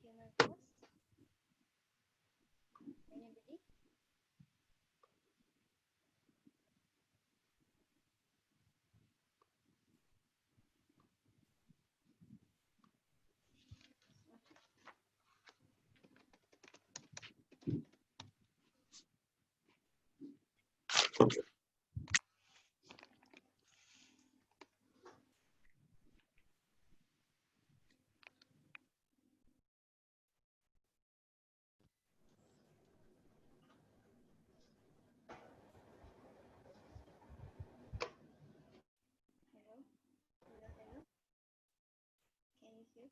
Human Post. Anybody? Hello? Hello, hello? Can you hear?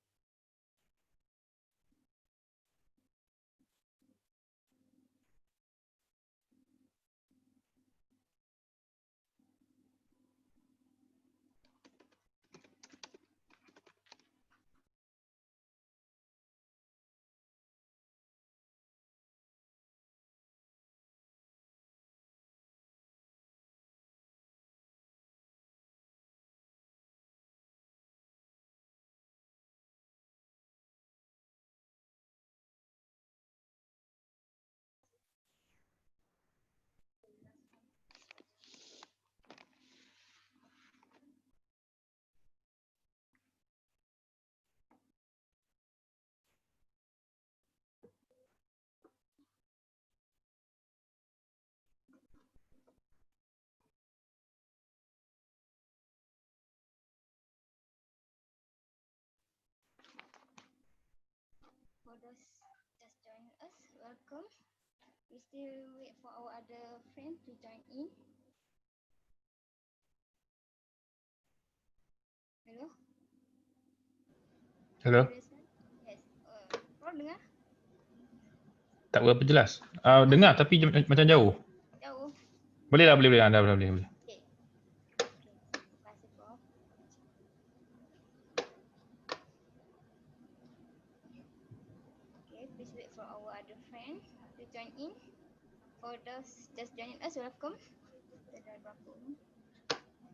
For those just joining us, welcome. We still wait for our other friend to join in. Hello? Hello? Yes. Korang dengar? Tak berapa jelas. Dengar tapi macam jauh. Jauh? Boleh lah, boleh. Dah boleh. Okay. Terima kasih, Prof. Okay, please wait for our other friend to join in. For those just joining us, welcome. Kita dah berapa ni?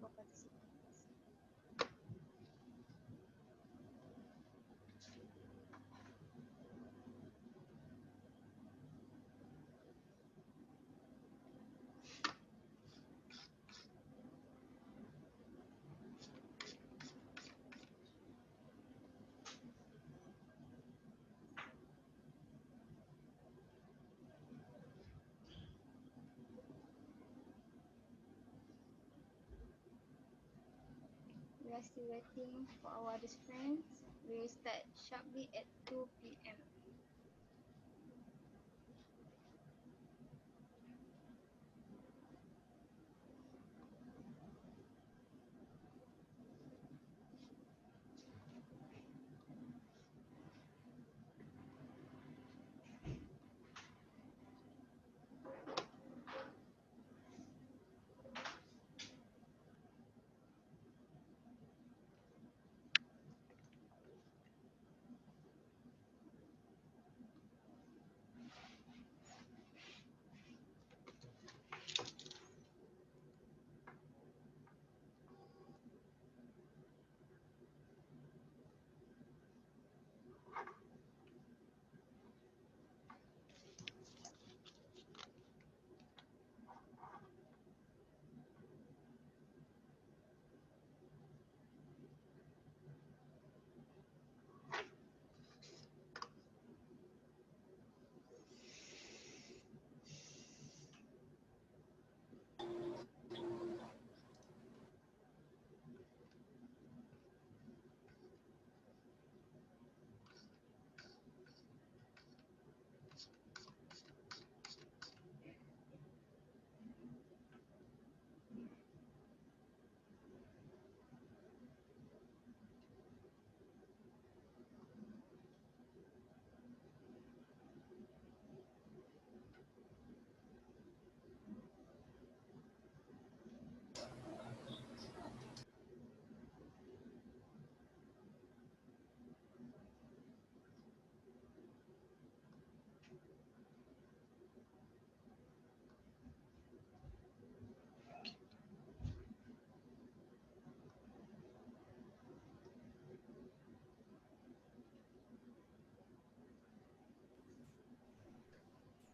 For participants. We are still waiting for our other friends. We will start sharply at 2 p.m.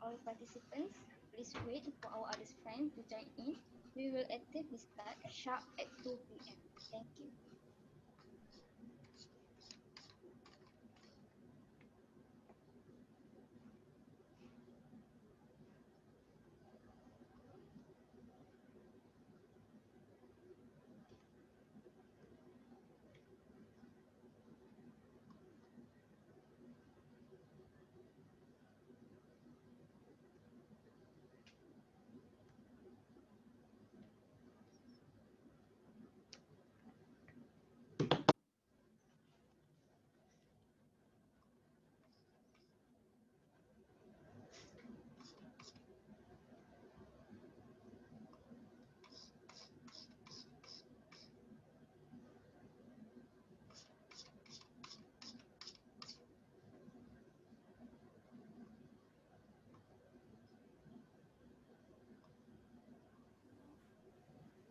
Our participants, please wait for our other friends to join in. We will actively start sharp at 2 p.m. Thank you.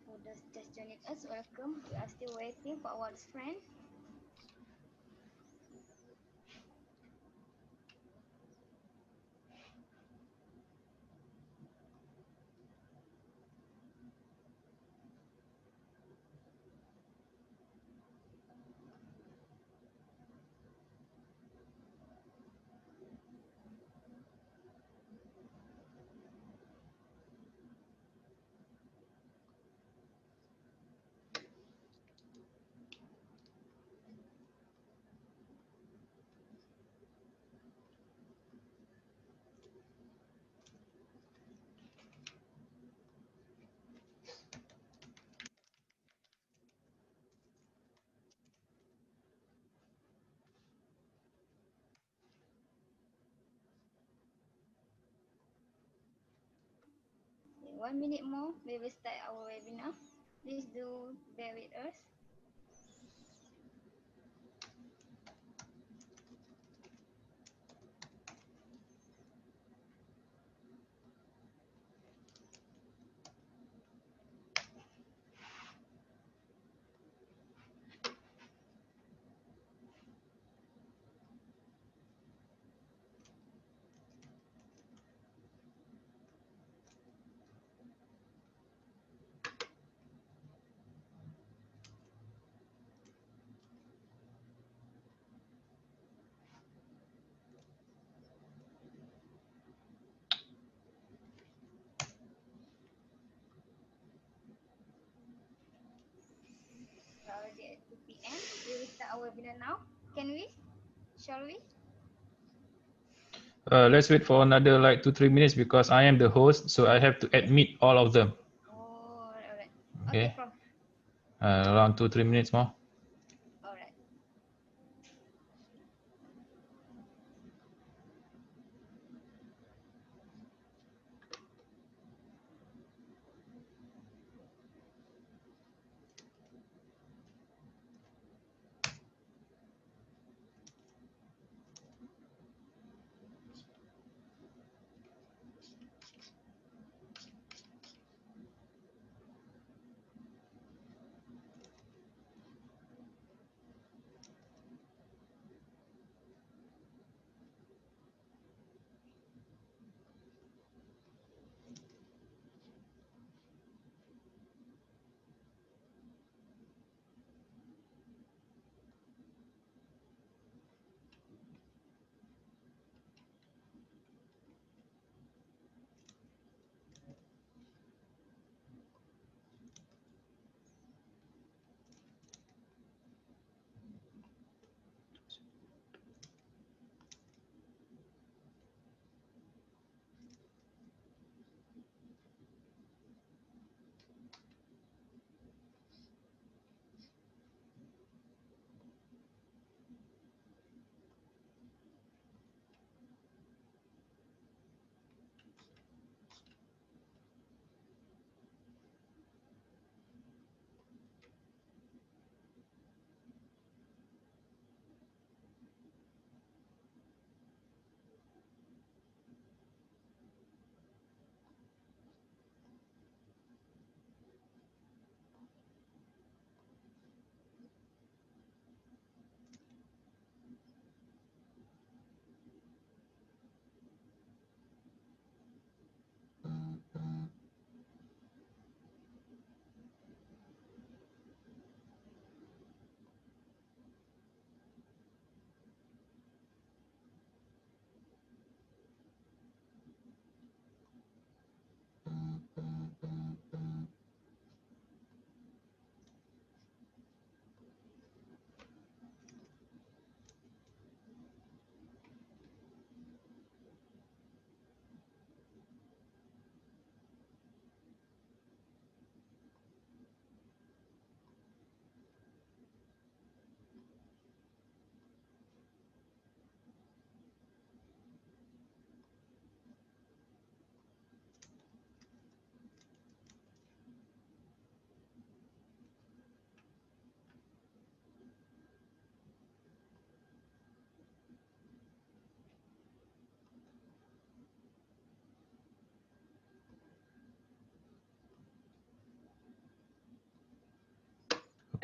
For those just joining us, welcome. We are still waiting for our friend. In 1 minute more, we will start our webinar. Please do bear with us. Already at 2 p.m. We will start our webinar now. Can we? Shall we? Let's wait for another like 2-3 minutes because I am the host, so I have to admit all of them. Oh, alright. Okay. Okay, Prof. Around 2-3 minutes more. Alright.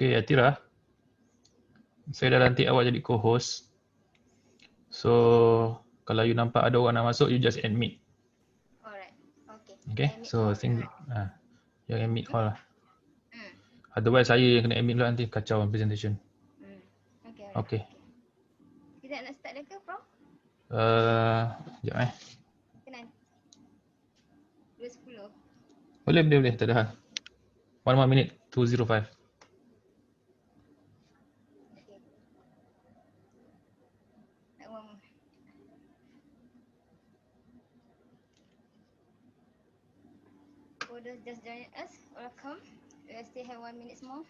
Okay, Atira. Saya dah lantik awak jadi co-host. So, kalau you nampak ada orang nak masuk, you just admit. Alright. Okay. Okay, Admit so all. think yang admit all lah. Hmm. Otherwise saya yang kena admit pula nanti kacau presentation. Okay, alright. Okay. Kita nak start dah ke, Prof? Sekejap Kenal? 2.10. Boleh, tak ada hal. 1 more minute, 2:05. Okay. Nak one more. For those just joining us, welcome. We still have 1 minute more.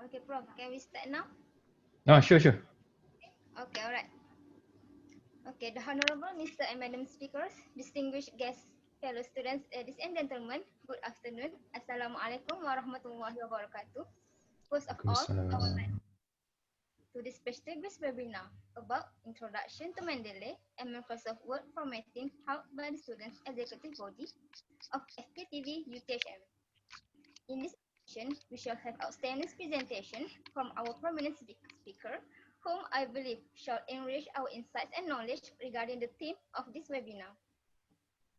Okay, Prof. Can we start now? Sure. Okay, alright. Okay, the Honorable Mr. and Madam Speakers, distinguished guests, fellow students, ladies and gentlemen, good afternoon. Assalamualaikum warahmatullahi wabarakatuh. First of all, I would like to this prestigious webinar about Introduction to Mendeley and Microsoft Word formatting held by the Students Executive Body of FKTV UTHM. In this session, we shall have outstanding presentation from our prominent speaker, whom I believe shall enrich our insights and knowledge regarding the theme of this webinar.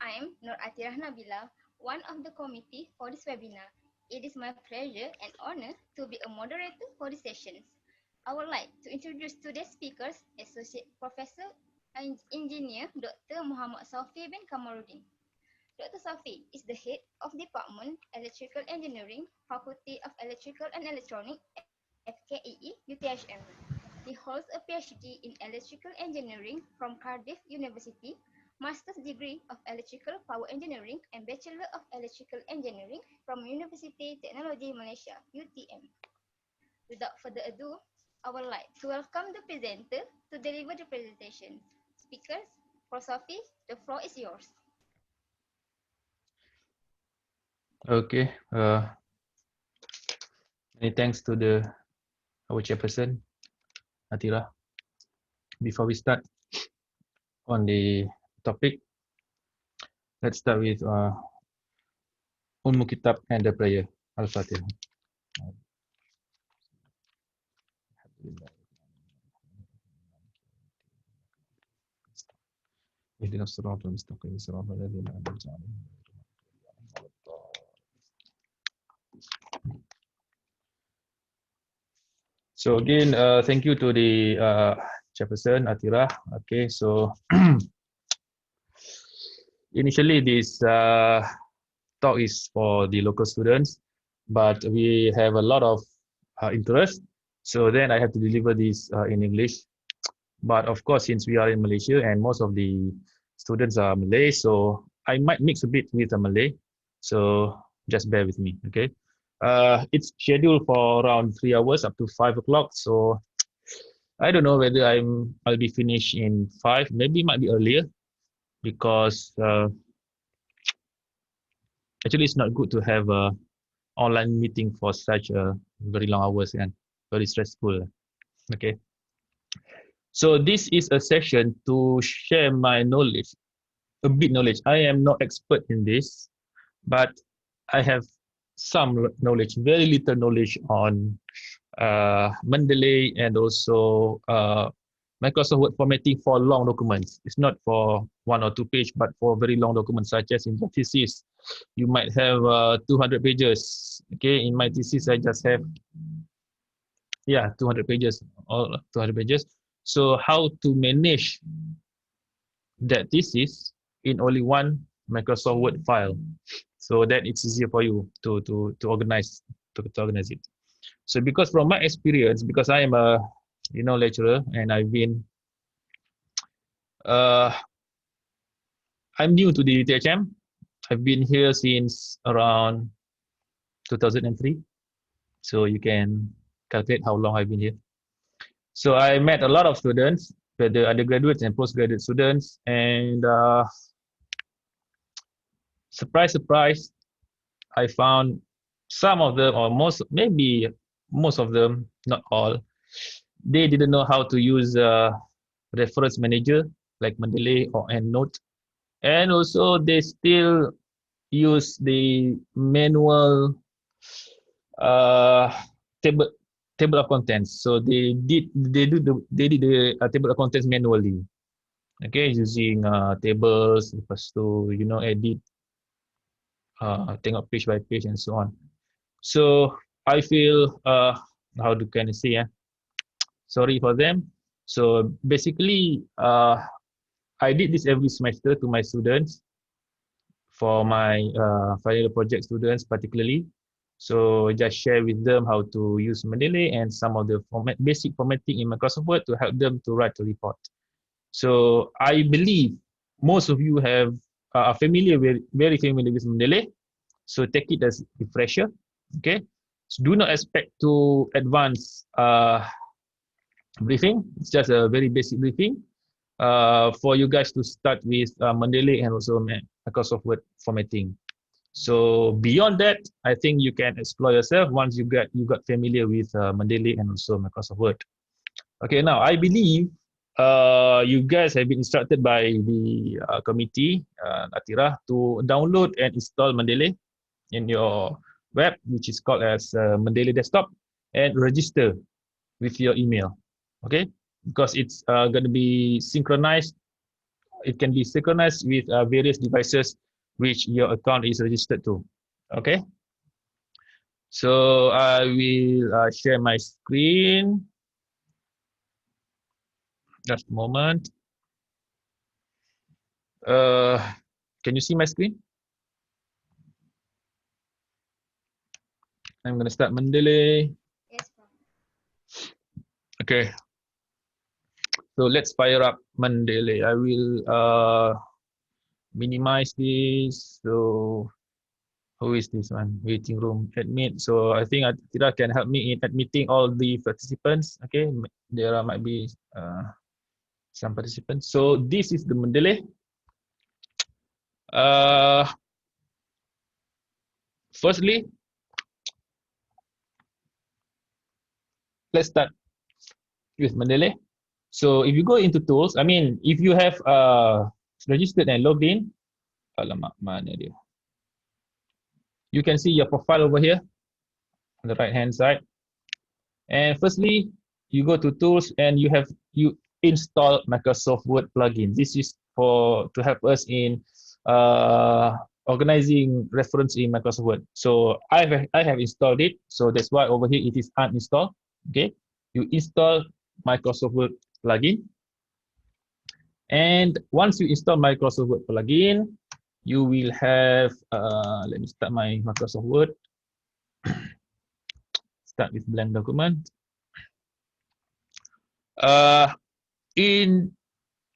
I am Nur Atirah Nabila, one of the committee for this webinar. It is my pleasure and honor to be a moderator for the sessions. I would like to introduce today's speakers, Associate Professor and Engineer Dr. Muhammad Safi bin Kamaruddin. Dr. Safi is the head of Department Electrical Engineering, Faculty of Electrical and Electronics, FKEE, UTHM. He holds a PhD in Electrical Engineering from Cardiff University, Master's degree of Electrical Power Engineering, and Bachelor of Electrical Engineering from University Technology Malaysia, UTM. Without further ado, I would like to welcome the presenter to deliver the presentation. Speakers, Prof. Safi, the floor is yours. Okay. Many thanks to our chairperson, Atira. Before we start on the topic, let's start with Kitab and the prayer. Al-Fatihah. اهدنا الصراط المستقيم صراط الذين أنعمت عليهم. So again, thank you to the chairperson Atira. Okay, so initially this talk is for the local students, but we have a lot of interest. So then I have to deliver this in English. But of course, since we are in Malaysia and most of the students are Malay, so I might mix a bit with the Malay. So just bear with me, okay? It's scheduled for around 3 hours up to 5 o'clock. So I don't know whether I'll be finished in 5, maybe might be earlier because actually it's not good to have a online meeting for such a very long hours and very stressful. Okay, so this is a session to share my knowledge, a bit knowledge. I am not expert in this, but I have some knowledge, very little knowledge on Mendeley and also Microsoft Word formatting for long documents. It's not for 1 or 2 page, but for very long documents, such as in your thesis. You might have 200 pages. Okay, in my thesis, I just have 200 pages, all 200 pages. So how to manage that thesis in only one Microsoft Word file, so that it's easier for you to organize to organize it. So because from my experience, because I am a lecturer and uh, I'm new to the UTHM. I've been here since around 2003. So you can calculate how long I've been here. So I met a lot of students, whether undergraduates and postgraduate students, and surprise, surprise, I found some of them, or most, maybe most of them, not all, they didn't know how to use reference manager like Mendeley or EndNote, and also they still use the manual uh, table table of contents. So they did the table of contents manually. Okay, using tables, lepas tu edit, tengok page by page and so on. So I feel how do can I say sorry for them. So basically I did this every semester to my students for my final year project students particularly. So just share with them how to use Mendeley and some of the basic formatting in Microsoft Word to help them to write a report. So I believe most of you are familiar with very familiar with Mendeley. So take it as a refresher. Okay. So do not expect to advance briefing. It's just a very basic briefing for you guys to start with Mendeley and also Microsoft Word formatting. So beyond that, I think you can explore yourself once you got familiar with Mendeley and also Microsoft Word. Okay, now I believe you guys have been instructed by the committee, Atira, to download and install Mendeley in your web, which is called as Mendeley Desktop, and register with your email. Okay, because it's going to be synchronized. It can be synchronized with various devices which your account is registered to. Okay, so I will share my screen. Just a moment. Uh, can you see my screen? I'm gonna start Mendeley. Yes, Prof. Okay, so let's fire up Mendeley. I will minimize this. So who is this one? Waiting room admit. So I think Atira can help me in admitting all the participants. Okay, there might be some participants. So this is the Mendeley. Uh, Firstly, let's start with Mendeley. So if you go into tools, I mean, if you have registered and logged in, alamak, mana dia? You can see your profile over here on the right hand side. And firstly, you go to tools and you install Microsoft Word plugin. This is for to help us in organizing reference in Microsoft Word. So I have installed it. So that's why over here it is uninstalled. Okay, you install Microsoft Word plugin, and once you install Microsoft Word plugin, you will have let me start my Microsoft Word. Start with blank document. In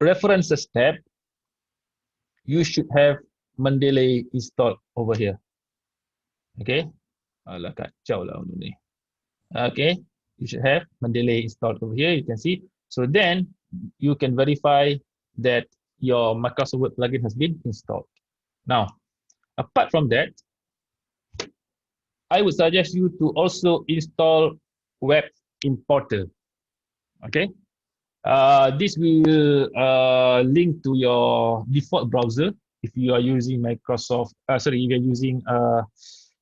references tab, you should have Mendeley installed over here. Okay. Alah, kacau lah ni. Okay. You should have Mendeley installed over here. You can see So then you can verify that your Microsoft Word plugin has been installed. Now, apart from that, I would suggest you to also install Web Importer. Okay, this will link to your default browser. If you are using Microsoft, sorry, if you're using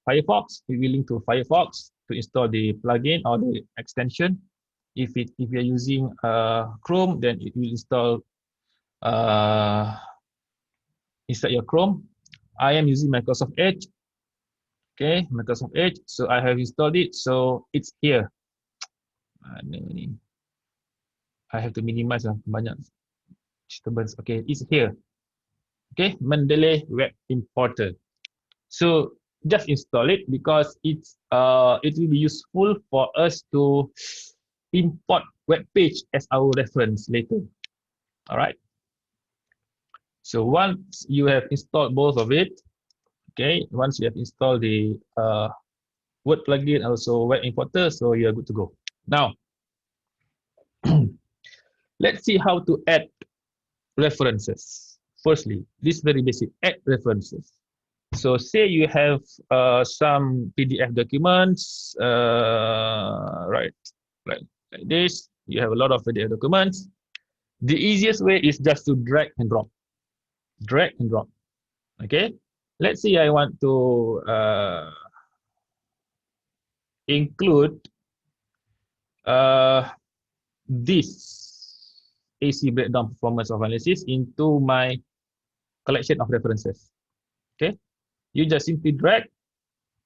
Firefox, it will link to Firefox to install the plugin or the extension. If you're using Chrome, then it will install uh, inside your Chrome. I am using Microsoft Edge. Okay, Microsoft Edge. So I have installed it. So it's here. I have to minimize banyak disturbance. Okay, it's here. Okay, Mendeley Web Importer. So just install it because it will be useful for us to import web page as our reference later. All right. So once you have installed both of it, okay, once you have installed the Word plugin, also Web Importer, so you are good to go. Now, let's see how to add references. Firstly, this very basic, add references. So say you have some PDF documents, right, like this. You have a lot of PDF documents. The easiest way is just to drag and drop. Drag and drop. Okay. Let's say I want to include this AC breakdown performance of analysis into my collection of references. Okay. You just simply drag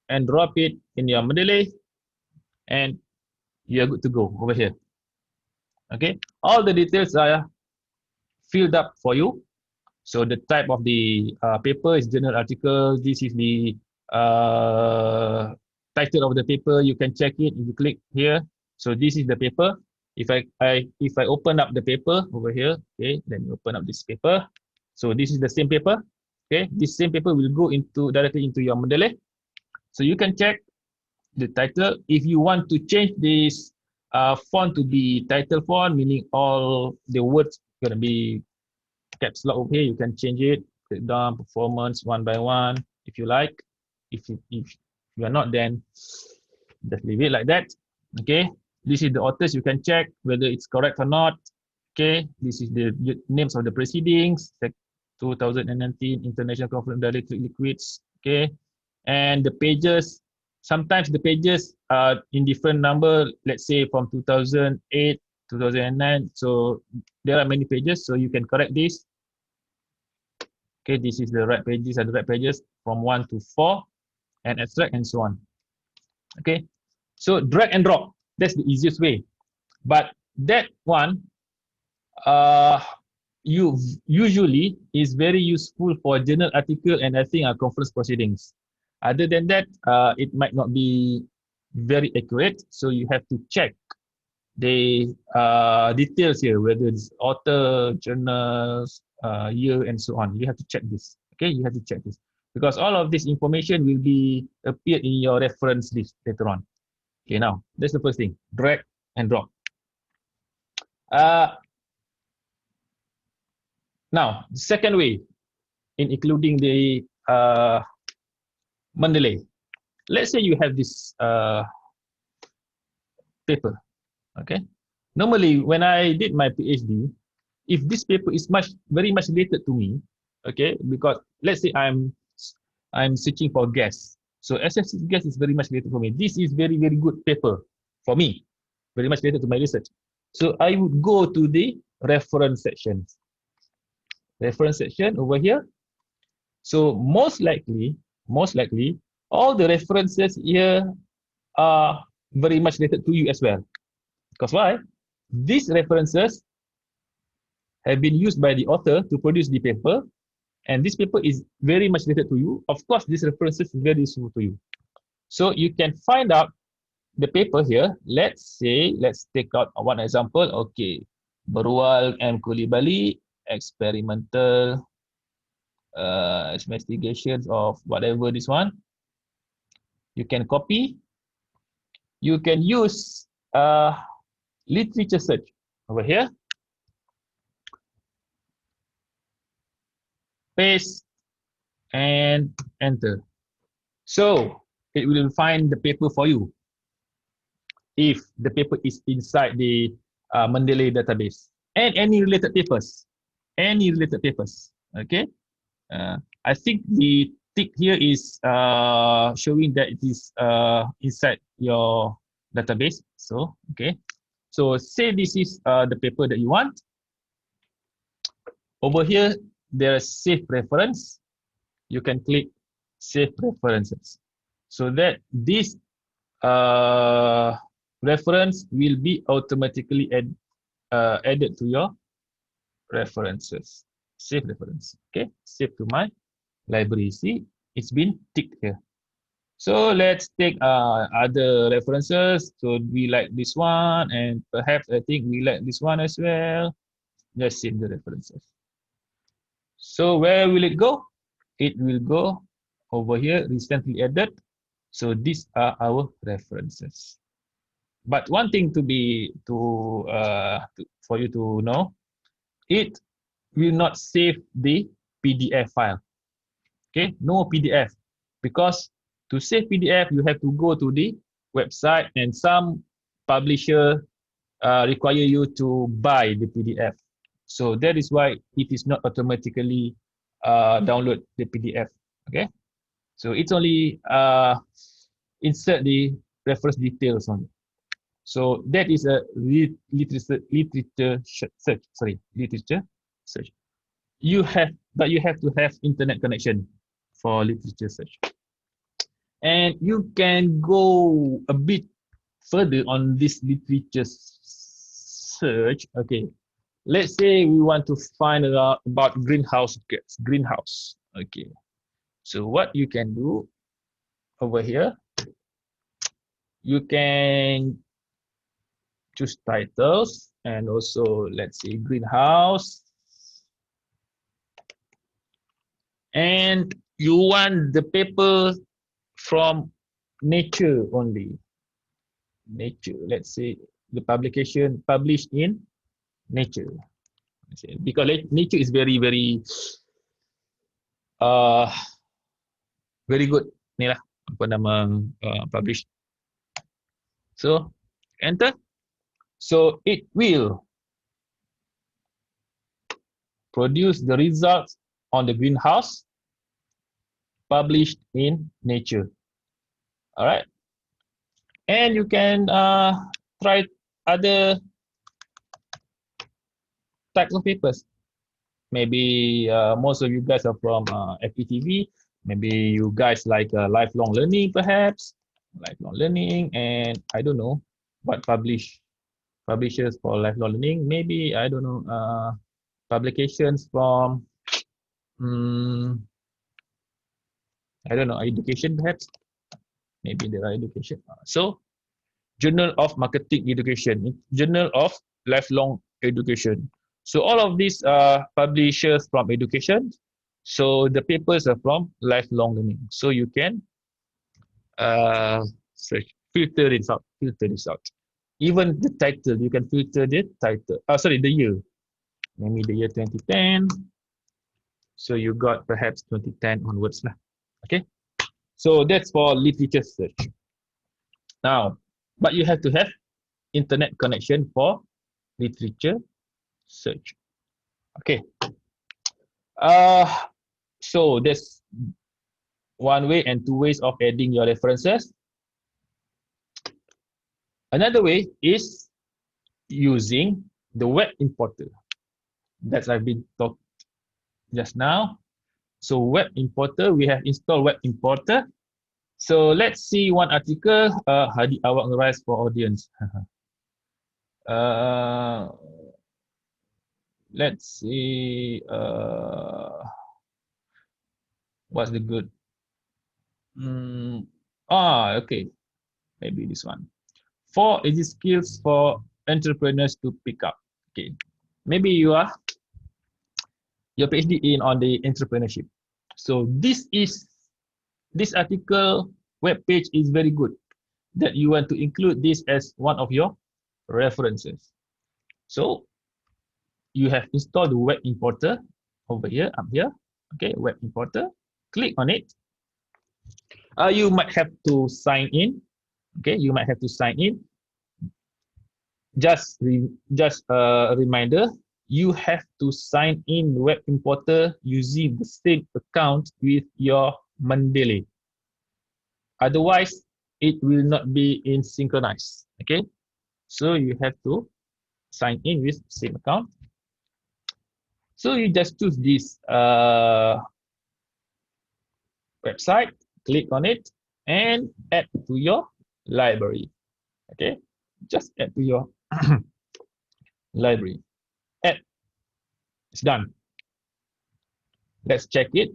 and drop it in your Mendeley, and you are good to go over here. Okay, all the details are filled up for you. So the type of the paper is journal article. This is the title of the paper. You can check it if you click here. So this is the paper. If I open up the paper over here, okay, then you open up this paper. So this is the same paper. Okay, this same paper will go directly into your Mendeley. So you can check the title. If you want to change this font to be title font, meaning all the words gonna be caps lock over here, you can change it, click down performance one by one if you like. If you are not, then just leave it like that. Okay, this is the authors. You can check whether it's correct or not. Okay, this is the names of the proceedings. 2019 International Conference on Dielectric Liquids. Okay, and the pages. Sometimes the pages are in different number. Let's say from 2008, 2009. So there are many pages. So you can correct this. Okay, this is the right pages. These are the right pages from 1 to 4, and extract and so on. Okay, so drag and drop. That's the easiest way. But that one, you usually is very useful for journal article and I think conference proceedings. Other than that, it might not be very accurate. So you have to check the details here, whether it's author, journals, year, and so on. You have to check this. Okay, you have to check this because all of this information will be appear in your reference list later on. Okay, now that's the first thing. Drag and drop. Now, the second way in including the Mendeley. Let's say you have this paper. Okay. Normally, when I did my PhD, if this paper is very much related to me, okay, because let's say I'm searching for gas. So SFC gas is very much related for me. This is very, very good paper for me, very much related to my research. So I would go to the reference section. Reference section over here. So most likely, all the references here are very much related to you as well. Because why? These references have been used by the author to produce the paper, and this paper is very much related to you. Of course, these references is very useful to you. So you can find out the paper here. Let's take out one example. Okay, Berual M. Coulibaly, experimental investigations of whatever this one. You can copy. You can use literature search. over here, paste and enter. So it will find the paper for you if the paper is inside the Mendeley database and any related papers. Okay, I think the tick here is showing that it is inside your database. So okay, so say this is the paper that you want. Over here, there is save preference. You can click save preferences so that this uh, reference will be automatically added to your references. Save reference. Okay, save to my library. See, it's been ticked here. So let's take other references. So we like this one, and perhaps I think we like this one as well. Just save the references. So where will it go? It will go over here, recently added. So these are our references. But one thing for you to know, it will not save the PDF file. Okay, no PDF, because to save PDF you have to go to the website, and some publisher require you to buy the PDF. So that is why it is not automatically download the PDF. Okay, so it's only insert the reference details on it. So that is a literature search. Sorry, literature search. You have to have internet connection for literature search, and you can go a bit further on this literature search. Okay, let's say we want to find out about greenhouse gas. Greenhouse. Okay, so what you can do over here, you can choose titles, and also let's say greenhouse, and you want the paper from Nature only. Nature, let's say the publication published in Nature, because Nature is uh, very good ni lah apa nama publish. So enter. So it will produce the results on the greenhouse published in Nature. All right, and you can try other types of papers. Maybe most of you guys are from FPTV. Maybe you guys like lifelong learning, perhaps lifelong learning, and I don't know what publishers for lifelong learning. Maybe I don't know publications from I don't know, education perhaps. Maybe there are education. So Journal of Marketing Education, Journal of Lifelong Education. So all of these are publishers from education. So the papers are from lifelong learning. So you can search, filter this out, Even the title, you can filter the title. Sorry, the year. Maybe the year 2010. So you got perhaps 2010 onwards lah. Okay. So that's for literature search. Now, but you have to have internet connection for literature search. Okay. So there's one way and two ways of adding your references. Another way is using the web importer. That's I've been talked just now. So web importer, we have installed web importer. So let's see one article. Hadi awak ngerise for audience. Let's see. What's the good? Okay. Maybe this one. 4 easy skills for entrepreneurs to pick up. Okay. Maybe you are your PhD on the entrepreneurship. So this article web page is very good, that you want to include this as one of your references. So you have installed the web importer over here, up here. Okay, web importer. Click on it. You might have to sign in. Okay, you might have to sign in. Just a reminder, you have to sign in web importer using the same account with your Mendeley. Otherwise, it will not be in synchronized. Okay, so you have to sign in with same account. So you just choose this website, click on it, and add to your library. Okay, just add to your library. Add, it's done. Let's check it.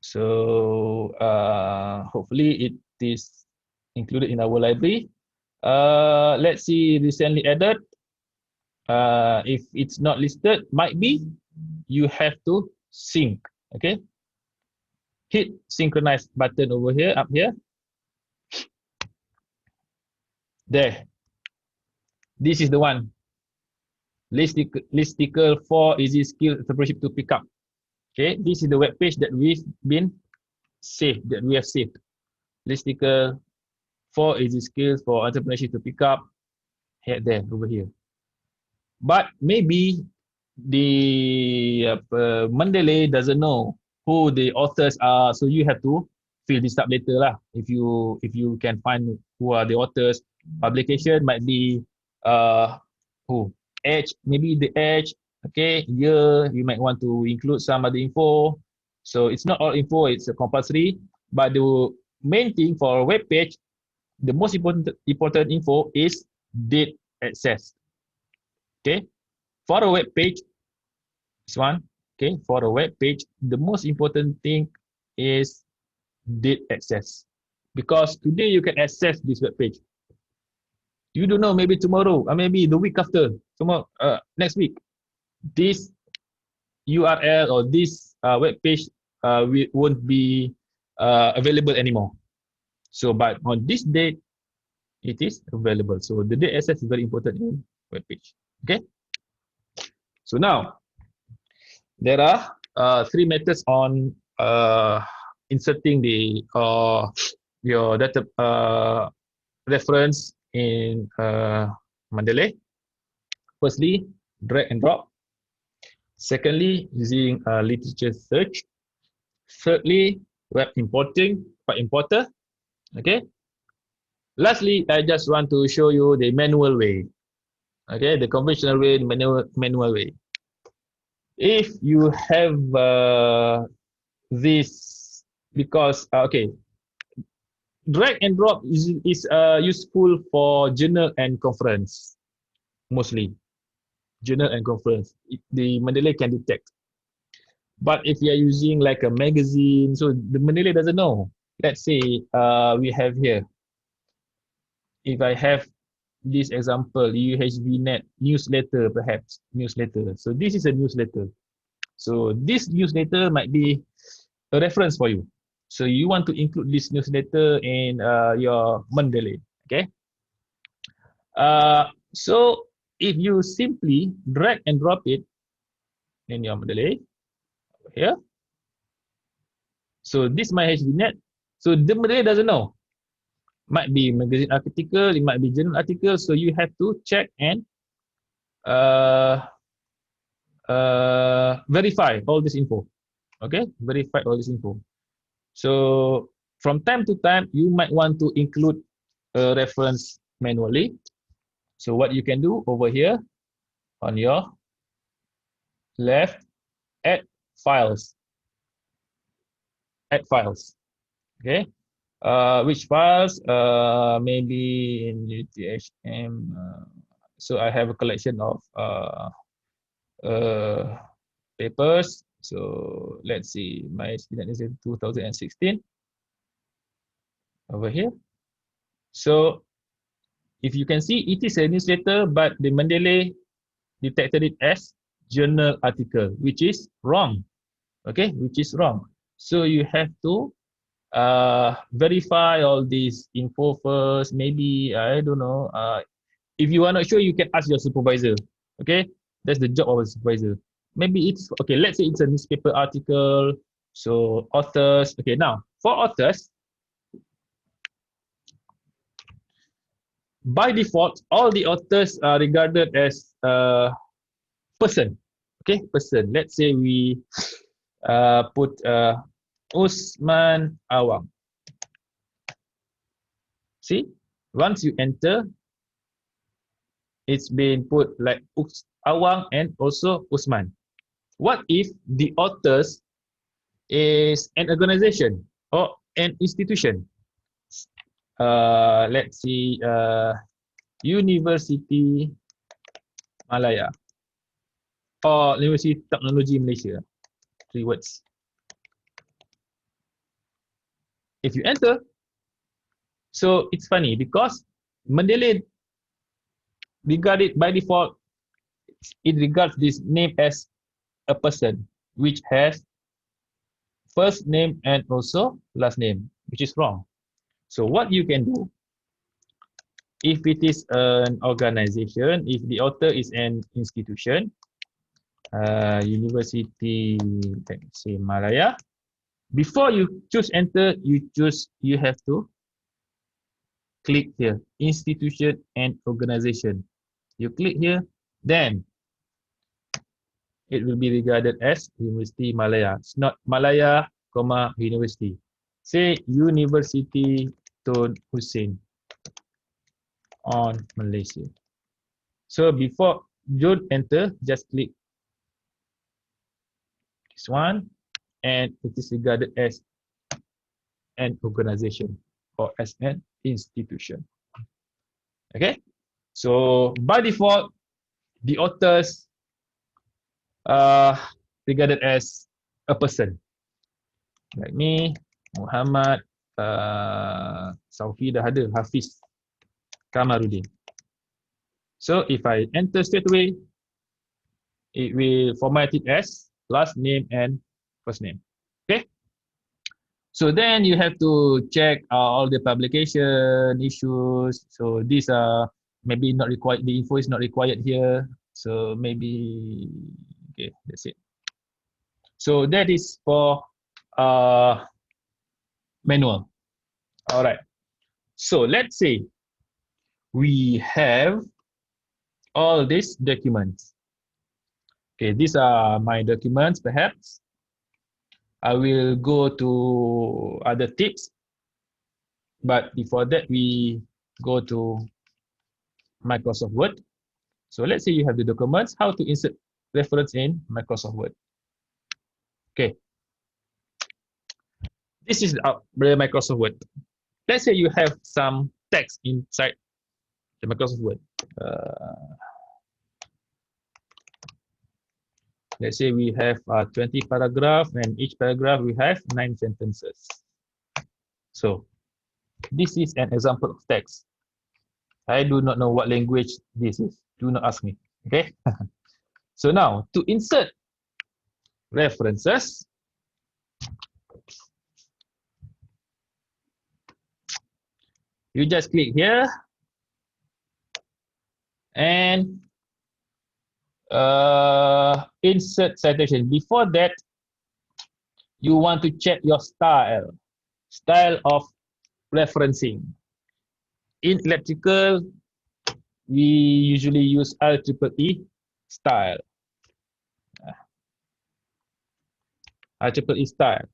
So hopefully it is included in our library. Let's see, recently added. If it's not listed, might be you have to sync. Okay, hit synchronize button over here, up here. There, this is the one. Listicle for easy skill entrepreneurship to pick up. Okay, this is the web page that we've been saved, that we have saved. Listicle for easy skills for entrepreneurship to pick up. Here, there, over here. But maybe the Mendeley doesn't know who the authors are, so you have to fill this up later lah. If you can find who are the authors, publication might be who age, maybe the age, okay, year. You might want to include some other info. So it's not all info; it's compulsory. But the main thing for a web page, the most important info is date access. Okay, for a web page, this one. Okay, for a web page, the most important thing is date access, because today you can access this web page. You don't know, maybe tomorrow or maybe the week after, tomorrow, next week, this URL or this web page won't be available anymore. So, but on this date, it is available. So the date access is very important in web page. Okay. So now there are three methods on inserting the your data reference in Mendeley. Firstly, drag and drop. Secondly, using literature search. Thirdly, web importing, web importer. Okay. Lastly, I just want to show you the manual way. Okay, the conventional way, the manual way. If you have this, because okay, drag and drop is useful for journal and conference, mostly journal and conference. The Mendeley can detect. But if you are using like a magazine, so the Mendeley doesn't know. Let's say we have here, if I have this example, UHVnet newsletter, perhaps newsletter. So this is a newsletter. So this newsletter might be a reference for you. So you want to include this newsletter in your Mendeley. Okay. So if you simply drag and drop it in your Mendeley here. So this my HVNet. So the Mendeley doesn't know. Might be magazine article, it might be journal article. So you have to check and verify all this info. Okay, verify all this info. So from time to time, you might want to include a reference manually. So what you can do over here on your left, add files. Add files. Okay. Which files? Maybe in UTHM. So I have a collection of papers. So let's see, my student is in 2016 over here. So if you can see, it is a newsletter, but the Mendeley detected it as journal article, which is wrong. Okay, which is wrong. So you have to verify all this info first. Maybe, I don't know. If you are not sure, you can ask your supervisor. Okay, that's the job of a supervisor. Maybe it's okay. Let's say it's a newspaper article. So authors. Okay, now for authors, by default, all the authors are regarded as person. Okay, person. Let's say we put Usman Awang. See, once you enter, it's been put like Awang and also Usman. What if the authors is an organization or an institution? Let's see, University Malaya or University Technology Malaysia. 3 words. If you enter, so it's funny because Mendeley regard it by default, it regards this name as a person, which has first name and also last name, which is wrong. So what you can do, if it is an organization, if the author is an institution, University, let me say Malaya, before you choose enter, you have to click here, institution and organization. You click here, then it will be regarded as University Malaya. It's not Malaya, University. Say University Tun Hussein on Malaysia. So before you enter, just click this one, and it is regarded as an organization or as an institution. Okay, so by default, the authors are regarded as a person, like me, Muhammad, Saufi dah ada, Hafiz Kamarudin. So if I enter straight away, it will format it as last name and first name. Okay. So then you have to check all the publication issues. So these are maybe not required. The info is not required here. So maybe okay, that's it. So that is for manual. All right. So let's say we have all these documents. Okay, these are my documents. Perhaps I will go to other tips, but before that we go to Microsoft Word. So let's say you have the documents, how to insert reference in Microsoft Word. Okay, this is the Microsoft Word. Let's say you have some text inside the Microsoft Word. Let's say we have 20 paragraphs, and each paragraph we have 9 sentences. So this is an example of text. I do not know what language this is. Do not ask me. Okay. So now to insert references, you just click here and insert citation. Before that, you want to check your style of referencing. In electrical, we usually use IEEE style. IEEE style.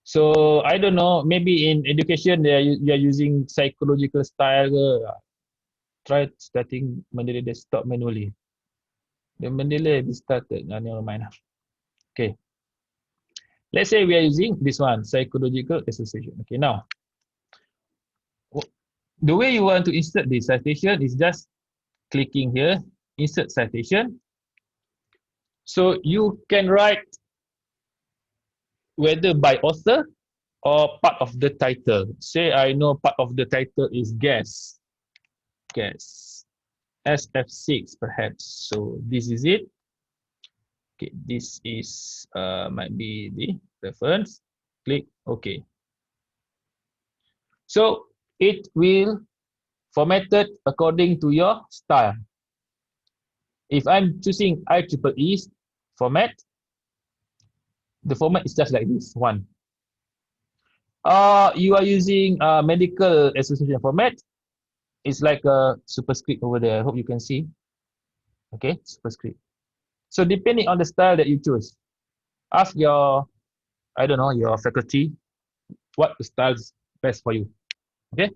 So I don't know, maybe in education they are using psychological style. Try starting Mendeley desktop manually. The Mendeley is started. Never mind. Okay. Let's say we are using this one, psychological association. Okay, now the way you want to insert the citation is just clicking here, insert citation. So you can write whether by author or part of the title. Say I know part of the title is guess, SF6 perhaps. So this is it. Okay, this is might be the reference. Click OK. So it will formatted according to your style. If I'm choosing IEEE format, the format is just like this one. You are using medical association format. It's like a superscript over there. I hope you can see. Okay, superscript. So depending on the style that you choose, ask your, I don't know, your faculty what style is best for you. Okay.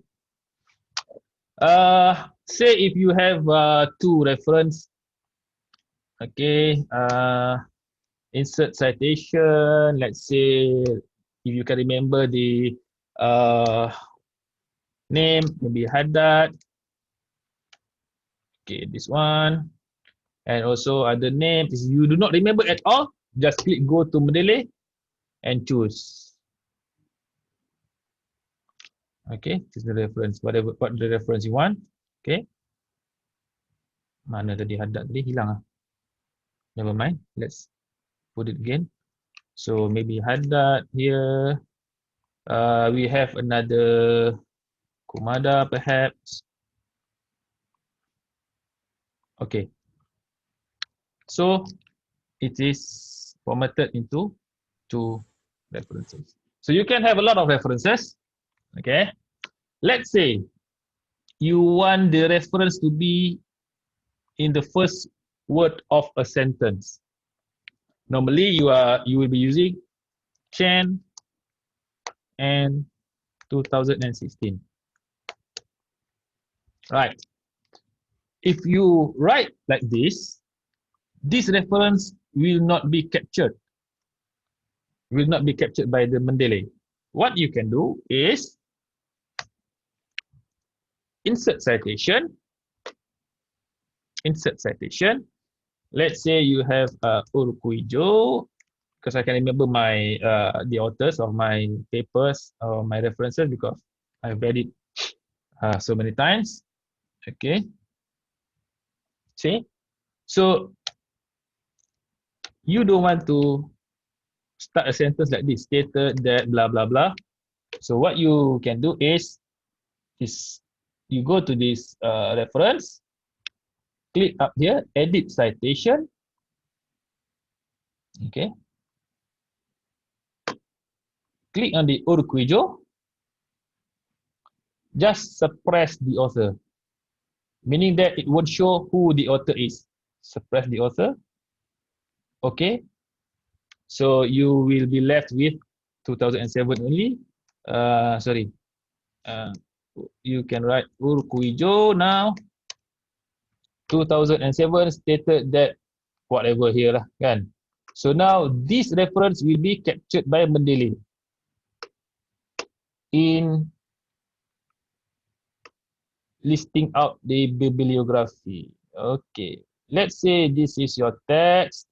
Say if you have two reference. Okay. Insert citation. Let's say if you can remember the name, maybe Haddad. Okay, this one. And also other name. If you do not remember at all, just click go to Mendeley and choose. Okay, choose the reference, whatever what the reference you want. Okay. Mana tadi Haddad tadi hilang ah. Never mind. Let's put it again. So maybe Haddad here. We have another Kumada perhaps. Okay. So it is formatted into two references. So you can have a lot of references. Okay. Let's say you want the reference to be in the first word of a sentence. Normally you will be using Chen and 2016. Right. If you write like this reference will not be captured. Will not be captured by the Mendeley. What you can do is insert citation. Insert citation. Let's say you have Urquijo, because I can remember my the authors of my papers or my references because I've read it so many times. Okay. See? So you don't want to start a sentence like this, stated that blah blah blah. So what you can do is you go to this reference, click up here, edit citation. Okay. Click on the Urquijo. Just suppress the author, meaning that it won't show who the author is. Suppress the author. Okay. So you will be left with 2007 only. Sorry. You can write Urquijo now. 2007 stated that whatever here lah kan. So now this reference will be captured by Mendeley in listing out the bibliography. Okay, let's say this is your text.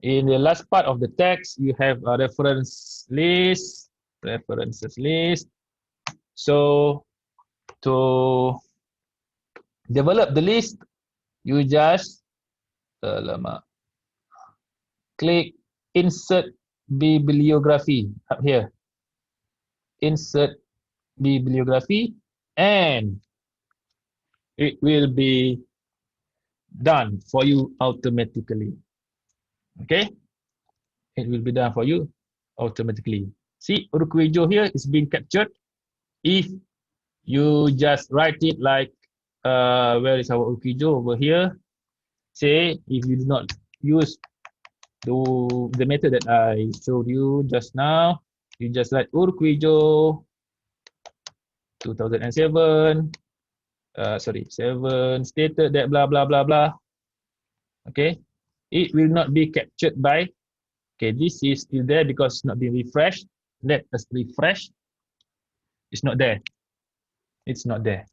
In the last part of the text, you have a reference list, references list. So to develop the list, you just click insert bibliography up here. Insert bibliography and it will be done for you automatically. Okay, it will be done for you automatically. See, Urquijo here is being captured. If you just write it like where is our Urquijo over here, say if you do not use the method that I showed you just now, you just write Urquijo 2007 sorry 7 stated that blah blah blah blah. Okay, it will not be captured by, okay, this is still there because it's not being refreshed. Let us refresh. It's not there. It's not there.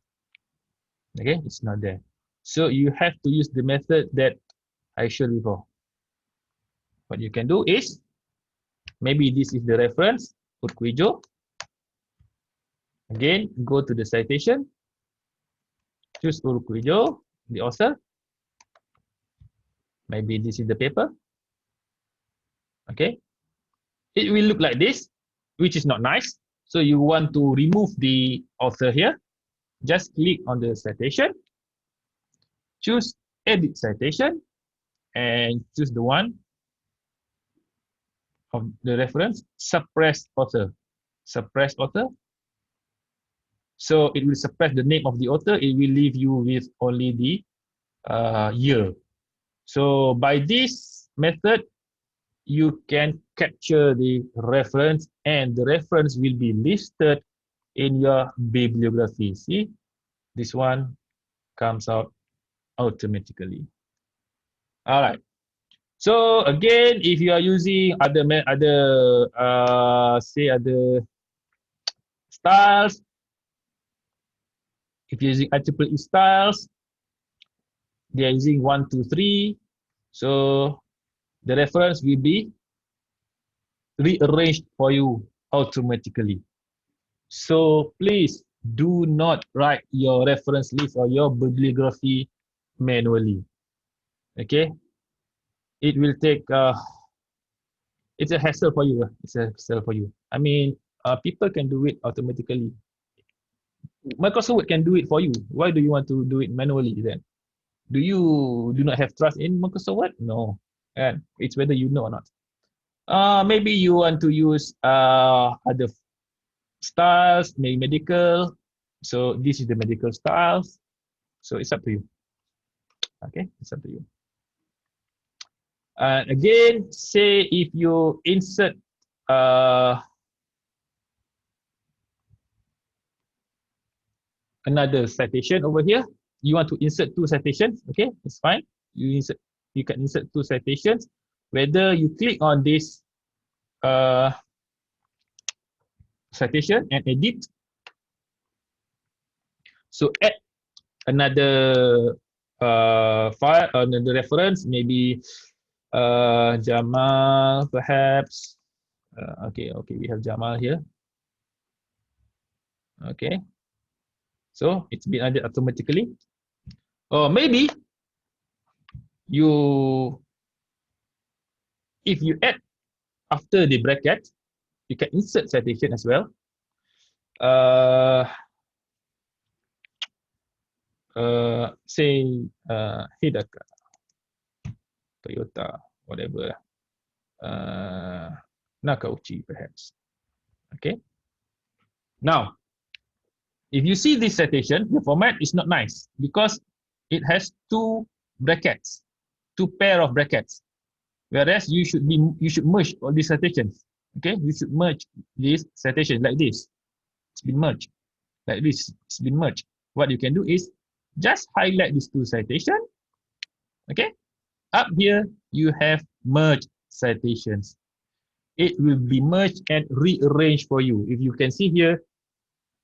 Okay, it's not there. So you have to use the method that I showed before. What you can do is, maybe this is the reference, Urquijo. Again, go to the citation, choose Urquijo, the author. Maybe this is the paper. Okay, it will look like this, which is not nice. So you want to remove the author here. Just click on the citation, choose edit citation, and choose the one of the reference, suppress author. Suppress author. So it will suppress the name of the author. It will leave you with only the year. So by this method, you can capture the reference and the reference will be listed in your bibliography. See, this one comes out automatically. All right. So again, if you are using other styles, if you're using IEEE styles, they are using 1, 2, 3. So the reference will be rearranged for you automatically. So please do not write your reference list or your bibliography manually. Okay, it will take it's a hassle for you. It's a hassle for you. I mean, people can do it automatically. Microsoft Word can do it for you. Why do you want to do it manually then? Do you do not have trust in Microsoft Word? No. And it's whether you know or not. Maybe you want to use other styles, maybe medical. So this is the medical styles. So it's up to you. Okay, it's up to you. And again, say if you insert another citation over here, you want to insert two citations. Okay, it's fine. You can insert two citations. Whether you click on this uh, citation and edit, so add another file, another reference, maybe Jamal perhaps. Okay, we have Jamal here. Okay, so it's been added automatically. Or maybe you, if you add after the bracket, you can insert citation as well. Say Hidaka, Toyota, whatever, Nakauchi perhaps. Okay. Now, if you see this citation, the format is not nice because it has two brackets, two pair of brackets. Whereas you should merge all these citations. Okay, you should merge this citation like this. It's been merged like this. It's been merged. What you can do is just highlight these two citations. Okay, up here you have merged citations. It will be merged and rearranged for you. If you can see here,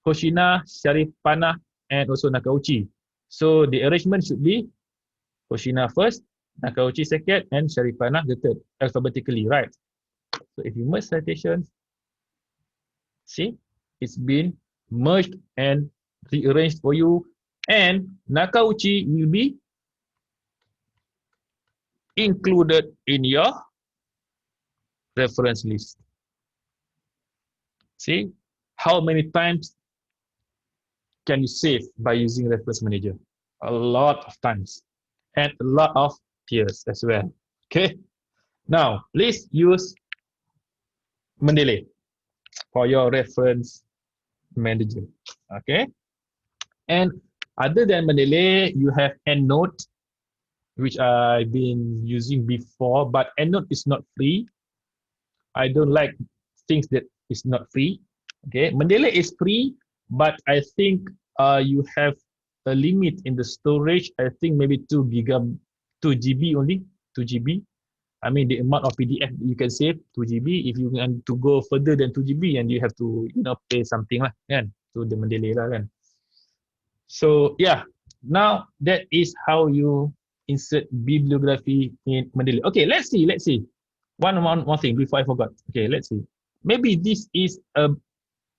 Hoshina, Sharif Pana, and also Nakauchi. So the arrangement should be Hoshina first, Nakauchi second, and Sharif Pana the third, alphabetically, right? So if you merge citations, see, it's been merged and rearranged for you, and Nakauchi will be included in your reference list. See, how many times can you save by using reference manager? A lot of times, and a lot of tears as well. Okay, now please use Mendeley for your reference manager. Okay, and other than Mendeley, you have EndNote, which I've been using before, but EndNote is not free. I don't like things that is not free. Okay, Mendeley is free, but I think you have a limit in the storage. I think maybe 2 GB only, 2 GB. I mean the amount of PDF you can save 2 GB. If you want to go further than 2 GB, and you have to pay something lah, kan, to the Mendeley lah, kan. So yeah, now that is how you insert bibliography in Mendeley. Okay, let's see. One thing before I forgot. Okay, let's see. Maybe this is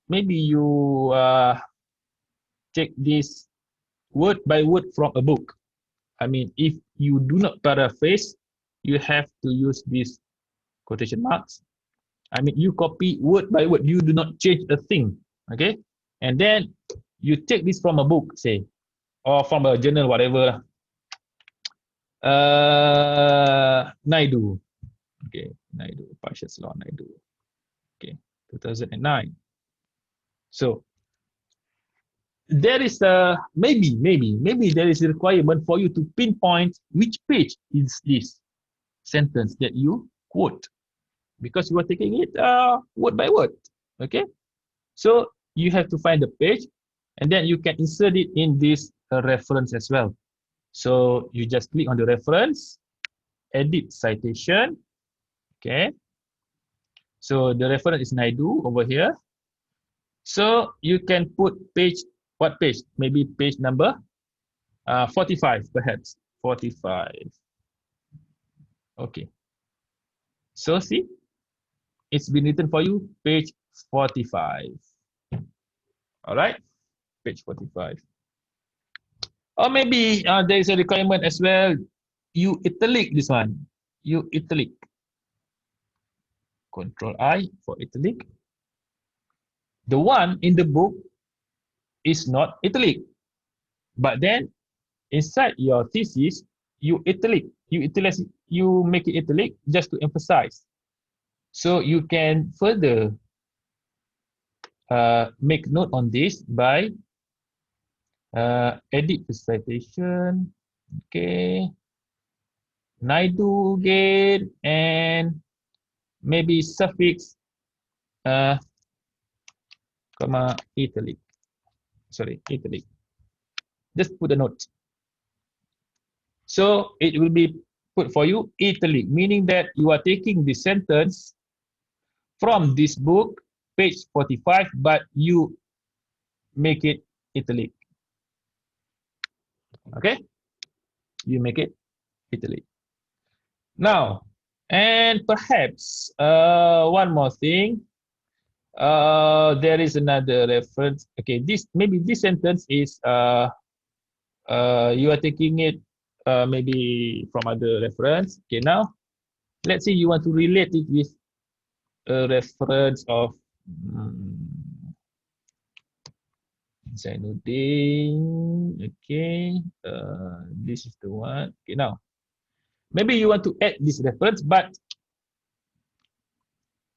maybe you take this word by word from a book. I mean, if you do not paraphrase, you have to use these quotation marks. I mean, you copy word by word. You do not change a thing. Okay, and then you take this from a book, say, or from a journal, whatever. Naidu. Okay, Naidu, partial law Naidu. Okay, 2009. So there is a maybe there is a requirement for you to pinpoint which page is this sentence that you quote because you are taking it word by word. Okay, so you have to find the page and then you can insert it in this reference as well. So you just click on the reference, edit citation. Okay, so the reference is Naidu over here. So you can put page, what page? Maybe page number 45 perhaps. 45. Okay. So see, it's been written for you, page 45. All right, page 45. Or maybe there is a requirement as well. You italic this one. You italic. Control I for italic. The one in the book is not italic. But then inside your thesis, you italic. You make it italic just to emphasize. So you can further make note on this by edit the citation. Okay. Naidu again and maybe suffix comma italic. Sorry, italic. Just put a note. So it will be put for you italic, meaning that you are taking the sentence from this book, page 45, but you make it italic. Okay? You make it italic. Now, and perhaps one more thing. There is another reference. Okay, maybe this sentence is you are taking it maybe from other reference. Okay, now let's say you want to relate it with a reference of Zainuddin. Okay, this is the one. Okay, now maybe you want to add this reference, but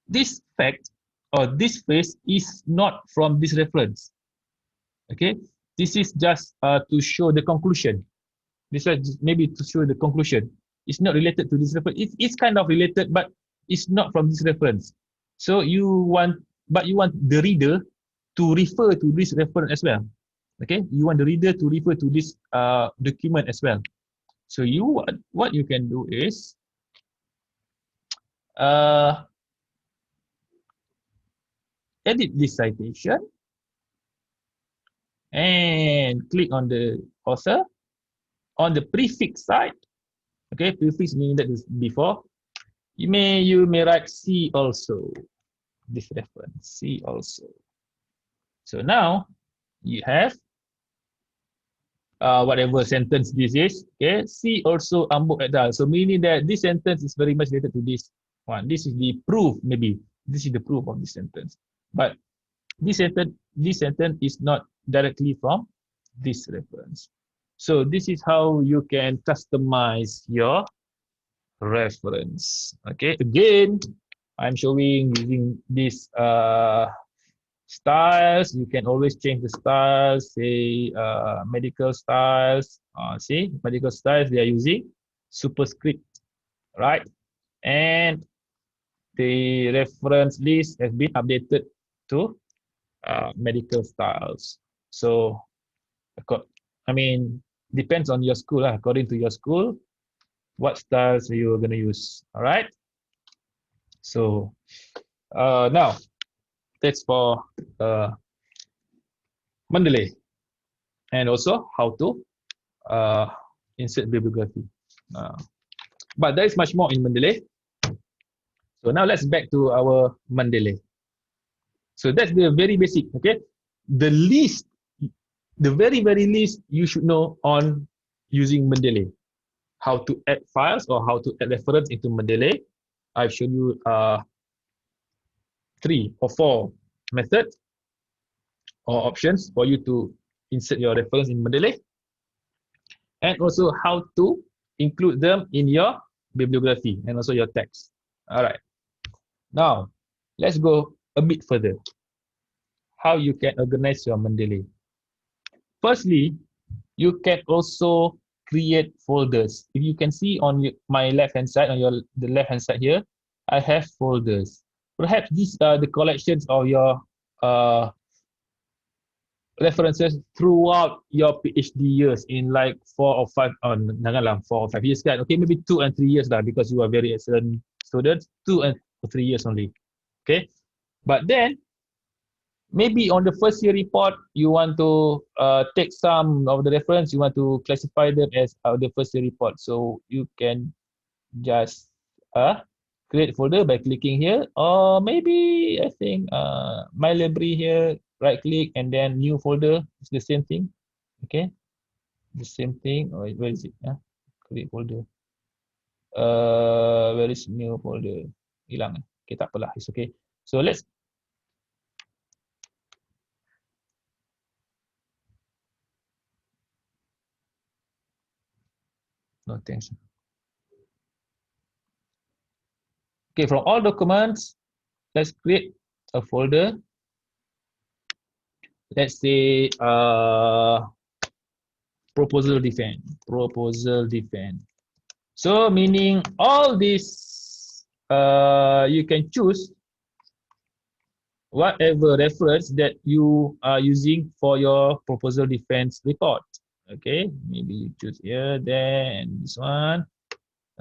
this fact or this phrase is not from this reference. Okay, this is just to show the conclusion. This is maybe to show the conclusion. It's not related to this reference. It's kind of related, but it's not from this reference. So you want the reader to refer to this reference as well. Okay, you want the reader to refer to this document as well. So what you can do is edit this citation and click on the author. On the prefix side, okay, prefix meaning that is before, you may write see also, this reference, see also. So now you have whatever sentence this is, okay, see also Ambok et al. So meaning that this sentence is very much related to this one. This is the proof, maybe. This is the proof of this sentence. But this sentence is not directly from this reference. So this is how you can customize your reference. Okay, again, I'm showing using this styles. You can always change the styles, say medical styles. See, medical styles, they are using superscript, right? And the reference list has been updated to medical styles. So, I mean, depends on your school. According to your school, what styles you're going to use. All right. So now that's for Mendeley and also how to insert bibliography. But there is much more in Mendeley. So now let's back to our Mendeley. So that's the very basic. Okay, the least, the very least you should know on using Mendeley. How to add files or how to add reference into Mendeley. I've shown you 3 or 4 methods or options for you to insert your reference in Mendeley. And also how to include them in your bibliography and also your text. All right. Now, let's go a bit further. How you can organize your Mendeley. Firstly, you can also create folders. If you can see on my left hand side, on the left hand side here, I have folders. Perhaps these are the collections of your uh, references throughout your PhD years in like 4 or 5 years kan. Okay, maybe 2 and 3 years lah because you are very excellent students, 2 and 3 years only. Okay, but then maybe on the first year report you want to take some of the reference, you want to classify them as the first year report, so you can just create folder by clicking here, or maybe I think my library here, right click and then new folder. It's the same thing. Okay, the same thing. Or where is it? Create folder. Where is new folder? Hilang. Okay, tak apalah. It's okay. So let's no thanks. Okay, from all documents, let's create a folder. Let's say proposal defend. Proposal defend. So meaning all this, you can choose whatever reference that you are using for your proposal defense report. Okay, maybe you choose here, there, and this one.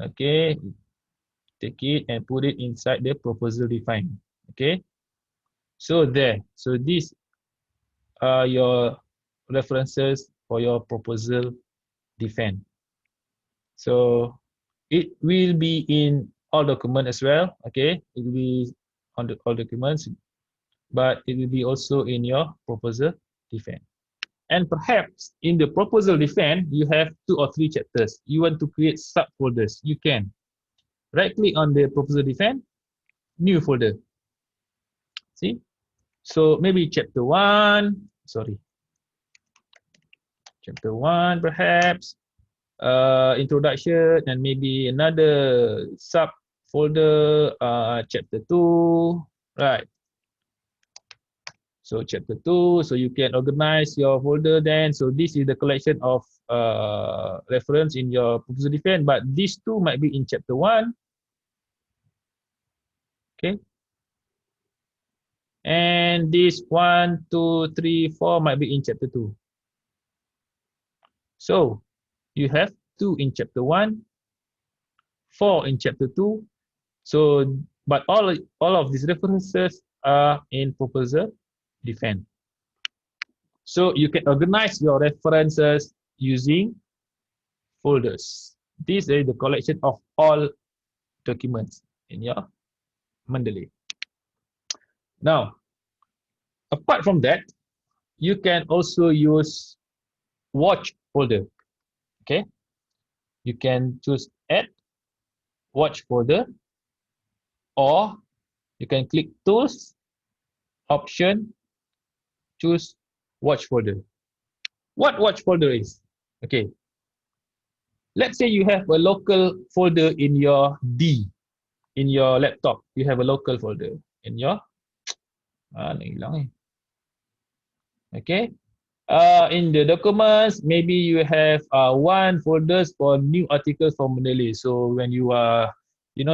Okay, take it and put it inside the proposal define. Okay, so there. So these are your references for your proposal defense. So it will be in all documents as well. Okay, it will be on the all documents, but it will be also in your proposal defense. And perhaps in the proposal defense, you have 2 or 3 chapters. You want to create subfolders. You can right click on the proposal defense, new folder. See? So maybe chapter 1, sorry. Chapter 1 perhaps, introduction, and maybe another subfolder, chapter 2, right? So chapter 2, so you can organize your folder then. So this is the collection of reference in your proposal defense, but these 2 might be in chapter 1. Okay. And this 1, 2, 3, 4 might be in chapter 2. So you have 2 in chapter 1, 4 in chapter 2. So, but all of these references are in proposal defense. So you can organize your references using folders. This is the collection of all documents in your Mendeley. Now, apart from that, you can also use watch folder. Okay, you can choose add watch folder, or you can click tools, option, choose watch folder. What watch folder is? Okay, let's say you have a local folder in your D, in your laptop. You have a local folder in your okay. In the documents, maybe you have one folders for new articles from Mendeley. So when you are,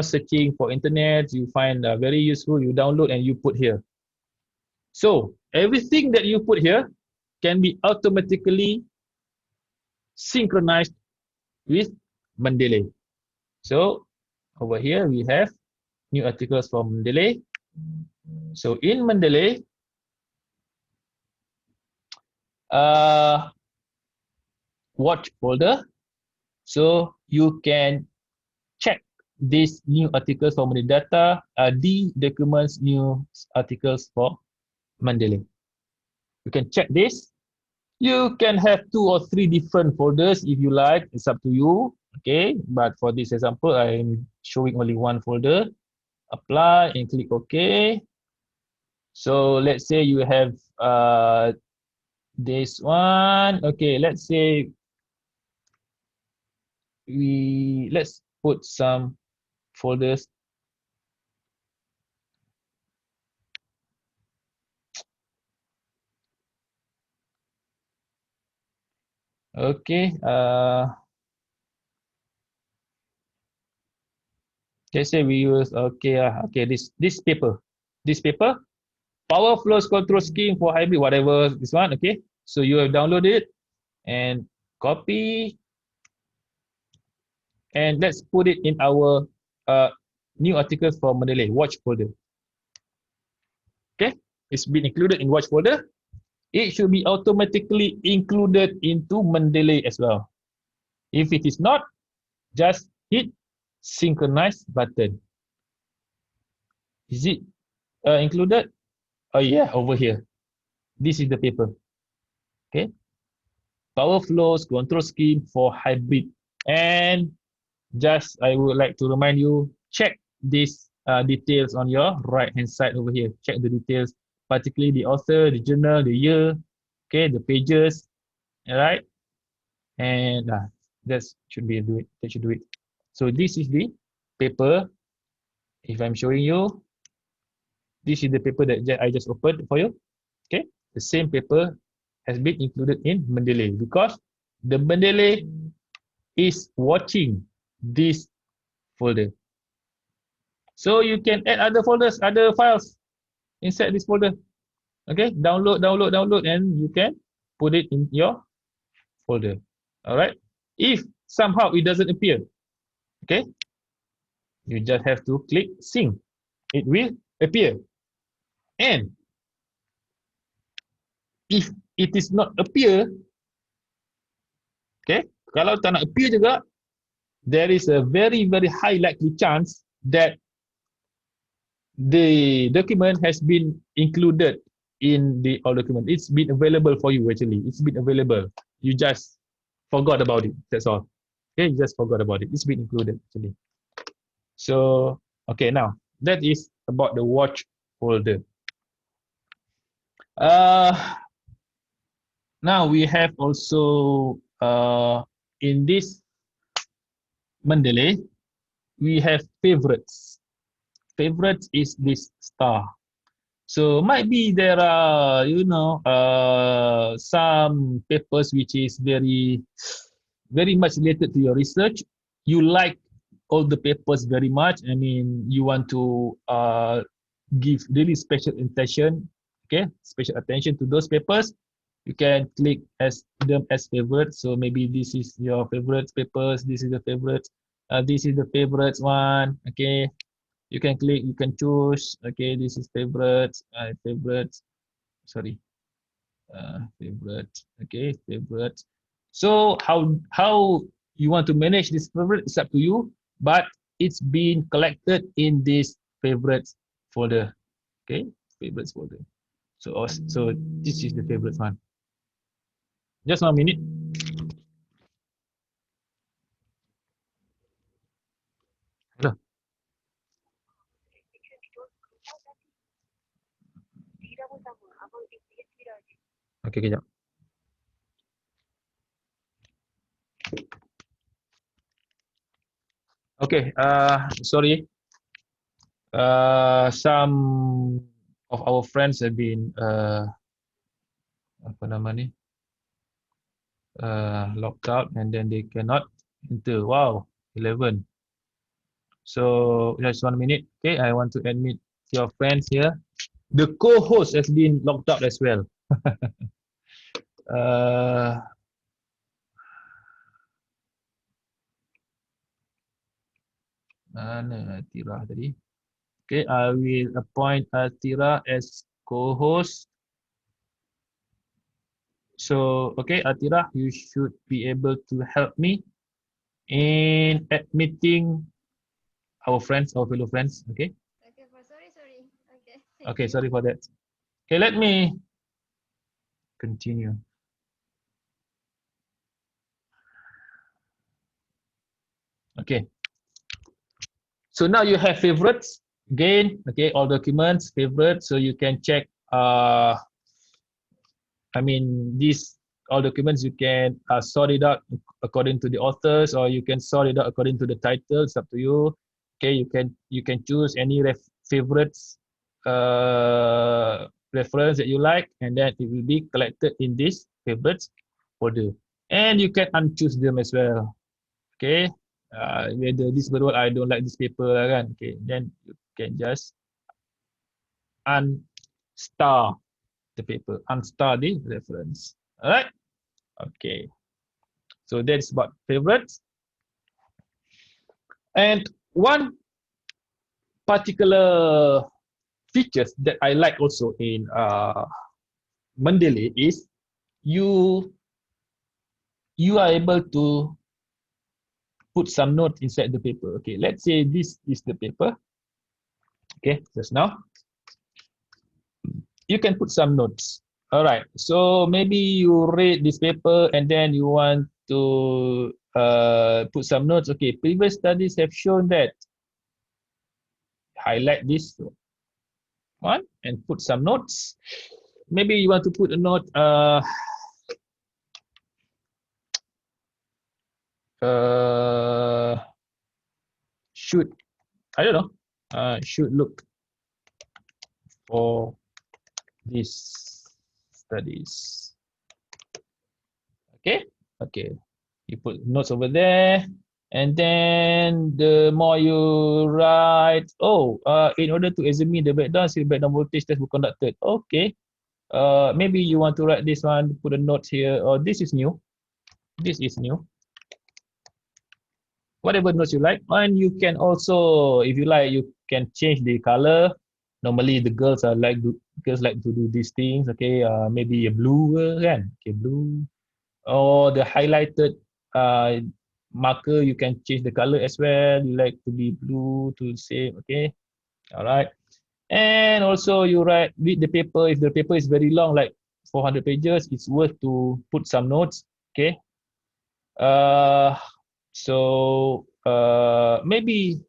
searching for internet, you find very useful, you download and you put here. So everything that you put here can be automatically synchronized with Mendeley. So over here we have new articles from Mendeley. So in Mendeley, watch folder, so you can check these new articles from the data, the documents, new articles for Mendeley. You can check this. You can have 2 or 3 different folders if you like. It's up to you. Okay, but for this example, I'm showing only one folder. Apply and click OK. So let's say you have this one. Okay, let's say let's put some folders. Okay. Let's say we use this paper, power flows control scheme for hybrid, whatever this one. Okay. So you have downloaded it and copy, and let's put it in our new articles for Mendeley watch folder. Okay. It's been included in watch folder. It should be automatically included into Mendeley as well. If it is not, just hit synchronize button. Is it included? Oh yeah, over here. This is the paper. Okay. Power flows control scheme for hybrid. And just I would like to remind you, check these details on your right hand side over here. Check the details, particularly the author, the journal, the year, okay, the pages, all right, and that should be do it. That should do it. So this is the paper. If I'm showing you, this is the paper that I just opened for you. Okay, the same paper has been included in Mendeley because the Mendeley is watching this folder. So you can add other folders, other files inside this folder. Okay, download, and you can put it in your folder. All right. If somehow it doesn't appear, okay, you just have to click sync. It will appear. And if it is not appear, okay, kalau tak nak appear juga, there is a very high likely chance that the document has been included in the all document. It's been available for you actually. It's been available. You just forgot about it. That's all. Okay, you just forgot about it. It's been included actually. So okay, now that is about the watch folder. Now we have also in this Mendeley we have favorites. Favorites is this star. So might be there are some papers which is very much related to your research. You like all the papers very much. I mean, you want to give really special attention, okay, special attention to those papers. You can click as them as favorites. So maybe this is your favorites papers. This is the favorites. This is the favorites one. Okay, you can click. You can choose. Okay, this is favorites. Favorites. Sorry, favorites. Okay, favorites. So how you want to manage this favorite is up to you, but it's been collected in this favorites folder. Okay, favorites folder. So this is the favorite one. Just 1 minute. Hello. Okay, kejap. Okay, sorry. Some of our friends have been apa nama ni? Locked out and then they cannot enter. Wow, 11. So just 1 minute. Okay, I want to admit your friends here. The co-host has been locked out as well. Mana Atira tadi? Okay, I will appoint Atira as co-host. So, okay, Atira, you should be able to help me in admitting our friends, our fellow friends. Okay. Okay, sorry. Okay. Okay, sorry for that. Okay, let me continue. Okay. So now you have favorites again. Okay, all documents favorites, so you can check. I mean, this all documents you can sort it out according to the authors, or you can sort it out according to the title. It's up to you. Okay, you can choose any favorites reference that you like, and then it will be collected in this favorites folder. And you can unchoose them as well. Okay, whether this berol I don't like this paper lah kan. Okay, then you can just unstar the paper, unstar the reference. Alright. Okay. So that's about favorites. And one particular features that I like also in Mendeley is you are able to put some notes inside the paper. Okay, let's say this is the paper. Okay, just now you can put some notes. All right, so maybe you read this paper and then you want to put some notes. Okay, previous studies have shown that. Highlight this one and put some notes. Maybe you want to put a note. Should, I don't know. Should look for these studies. Okay, okay. You put notes over there, and then the more you write, in order to examine the breakdown, see breakdown voltage test were conducted. Okay. Maybe you want to write this one, put a note here, or this is new. This is new. Whatever notes you like, and you can also, if you like, you can change the color. Normally the girls like to do these things. Okay, maybe a blue kan? Okay, blue, or the highlighted marker, you can change the color as well. You like to be blue to say, okay, all right. And also you read the paper. If the paper is very long, like 400 pages, it's worth to put some notes. Okay. So maybe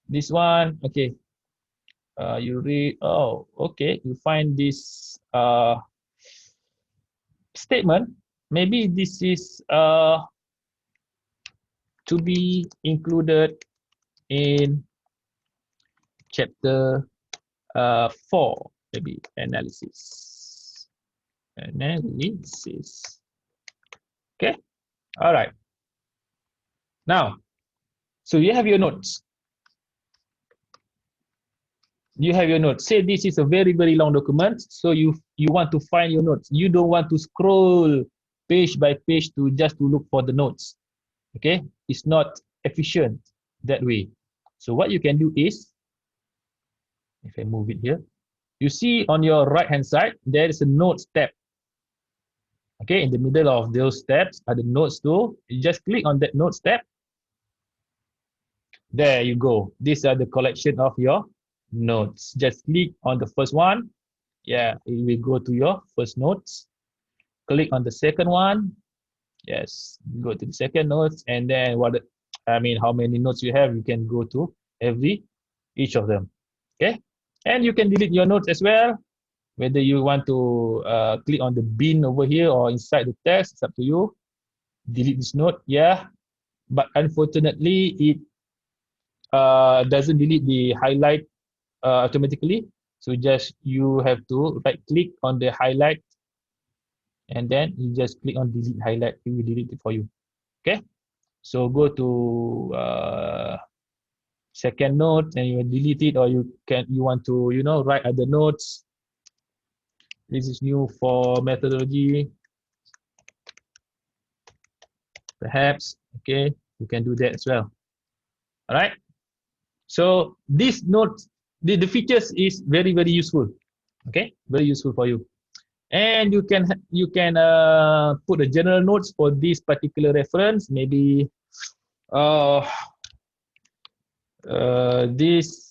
this one. Okay. You read. Oh, okay. You find this statement. Maybe this is to be included in chapter 4, maybe analysis. Analysis. Okay. All right. Now, so you have your notes. You have your notes. Say this is a very, very long document. So you want to find your notes. You don't want to scroll page by page to look for the notes. Okay. It's not efficient that way. So what you can do is, if I move it here, you see on your right hand side, there is a notes tab. Okay, in the middle of those tabs are the notes too. You just click on that notes tab. There you go. These are the collection of your notes. Just click on the first one. Yeah, it will go to your first notes. Click on the second one. Yes, go to the second notes, and then how many notes you have, you can go to each of them. Okay, and you can delete your notes as well. Whether you want to click on the bin over here or inside the text, it's up to you. Delete this note, yeah. But unfortunately, it doesn't delete the highlight automatically. So you have to right click on the highlight, and then you just click on delete highlight. It will delete it for you. Okay. So go to second note and you delete it, or you want to write other notes. This is new for methodology. Perhaps, okay, you can do that as well. All right. So this note, the features is very, very useful. Okay, very useful for you. And you can put a general notes for this particular reference. Maybe this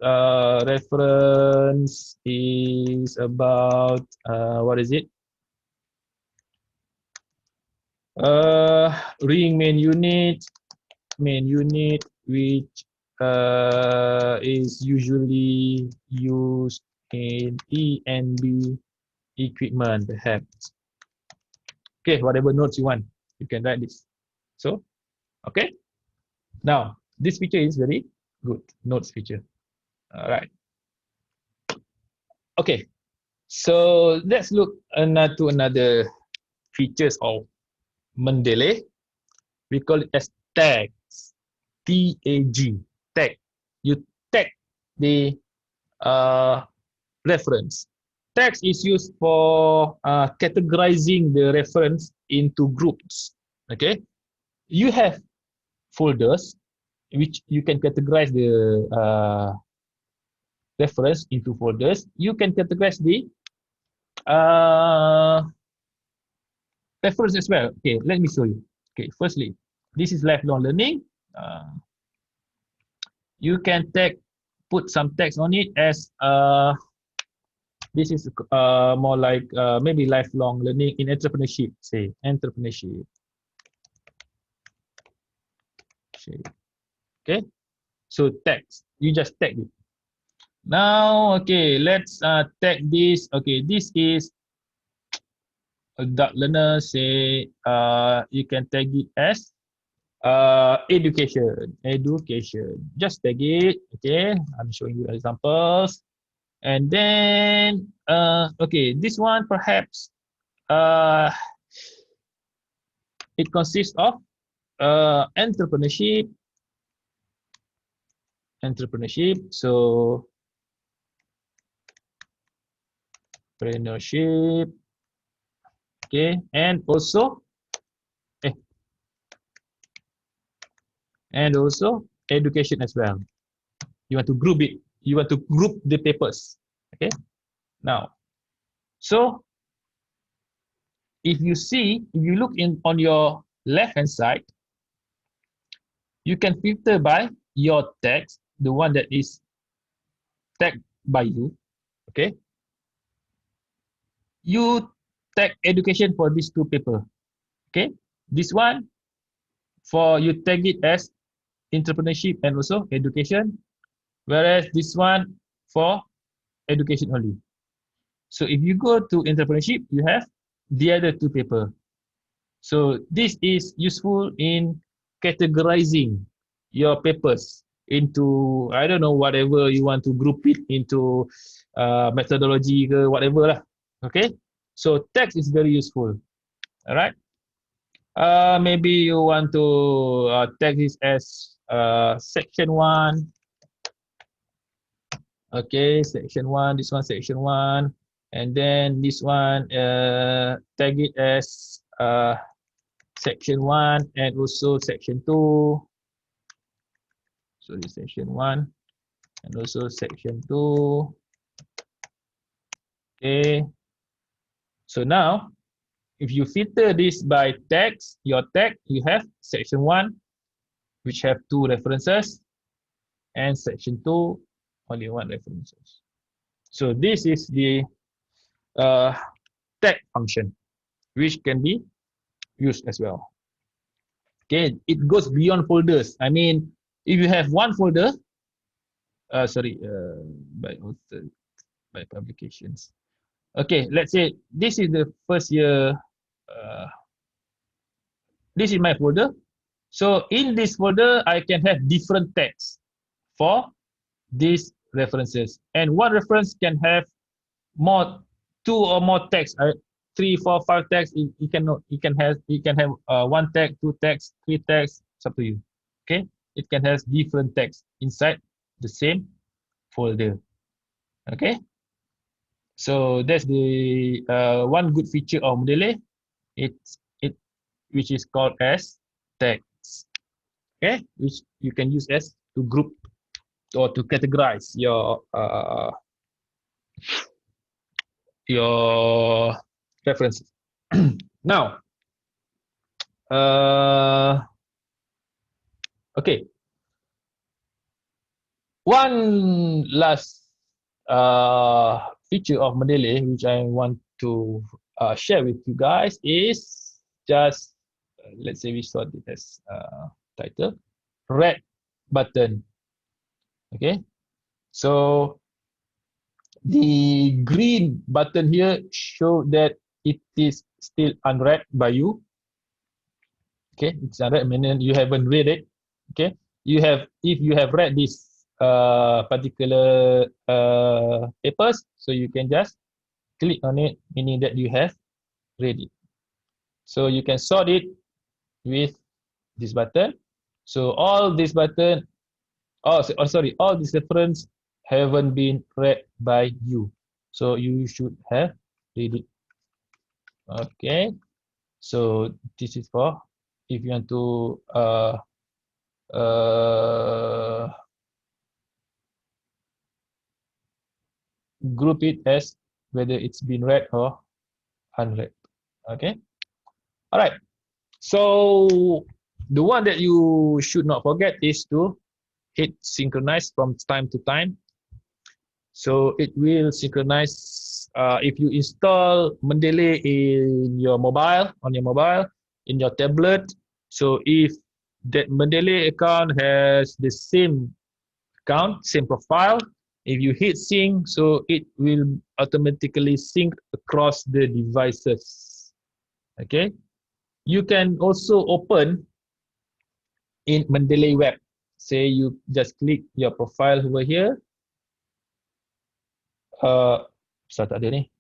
reference is about what is it? Ring main unit, which is usually used in E and B equipment, perhaps. Okay, whatever notes you want, you can write this. So, okay. Now, this feature is very good, notes feature. All right. Okay. So let's look to another features of Mendeley. We call it as tags. T-A-G. Tag. You tag the reference. Tags is used for categorizing the reference into groups. Okay. You have folders which you can categorize the reference into folders. You can categorize the uh, reference as well. Okay, let me show you. Okay, firstly, this is lifelong learning. Uh, you can put some text on it as this is more like maybe lifelong learning in entrepreneurship. Say entrepreneurship. Okay, so text. You just tag it. Now, okay, let's tag this. Okay, this is adult learner. Say you can tag it as education, just tag it. Okay, I'm showing you examples. And then okay, this one perhaps uh it consists of entrepreneurship. So entrepreneurship. Okay, and also eh, and also education as well. You want to group it. You want to group the papers. Okay, now, so if you look in on your left hand side, you can filter by your text, the one that is tagged by you. Okay, you tag education for these two paper. Okay, this one for you tag it as entrepreneurship and also education, whereas this one for education only. So if you go to entrepreneurship, you have the other two paper. So this is useful in categorizing your papers into, I don't know, whatever you want to group it into, methodology ke whatever lah. Okay, so text is very useful. All right. Maybe you want to tag this as section one. Okay, section one. This one section one, and then this one tag it as section one and also section two. So this section one and also section two. Okay. So now, if you filter this by text, your tag, you have section one, which have two references, and section two, only one references. So this is the uh, tag function, which can be used as well. Okay, it goes beyond folders. I mean, if you have one folder, sorry, by author, by publications. Okay, let's say this is the first year. Uh, this is my folder. So in this folder, I can have different tags for these references, and one reference can have more, two or more tags. Three, four, five tags. You can have one tag, two tags, three tags. It's up to you. Okay, it can have different tags inside the same folder. Okay, so that's the one good feature of Mendeley. It which is called as tags. Okay, which you can use as to group or to categorize your references. Now, uh, okay, one last feature of Mendeley which I want to share with you guys is just let's say we saw it as title, red button. Okay, so the green button here show that it is still unread by you. Okay, it's unread, meaning you haven't read it. Okay, if you have read this particular papers, so you can just click on it, meaning that you have read it. So you can sort it with this button. So all this button, sorry, all these reference haven't been read by you. So you should have read it. Okay. So this is for if you want to uh, group it as whether it's been read or unread. Okay. All right. So the one that you should not forget is to hit synchronize from time to time. So it will synchronize if you install Mendeley in your mobile, on your mobile, in your tablet. So if that Mendeley account has the same account, same profile, if you hit sync, so it will automatically sync across the devices. Okay. You can also open in Mendeley web. Say you just click your profile over here. Tak ada ni.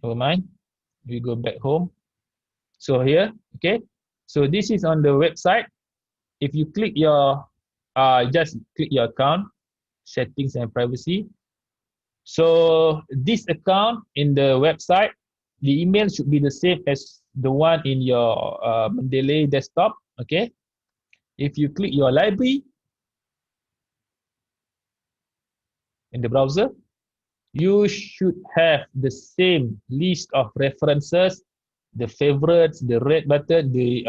Never mind. We go back home. So here, okay. So this is on the website. If you click your, just click your account, settings and privacy. So this account in the website, the email should be the same as the one in your Mendeley desktop, okay. If you click your library in the browser, you should have the same list of references, the favorites, the red button, the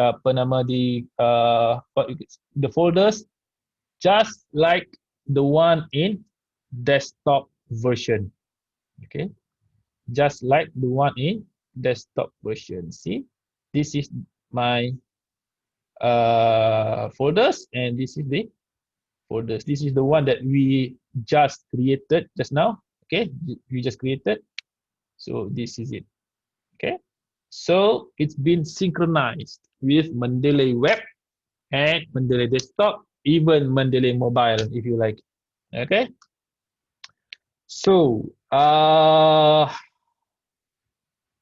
the folders, just like the one in desktop version. Okay, just like the one in desktop version. See, this is my folders, and this is the folders. This is the one that we just created just now. Okay, we just created. So this is it. Okay, so it's been synchronized with Mendeley Web and Mendeley Desktop, even Mendeley Mobile, if you like. Okay, so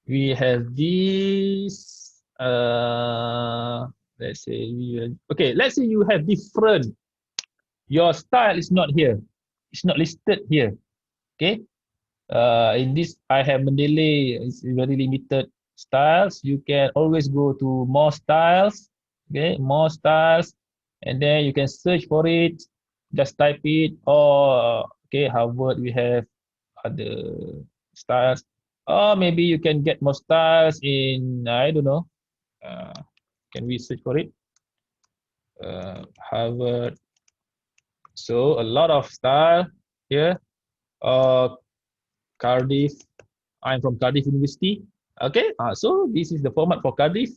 we have this. Let's say let's say you have different. Your style is not here. It's not listed here. Okay. In this, I have Mendeley. It's very limited styles. You can always go to more styles. Okay, more styles, and then you can search for it. Just type it. Or okay, Harvard we have other styles. Or maybe you can get more styles in I don't know. Can we search for it? Harvard. So a lot of style here. Cardiff. I'm from Cardiff University. Okay, so this is the format for Cardiff.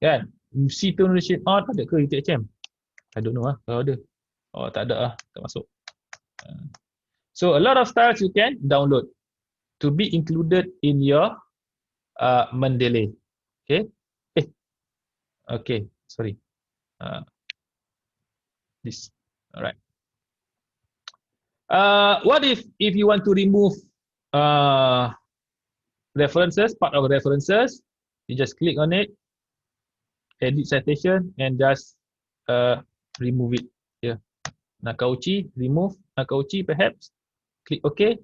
Kan? MC Generation Art ada ke UTHM? I don't know kalau ada. Oh, tak ada tak masuk. So a lot of styles you can download to be included in your Mendeley. Okay. Okay, sorry. This. All right. What if you want to remove references, part of references, you just click on it, edit citation, and just remove it here. Nakauchi, remove Nakauchi perhaps, click OK,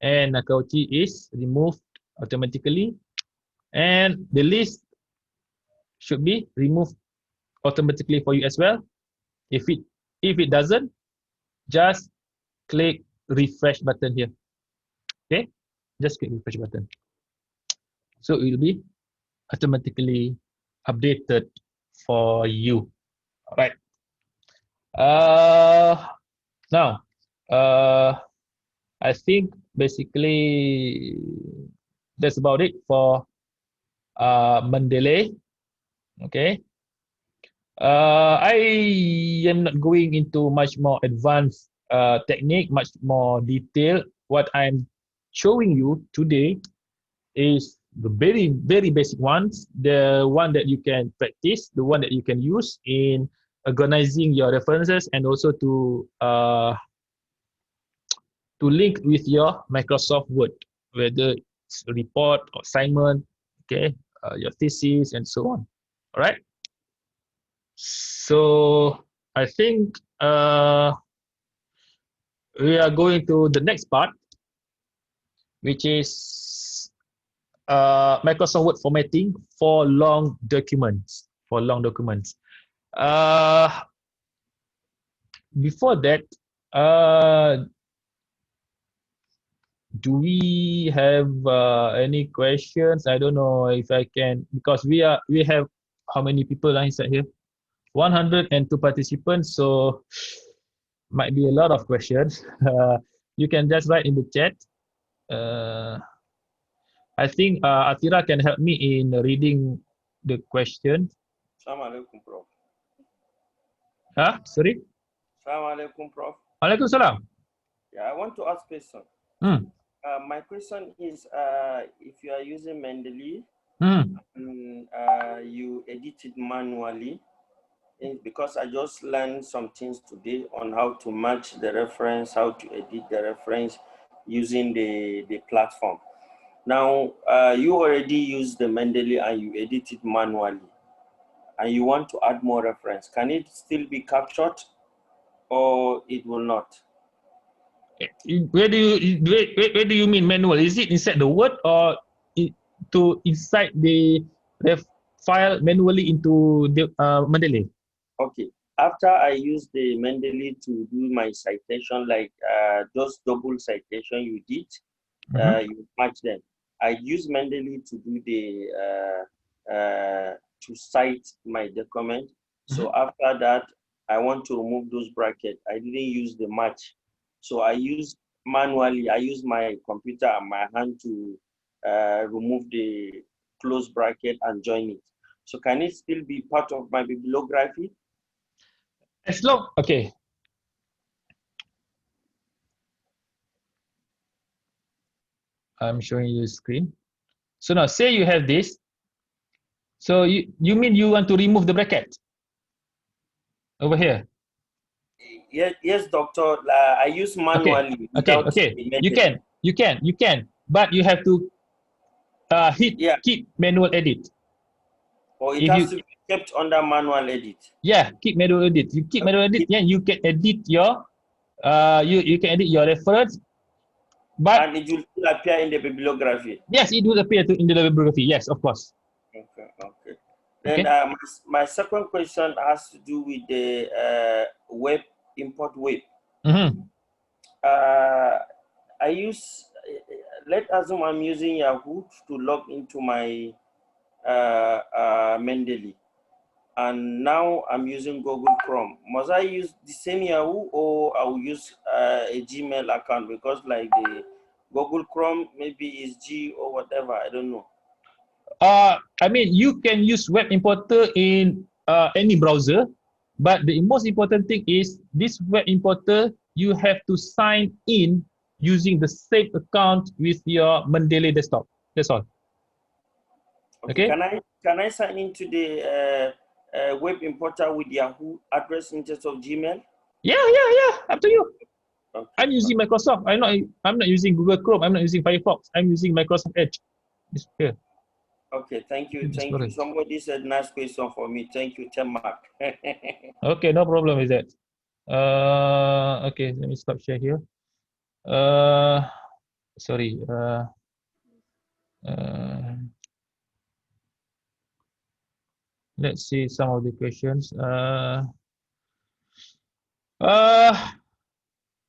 and Nakauchi is removed automatically, and the list should be removed automatically for you as well. If it doesn't, just click refresh button here. Okay, just click refresh button. So it will be automatically updated for you. All right. Now, I think basically that's about it for Mendeley. Okay. I am not going into much more advanced technique, much more detail. What I'm showing you today is the very basic ones, the one that you can practice, the one that you can use in organizing your references, and also to link with your Microsoft Word, whether it's a report or assignment, okay, your thesis and so on. All right. So I think we are going to the next part, which is Microsoft Word formatting for long documents. For long documents. Before that, do we have any questions? I don't know if I can, because we have how many people inside here? 102 participants, so might be a lot of questions. You can just write in the chat. Uh, I think Atira can help me in reading the question. Assalamualaikum, Prof. Huh? Sorry? Assalamualaikum, Prof. Waalaikumsalam. Yeah, I want to ask a question. Hmm. My question is, if you are using Mendeley, Hmm. you edit it manually, because I just learned some things today on how to match the reference, how to edit the reference using the platform. Now, you already use the Mendeley and you edit it manually, and you want to add more reference. Can it still be captured, or it will not? Where do you mean manual? Is it inside the Word or to inside the ref file manually into the Mendeley? Okay. After I use the Mendeley to do my citation, like those double citation you did, you match them. I use Mendeley to do the to cite my document. So after that, I want to remove those brackets. I didn't use the match. So I use manually, I use my computer and my hand to remove the close bracket and join it. So can it still be part of my bibliography? As long, okay. I'm showing you the screen. So now say you have this. So you mean you want to remove the bracket over here? Yes, doctor. I use manually without Okay. the method. You can, but you have to hit keep manual edit. Or it If has you to be kept under manual edit. keep manual edit. You keep manual edit, then you can edit your you can edit your reference. But and it will still appear in the bibliography. Yes, it will appear in the bibliography. Yes, of course. Okay. Then my second question has to do with the web import web. I use, let's assume I'm using Yahoo to log into my Mendeley, and now I'm using Google Chrome. Must I use the same Yahoo, or I'll use a Gmail account, because like the Google Chrome maybe is G or whatever, I don't know. I mean, you can use web importer in any browser, but the most important thing is this web importer, you have to sign in using the same account with your Mendeley desktop. That's all. Okay. Can I sign into the web importer with Yahoo address instead of Gmail? Yeah. Up to you. Okay. I'm using Microsoft. I'm not using Google Chrome. I'm not using Firefox. I'm using Microsoft Edge. It's here. Okay, thank you. Somebody said nice question for me. Thank you, Temak. Okay, no problem with that. Okay, let me stop share here. Sorry. Let's see some of the questions.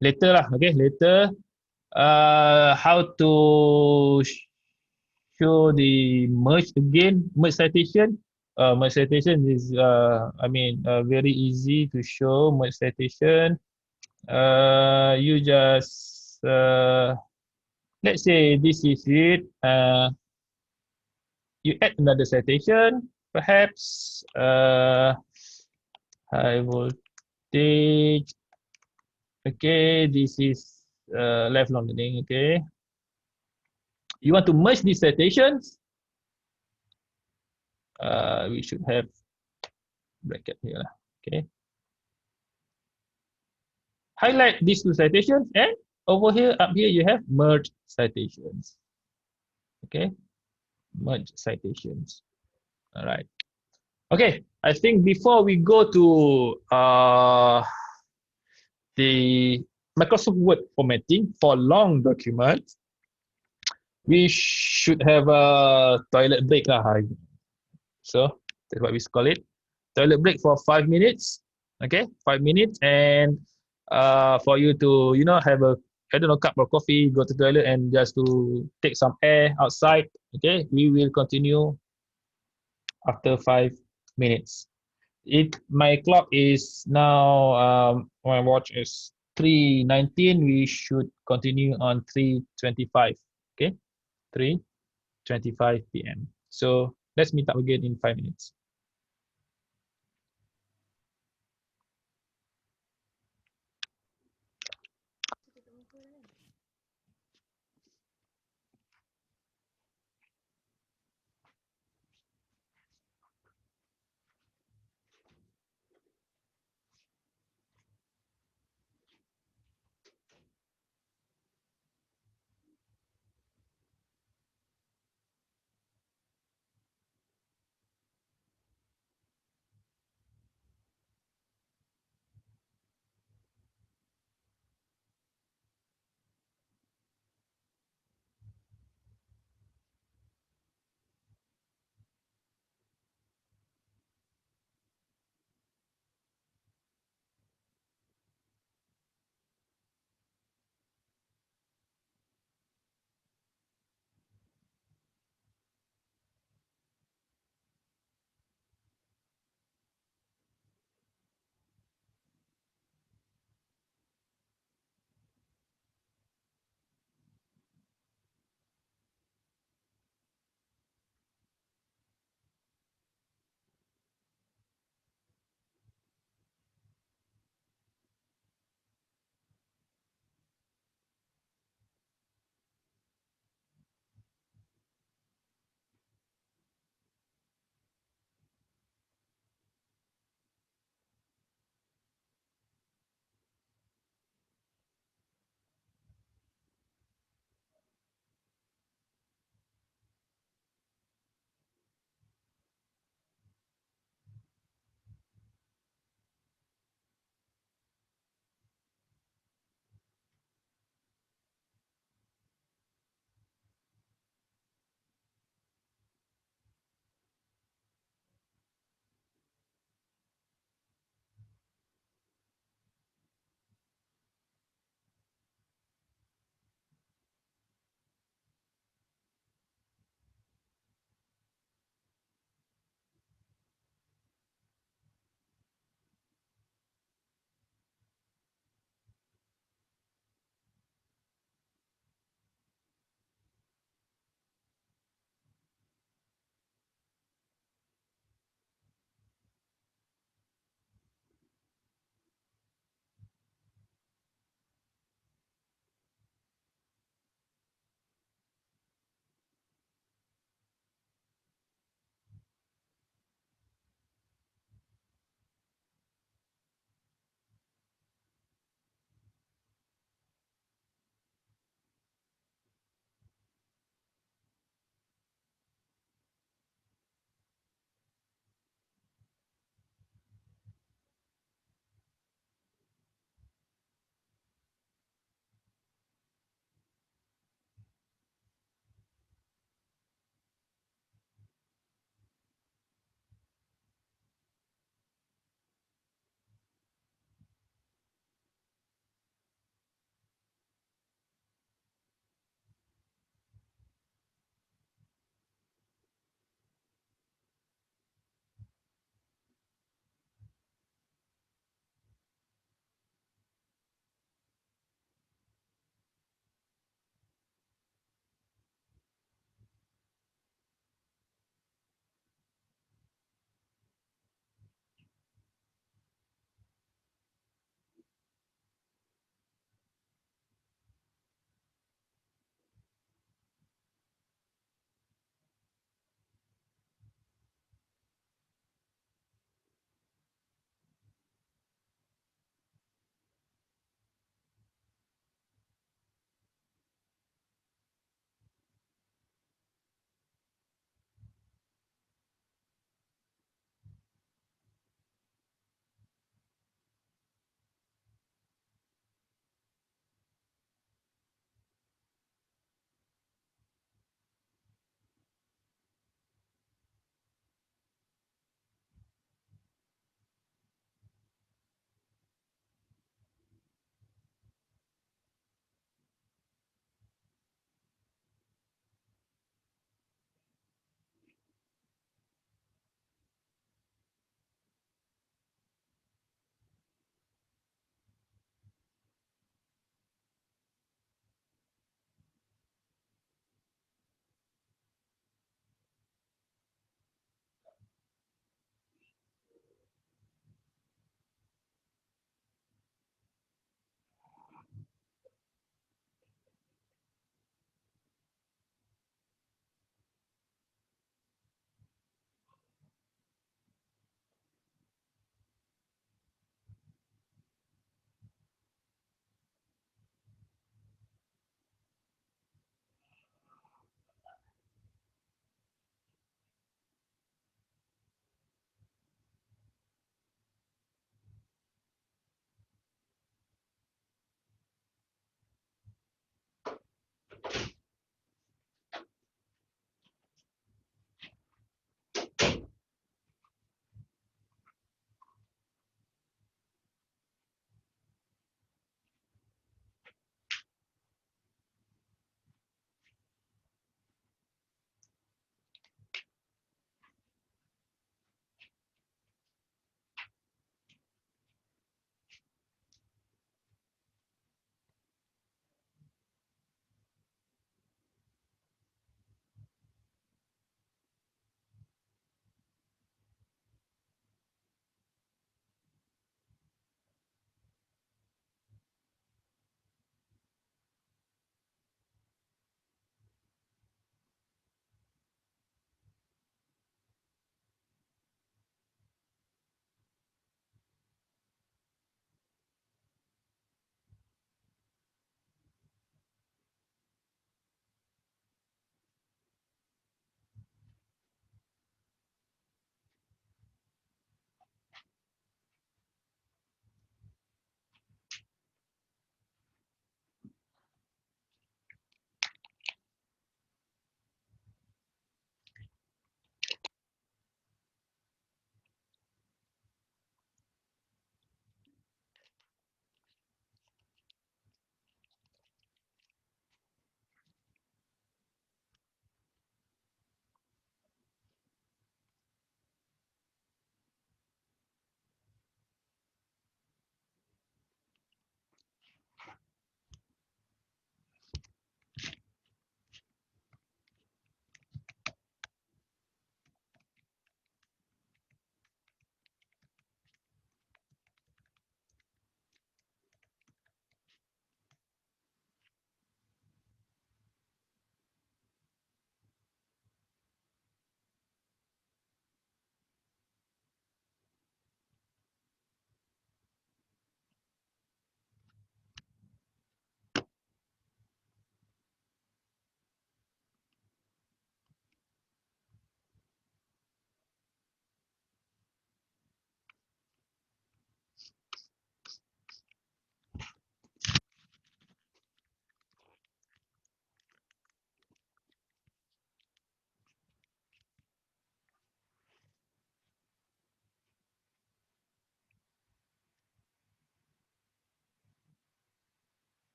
Later lah. Okay, later. How to show the merge again? Merge citation. Merge citation is, very easy to show merge citation. You just, let's say this is it. You add another citation, perhaps high voltage. Okay, this is lifelong learning. Okay, you want to merge these citations. We should have bracket here. Okay. Highlight these two citations, and over here, up here, you have merge citations. Okay, merge citations. All right. Okay, I think before we go to the Microsoft Word formatting for long documents, we should have a toilet break lah. So that's what we call it. Toilet break for 5 minutes. Okay, 5 minutes, and for you to have a, I don't know, cup of coffee, go to the toilet, and just to take some air outside. Okay, we will continue after 5 minutes. My clock is now, my watch is 3:19. We should continue on 3:25. Okay, 3:25 p.m. So let's meet up again in 5 minutes.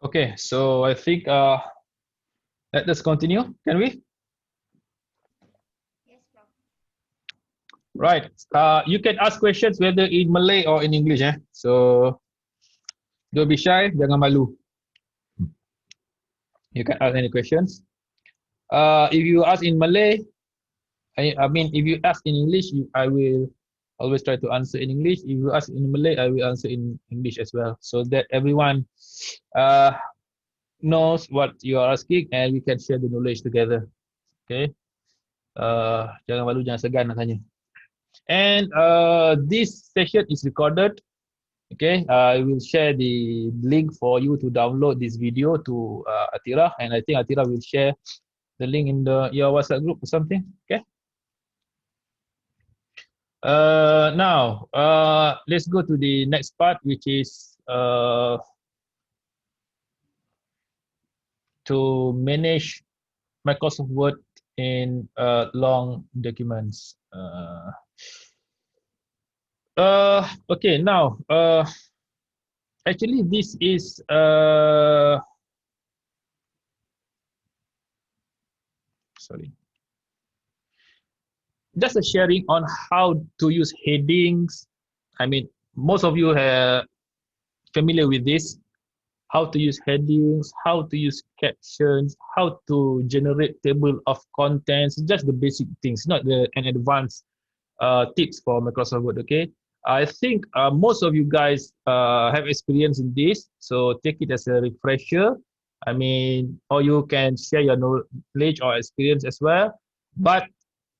Okay, so I think let us continue. Can we? Yes, Prof. Right. You can ask questions whether in Malay or in English. So don't be shy. Jangan malu. You can ask any questions. If you ask in Malay, I mean, if you ask in English, I will always try to answer in English. If you ask in Malay, I will answer in English as well, so that everyone uh, knows what you are asking and we can share the knowledge together. Okay. Jangan malu, jangan segan nak tanya. And this session is recorded. Okay, I will share the link for you to download this video to Atira, and I think Atira will share the link in your WhatsApp group or something. Okay. Now, let's go to the next part, which is to manage Microsoft Word in long documents. Okay, now, actually, this is sorry, just a sharing on how to use headings. I mean, most of you are familiar with this. How to use headings, how to use captions, how to generate table of contents, just the basic things, not an advanced tips for Microsoft Word. Okay, I think most of you guys have experience in this, so take it as a refresher. I mean, or you can share your knowledge or experience as well. But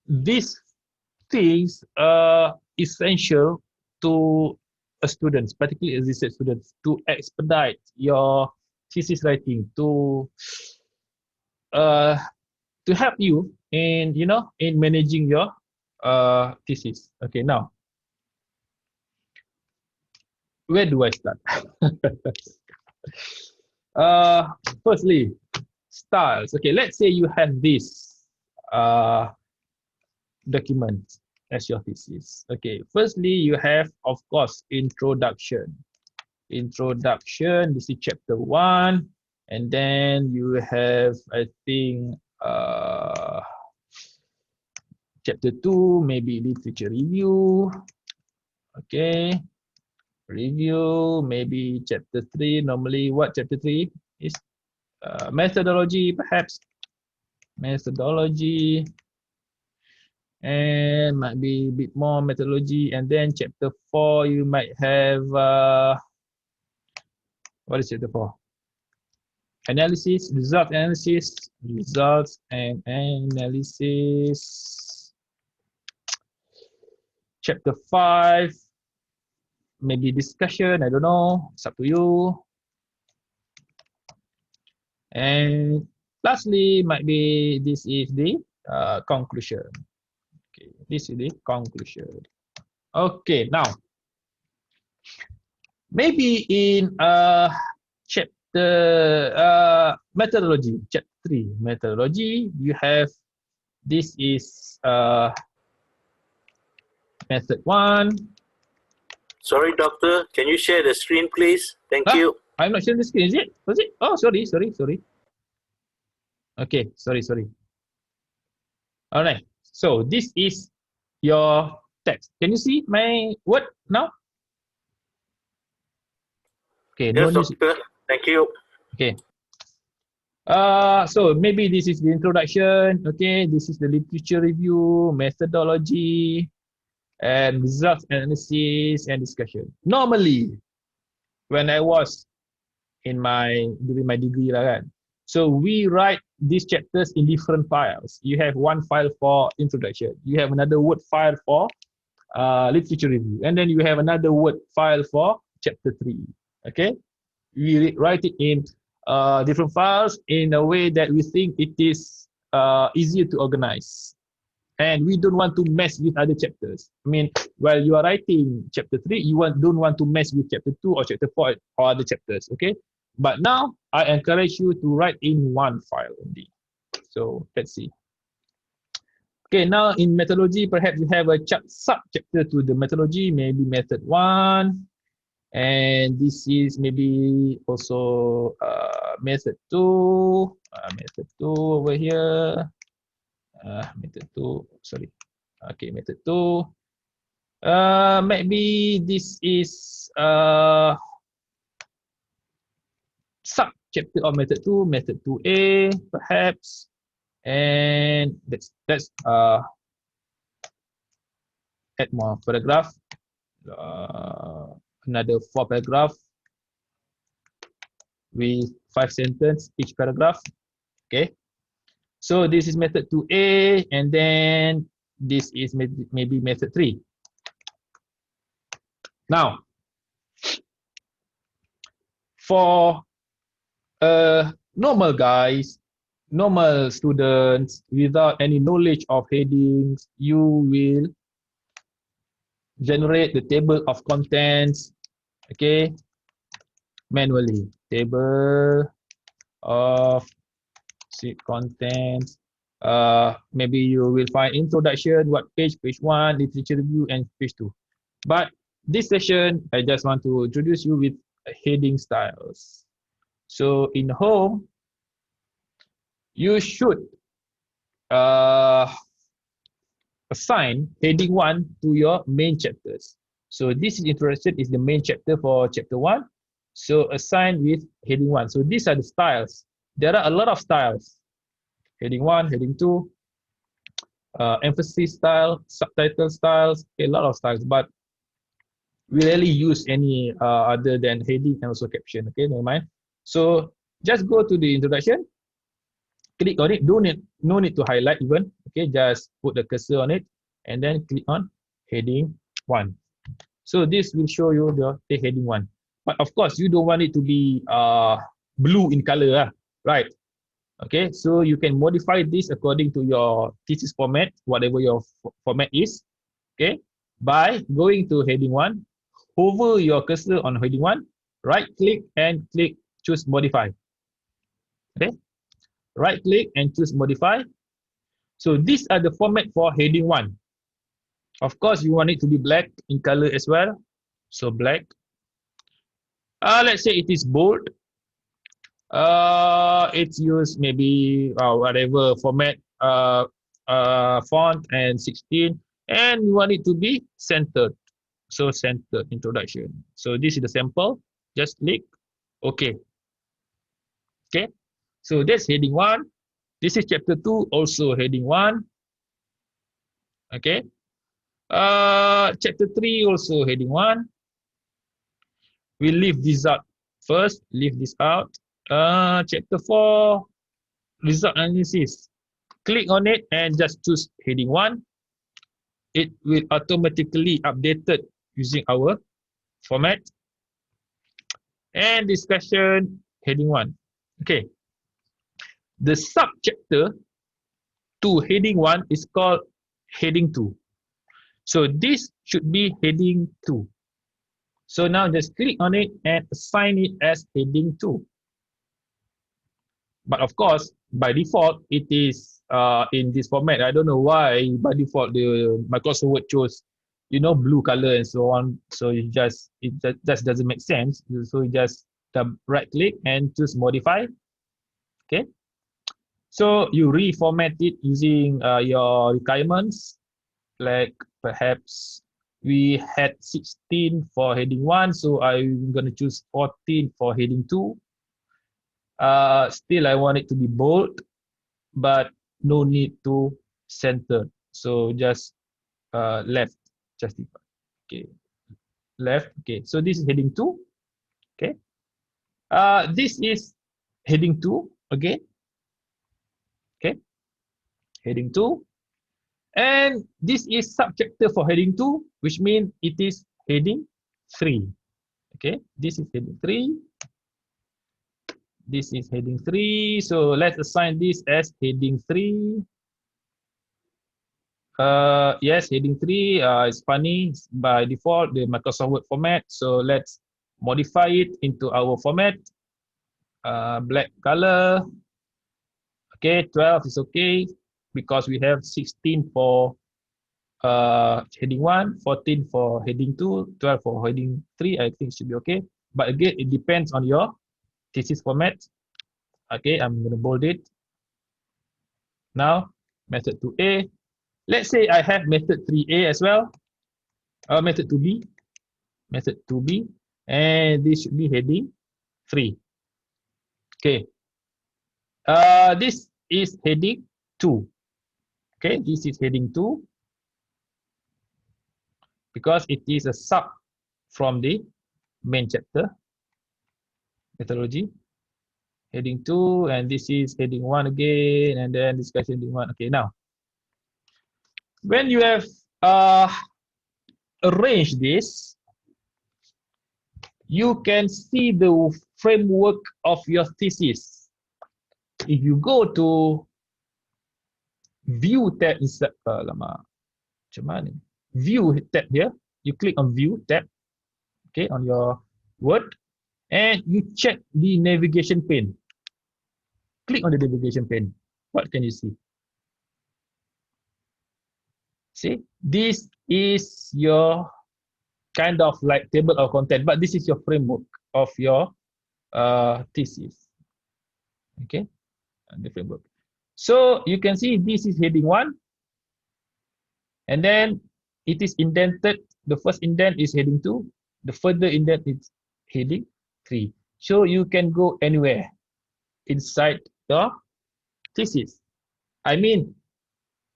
these things are essential to a student, particularly as research students, to expedite your thesis writing, uh, to help you in in managing your thesis. Okay, now where do I start? uh, Firstly, styles. Okay, let's say you have this document as your thesis. Okay, firstly, you have, of course, introduction. Introduction, this is chapter 1. And then you have, I think, chapter 2, maybe literature review. Okay, review, maybe chapter 3. Normally, what chapter 3 is? Methodology, perhaps. Methodology. And might be a bit more methodology. And then chapter 4, you might have, what is chapter 4? Analysis, results and analysis. Chapter 5, maybe discussion, I don't know, it's up to you. And lastly, might be this is the conclusion. Okay, this is the conclusion. Okay, now maybe in chapter methodology, chapter 3, methodology, you have this is method 1. Sorry, doctor. Can you share the screen, please? Thank you. I'm not sharing the screen, is it? Was it? Oh, sorry. Okay, sorry. All right. So this is your text. Can you see my word now? Okay, Yes, doctor. Thank you. Okay. So maybe this is the introduction. Okay, this is the literature review, methodology, and results analysis and discussion. Normally, when I was during my degree lah kan, so we write these chapters in different files. You have one file for introduction, you have another Word file for literature review, and then you have another Word file for chapter 3. Okay, we write it in different files in a way that we think it is easier to organize. And we don't want to mess with other chapters. I mean, while you are writing chapter 3, you don't want to mess with chapter 2 or chapter 4 or other chapters, okay? But now, I encourage you to write in one file only. So, let's see. Okay, now in methodology, perhaps you have a sub-chapter to the methodology, maybe method 1. And this is maybe also method 2, method 2 over here, method 2, sorry. Okay, method 2. Maybe this is sub chapter of method 2, method 2A, perhaps. And let's add more paragraph. Another 4 paragraph with 5 sentences each paragraph. Okay. So this is method 2A, and then this is maybe method 3. Now, for normal guys, normal students without any knowledge of headings, you will generate the table of contents, okay, manually. Table of contents. Maybe you will find introduction, what page, page 1, literature review, and page 2. But this session, I just want to introduce you with heading styles. So in home, you should assign heading 1 to your main chapters. So this introduction is the main chapter for chapter 1. So assign with heading 1. So these are the styles. There are a lot of styles. Heading 1, heading 2, emphasis style, subtitle styles, a lot of styles, but we rarely use any other than heading and also caption. Okay, never mind. So just go to the introduction, click on it. No need to highlight even. Okay, just put the cursor on it and then click on heading 1. So this will show you the heading 1. But of course, you don't want it to be blue in color, right? Okay, so you can modify this according to your thesis format, whatever your format is. Okay, by going to heading 1, hover your cursor on heading 1, right click and click choose modify. Okay, right click and choose modify. So these are the format for heading 1. Of course, you want it to be black in color as well. So black. Let's say it is bold. It's used maybe whatever format, font and 16, and you want it to be centered. So centered introduction. So this is the sample. Just click OK. Okay. So that's heading 1. This is chapter 2, also heading 1. Okay. Chapter 3 also heading 1. We leave this out first. Leave this out. Chapter 4, result analysis. Click on it and just choose heading 1. It will automatically updated using our format. And discussion, heading 1. Okay. The subchapter to heading 1 is called heading 2. So this should be heading 2. So now just click on it and assign it as heading 2. But of course, by default, it is in this format. I don't know why by default the Microsoft Word chose, blue color and so on. So it just doesn't make sense. So you just right click and choose modify. Okay. So you reformat it using your requirements. Like perhaps we had 16 for heading 1, so I'm going to choose 14 for heading 2. Still, I want it to be bold, but no need to center. So just left, justify. Okay, left. Okay, so this is heading 2. Okay, this is heading 2 again. Okay, heading 2. And this is subchapter for heading 2, which means it is heading 3. Okay, this is heading 3. This is heading 3. So let's assign this as heading 3. Yes, heading 3 is funny by default, the Microsoft Word format. So let's modify it into our format. Black color. Okay, 12 is okay because we have 16 for heading 1, 14 for heading 2, 12 for heading 3. I think should be okay. But again, it depends on your thesis format. Okay, I'm going to bold it. Now, method 2A. Let's say I have method 3A as well, or method 2B, method 2B, and this should be heading 3. Okay, this is heading 2. Okay, this is heading 2 because it is a sub from the main chapter, methodology. Heading 2, and this is heading 1 again, and then discussion heading 1. Okay, now, when you have arranged this, you can see the framework of your thesis. If you go to view tab inside, macam mana? View tab here, you click on view tab, okay, on your Word, and you check the navigation pane. Click on the navigation pane. What can you see? See, this is your kind of like table of content, but this is your framework of your thesis. Okay, the framework. So you can see this is heading 1, and then it is indented. The first indent is heading 2. The further indent is heading 3. So you can go anywhere inside your thesis. I mean,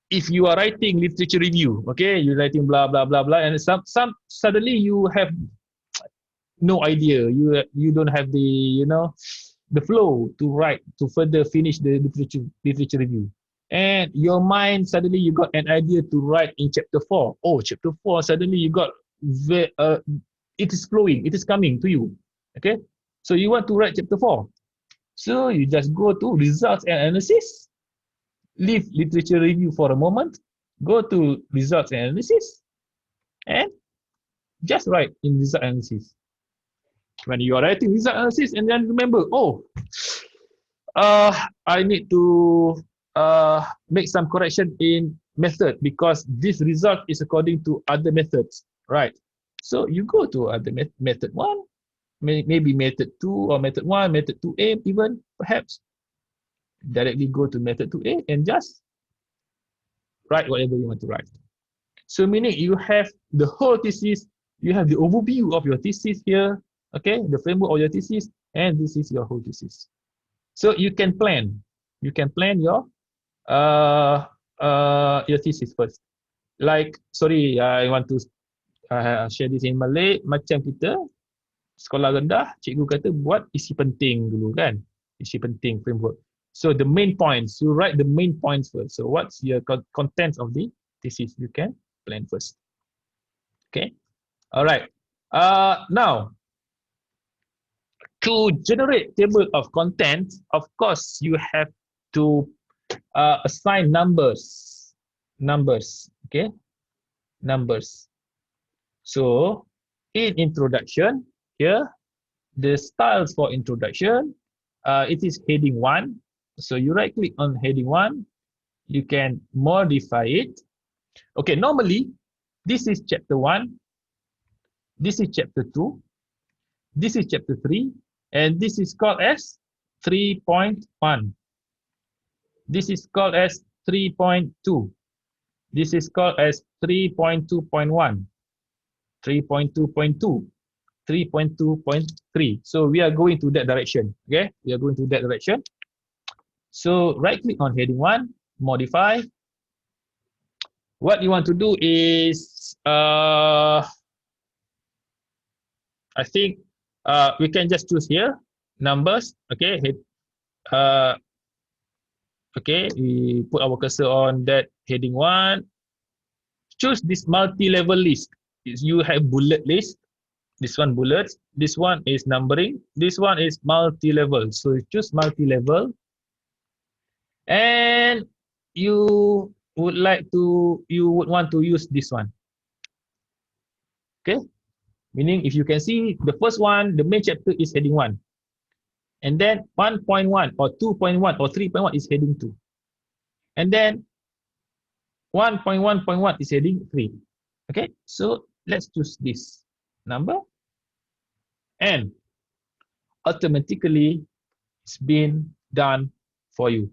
if you are writing literature review, okay, you're writing blah blah blah blah, and some suddenly you have no idea. You don't have the the flow to write to further finish the literature review, and your mind suddenly you got an idea to write in chapter 4. Oh, chapter 4 suddenly you got it is flowing, it is coming to you. Okay, so you want to write chapter 4, so you just go to results and analysis, leave literature review for a moment, go to results and analysis, and just write in result analysis. When you are writing result analysis, and then remember, oh, I need to make some correction in method because this result is according to other methods, right? So you go to other method 1, maybe method 2 or method 1, method 2A even, perhaps. Directly go to method 2A and just write whatever you want to write. So meaning you have the whole thesis, you have the overview of your thesis here, okay, the framework of your thesis, and this is your whole thesis. So you can plan your thesis first. Like, sorry, I want to share this in Malay. Macam kita sekolah rendah, cikgu kata buat isi penting dulu kan, isi penting framework. So the main points, you write the main points first. So what's your contents of the thesis? You can plan first. Okay. All right. Now, to generate table of content, of course, you have to assign numbers. Okay, numbers. So in introduction, here, the styles for introduction, it is heading 1. So you right click on heading 1, you can modify it. Okay, normally, this is chapter 1, this is chapter 2, this is chapter 3, and this is called as 3.1. This is called as 3.2. This is called as 3.2.1, 3.2.2, 3.2.3. So we are going to that direction. Okay, we are going to that direction. So right click on heading 1, modify. What you want to do is, I think we can just choose here numbers. Okay, okay, we put our cursor on that heading 1. Choose this multi-level list. You have bullet list. This one bullets. This one is numbering. This one is multi-level. So you choose multi-level, and you would want to use this one. Okay, meaning if you can see the first one, the main chapter is heading 1, and then 1.1 or 2.1 or 3.1 is heading 2, and then 1.1.1 is heading 3. Okay, so let's choose this number, and automatically it's been done for you.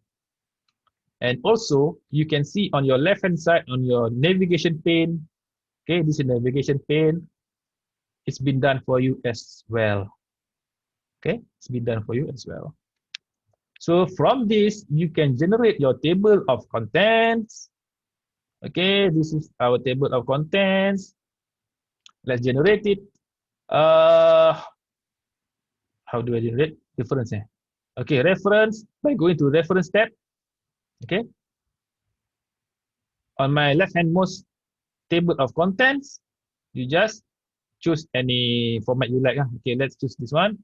And also, you can see on your left-hand side on your navigation pane, okay, this is navigation pane. It's been done for you as well. Okay, it's been done for you as well. So from this, you can generate your table of contents. Okay, this is our table of contents. Let's generate it. How do I generate reference? Okay, reference by going to reference tab. Okay, on my left-hand most table of contents, you just choose any format you like. Okay, let's choose this one.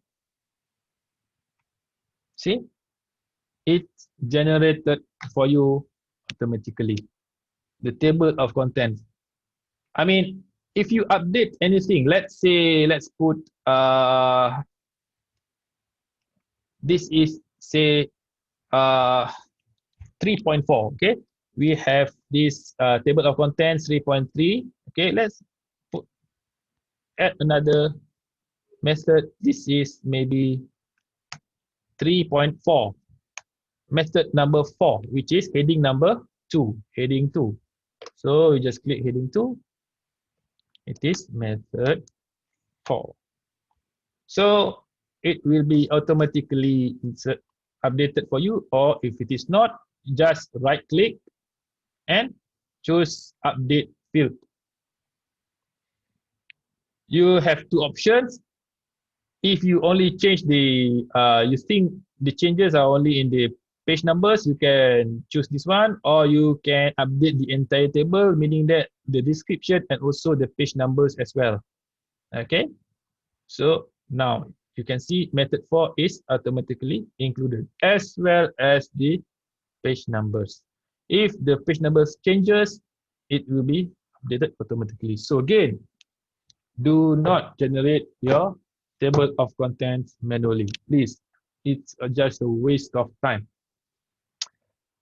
See, it's generated for you automatically. The table of contents. I mean, if you update anything, let's say, let's put this is say 3.4. Okay, we have this table of contents 3.3. Okay, let's add another method. This is maybe 3.4. Method number 4, which is heading number 2. Heading 2. So we just click heading 2. It is method 4. So it will be automatically updated for you, or if it is not, just right click and choose update field. You have two options. If you only change the, you think the changes are only in the page numbers, you can choose this one, or you can update the entire table, meaning that the description and also the page numbers as well. Okay, so now you can see method 4 is automatically included, as well as the page numbers. If the page numbers changes, it will be updated automatically. So again, do not generate your table of contents manually, please. It's just a waste of time.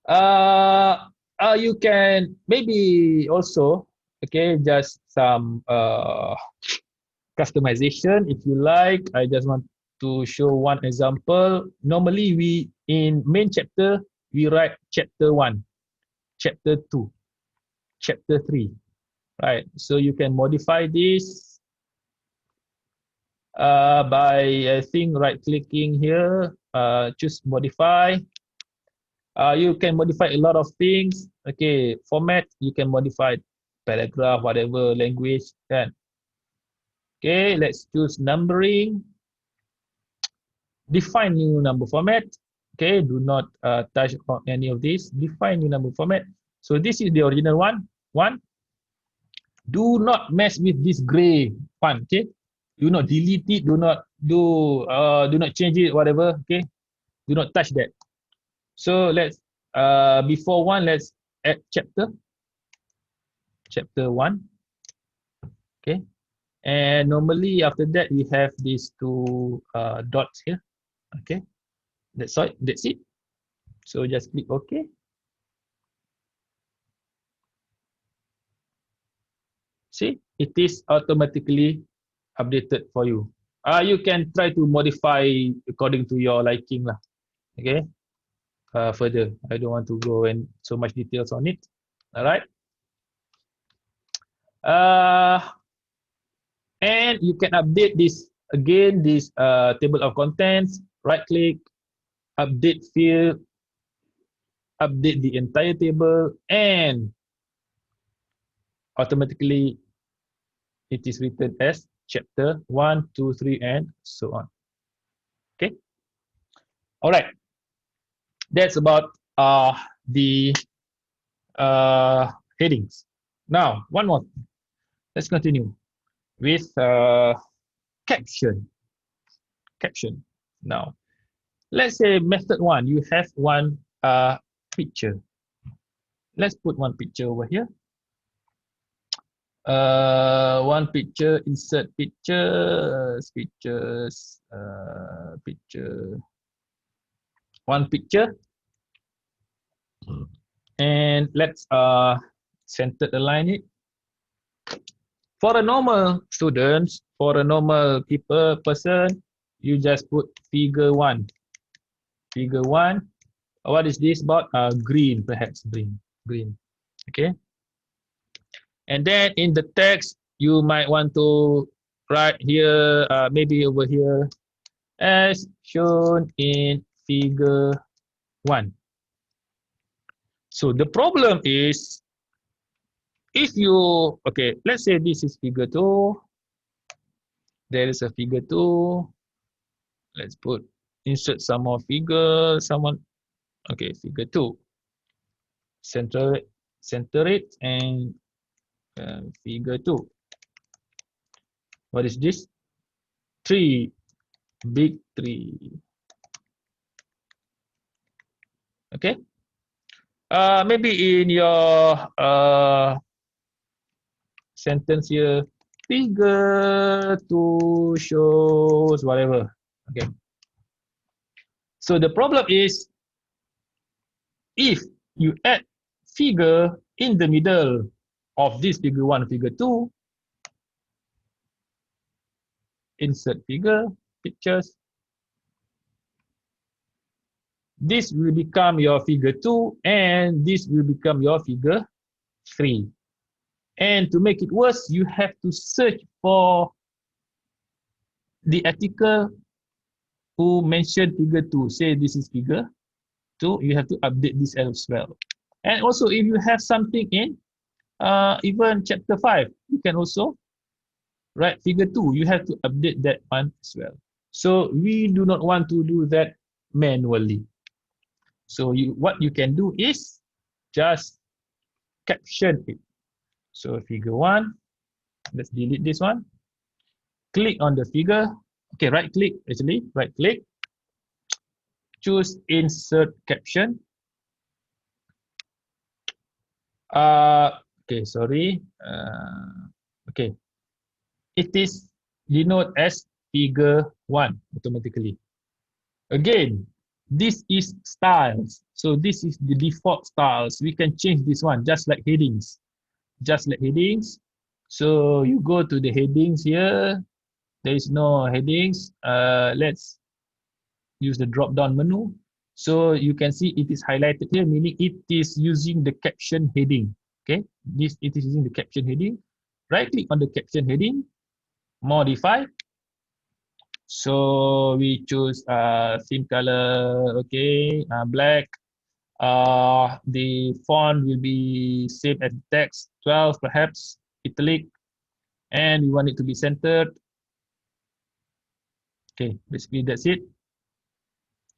You can maybe also, okay, just some customization if you like. I just want to show one example. Normally we in main chapter we write chapter 1, chapter 2, chapter 3, right? So you can modify this by I think right clicking here, choose modify. You can modify a lot of things. Okay, format, you can modify paragraph, whatever language. Then, okay, let's choose numbering. Define new number format. Okay, do not touch on any of this. Define new number format. So this is the original one. Do not mess with this gray font. Okay, do not delete it. Do not change it. Whatever. Okay, do not touch that. So let's before 1, let's add chapter 1. Okay, and normally after that we have these two dots here. Okay, that's it. So just click OK. See, it is automatically updated for you. You can try to modify according to your liking lah. Okay, further, I don't want to go in so much details on it. All right. And you can update this again, this table of contents. Right click, update field, update the entire table, and automatically it is written as chapter 1, 2, 3, and so on. Okay. All right. That's about the headings. Now, one more. Let's continue with caption. Caption. Now, let's say method 1, you have one picture. Let's put one picture over here. One picture, insert pictures, picture. One picture. And let's center align it. For a normal students, for a normal person, you just put figure 1. Figure 1. What is this about? Green, perhaps green. Okay. And then in the text, you might want to write here, maybe over here, as shown in figure 1. So the problem is, if you, okay, let's say this is figure 2. There is a figure 2. Let's insert some more figure, okay, figure 2. Center it, and figure 2. What is this? 3, big 3. Okay. Maybe in your sentence here, figure 2 shows whatever. Okay. So the problem is, if you add figure in the middle of this figure 1, figure 2, insert figure, pictures, this will become your figure 2, and this will become your figure 3. And to make it worse, you have to search for the article who mentioned figure 2. Say this is figure 2, you have to update this as well. And also, if you have something in even chapter 5, you can also write figure 2. You have to update that one as well. So we do not want to do that manually. So what you can do is just caption it. So figure 1, let's delete this one. Click on the figure. Okay, right click, choose insert caption. Okay, sorry. Okay, it is denoted as figure 1 automatically. Again, this is styles. So this is the default styles. We can change this one, just like headings. So you go to the headings here. There is no headings. Let's use the drop down menu. So you can see it is highlighted here, meaning it is using the caption heading. Okay, it is using the caption heading. Right click on the caption heading, modify. So we choose theme color, okay, black. The font will be same as text, 12 perhaps, italic, and we want it to be centered. Okay, basically that's it.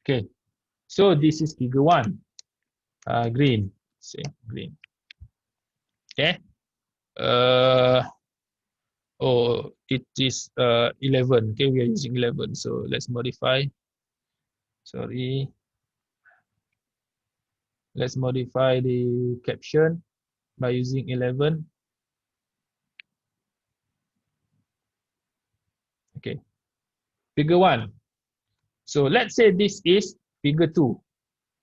Okay, so this is figure 1, green, say green. Okay. Oh, it is 11. Okay, we are using 11, so let's modify. Sorry. Let's modify the caption by using 11. Okay. Figure 1. So let's say this is figure 2.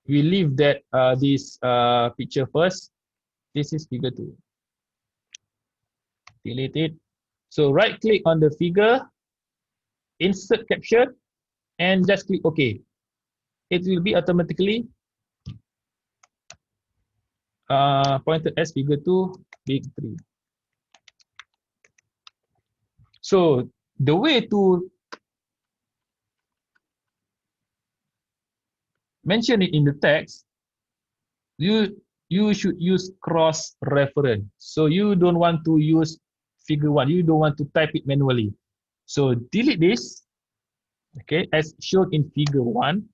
We leave that this picture first. This is figure 2. Delete it. So right click on the figure, insert caption, and just click OK. It will be automatically pointed as figure 2, big 3. So the way to mention it in the text, you should use cross reference. So you don't want to use figure 1. You don't want to type it manually. So delete this, okay, as shown in figure 1.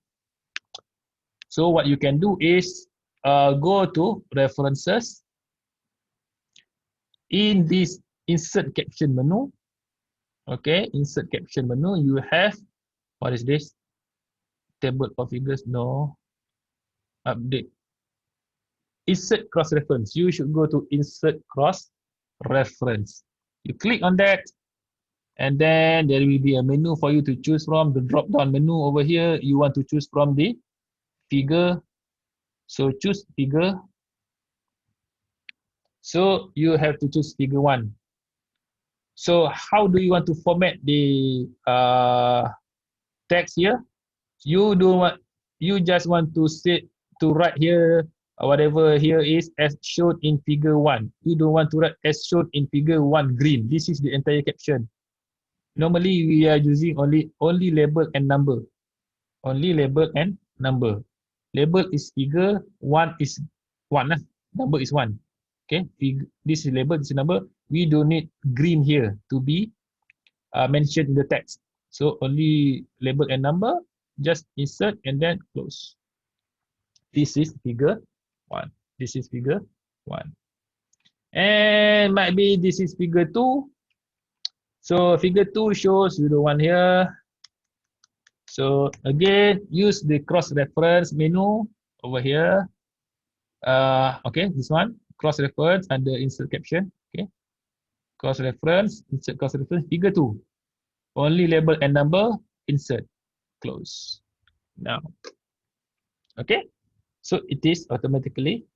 So what you can do is go to references. In this insert caption menu, okay, insert caption menu, you have, what is this? Table of figures, no. Update. Insert cross reference. You should go to insert cross reference. You click on that, and then there will be a menu for you to choose from. The drop down menu over here, you want to choose from the figure. So choose figure. So you have to choose figure 1. So how do you want to format the text here? You don't want, you just want to write here whatever here is as shown in figure 1. You don't want to write as shown in figure 1 green. This is the entire caption. Normally we are using only label and number. Only label and number. Label is figure, 1 is 1 lah. Number is 1. Okay, this is label, this is number. We don't need green here to be mentioned in the text. So only label and number, just insert and then close. This is figure 1. This is figure 1. And might be this is figure 2. So figure 2 shows you the one here. So again, use the cross-reference menu over here. Okay, this one, cross-reference under insert caption. Okay, cross-reference, insert cross-reference, figure 2. Only label and number, insert, close. Now, okay, so it is automatically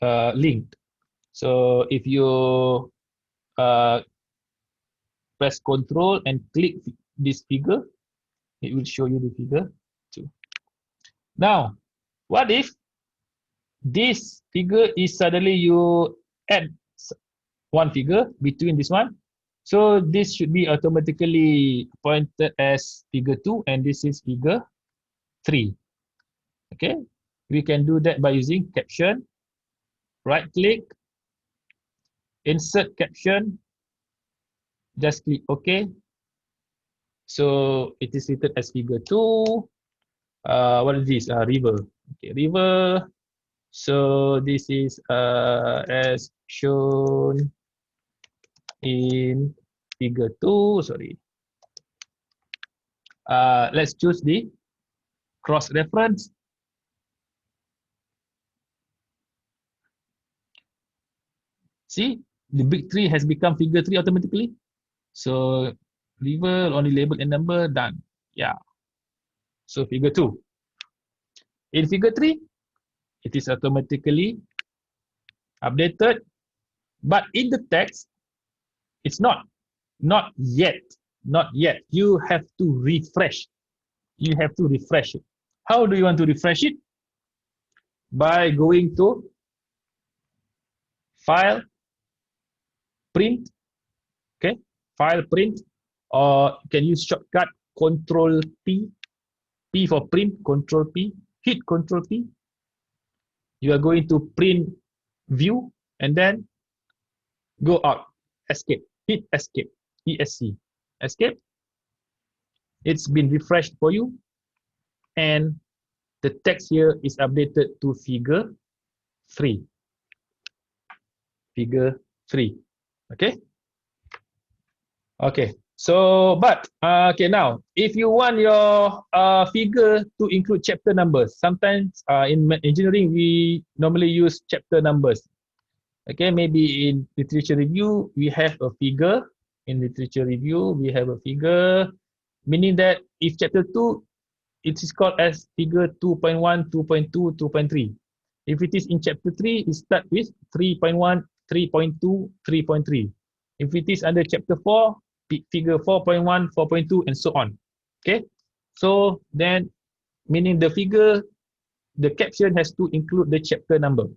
linked. So if you press Control and click this figure, it will show you the figure 2. Now, what if this figure is suddenly you add one figure between this one? So this should be automatically pointed as figure 2 and this is figure 3. Okay, we can do that by using caption, right click, insert caption, just click OK. So it is written as figure 2. What is this? River. Okay, river. So this is as shown in figure 2. Sorry. Let's choose the cross reference. See, the big 3 has become figure 3 automatically. So river, only label and number, done. Yeah. So figure 2. In figure 3, it is automatically updated, but in the text, it's not yet. You have to refresh. You have to refresh it. How do you want to refresh it? By going to File, Print. Okay, File, Print, or you can use shortcut Control P. P for print, Control P. Hit Control P. You are going to print view and then go out. Escape. Hit Escape. ESC. Escape. It's been refreshed for you. And the text here is updated to figure 3. Figure 3. Okay? Okay. So, but, okay, now, if you want your figure to include chapter numbers, sometimes in engineering, we normally use chapter numbers. Okay, maybe in literature review, we have a figure. In literature review, we have a figure, meaning that if chapter 2, it is called as figure 2.1, 2.2, 2.3. If it is in chapter 3, it starts with 3.1, 3.2, 3.3. If it is under chapter 4, figure 4.1, 4.2, and so on. Okay, so then meaning the figure, the caption has to include the chapter number.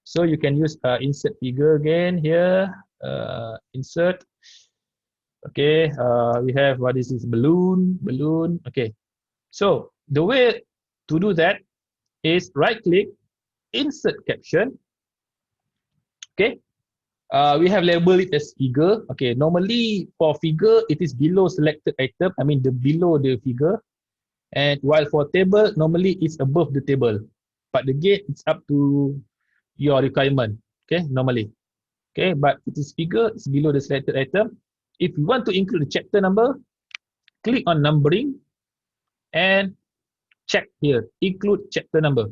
So you can use insert figure again here, insert. Okay, we have what is this, balloon. Okay, so the way to do that is right click, insert caption. Okay, we have labeled it as figure. Okay, normally for figure, it is below selected item. I mean below the figure. And while for table, normally it's above the table. But again, it's up to your requirement. Okay, normally. Okay, but it is figure, it's below the selected item. If you want to include the chapter number, click on numbering and check here, include chapter number.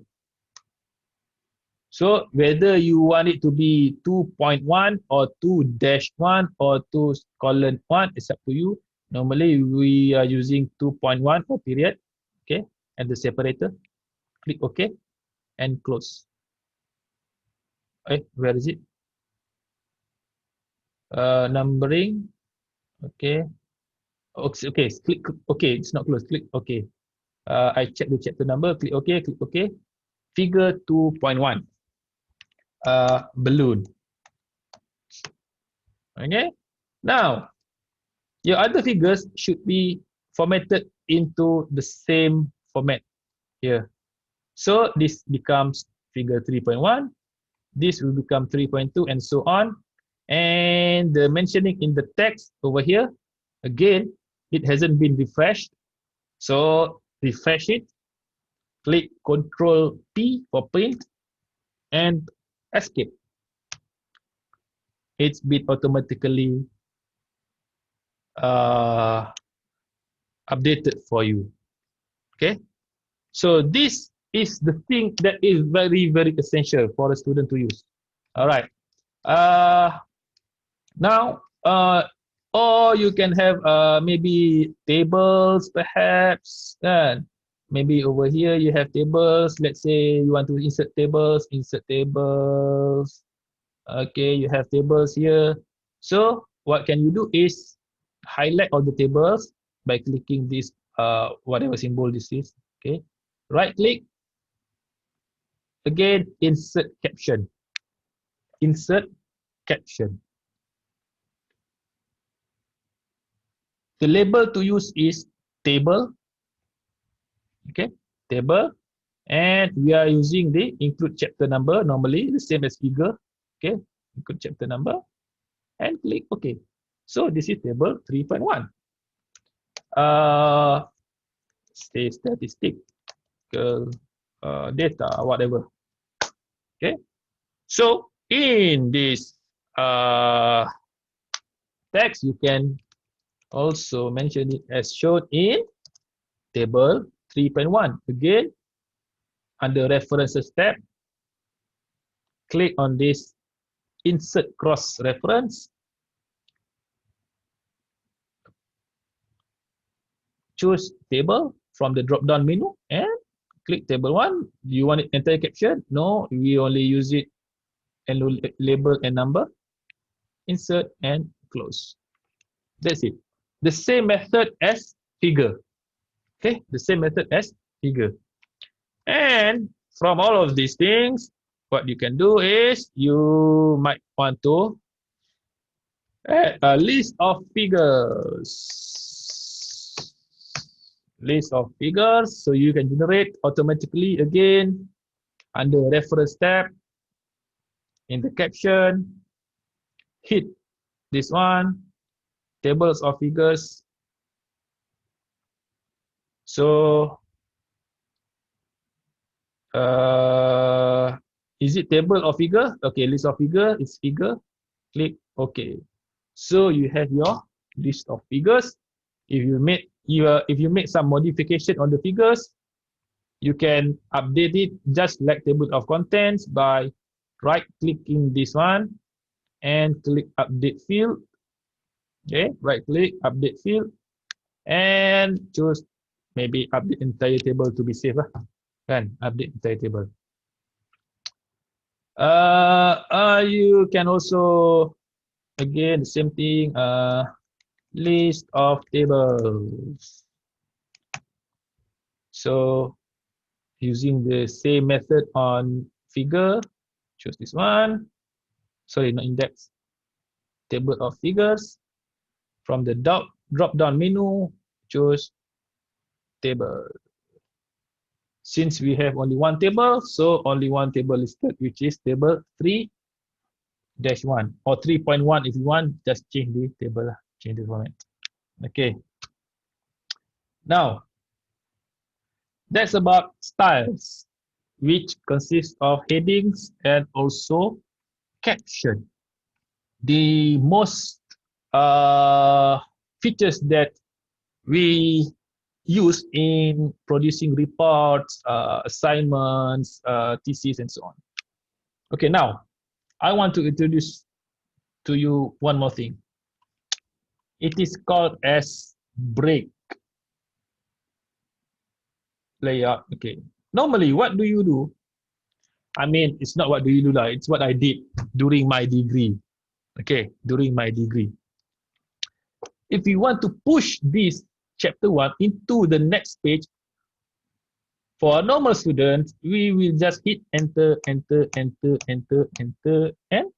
So whether you want it to be 2.1 or 2-1 or 2:1, it's up to you. Normally we are using 2.1 for period. Okay, and the separator. Click OK and close. Where is it? Numbering. Okay. Okay, click OK. It's not closed. Click OK. I check the chapter number, click OK, click OK. Figure 2.1, balloon. Okay. Now, your other figures should be formatted into the same format here. So this becomes figure 3.1. This will become 3.2 and so on. And the mentioning in the text over here, again, it hasn't been refreshed. So refresh it, click Control P for print and escape. It's been automatically updated for you. Okay. So this is the thing that is very, very essential for a student to use. All right. Now, or you can have maybe tables perhaps. Maybe over here you have tables. Let's say you want to insert tables, insert tables. Okay, you have tables here. So what can you do is highlight all the tables by clicking this whatever symbol this is. Okay, right click. Again, insert caption. Insert caption. The label to use is table. Okay, table. And we are using the include chapter number, normally the same as figure. Okay, include chapter number and click OK. So this is table 3.1. Say statistic, data, whatever. Okay, so in this text, you can also mention it as shown in table 3.1. Again, under references tab, click on this insert cross reference. Choose table from the drop down menu and click table 1. Do you want it entire caption? No, we only use it and label and number. Insert and close. That's it. The same method as figure. Okay, the same method as figure. And from all of these things, what you can do is you might want to add a list of figures. List of figures, so you can generate automatically again under reference tab in the caption. Hit this one, tables of figures. So is it table or figure? Okay, list of figure is figure. Click OK. So you have your list of figures. If you make some modification on the figures, you can update it just like table of contents by right clicking this one and click update field. Okay, right click update field and choose maybe update entire table to be safe lah. Kan, update entire table. You can also again the same thing, list of tables. So using the same method on figure, choose this one. Sorry, not index. Table of figures. From the drop down menu, choose table. Since we have only one table, so only one table listed, which is table 3-1 or 3.1 if you want, just change the table, change the format. Okay. Now, that's about styles, which consists of headings and also caption. The most features that we use in producing reports, assignments, theses, and so on. Okay, now I want to introduce to you one more thing. It is called as break layout. Okay, normally what do you do? I mean, it's not what do you do lah, it's what I did during my degree. Okay, during my degree. If you want to push this chapter 1 into the next page, For a normal student, we will just hit enter, enter, enter, enter, enter, and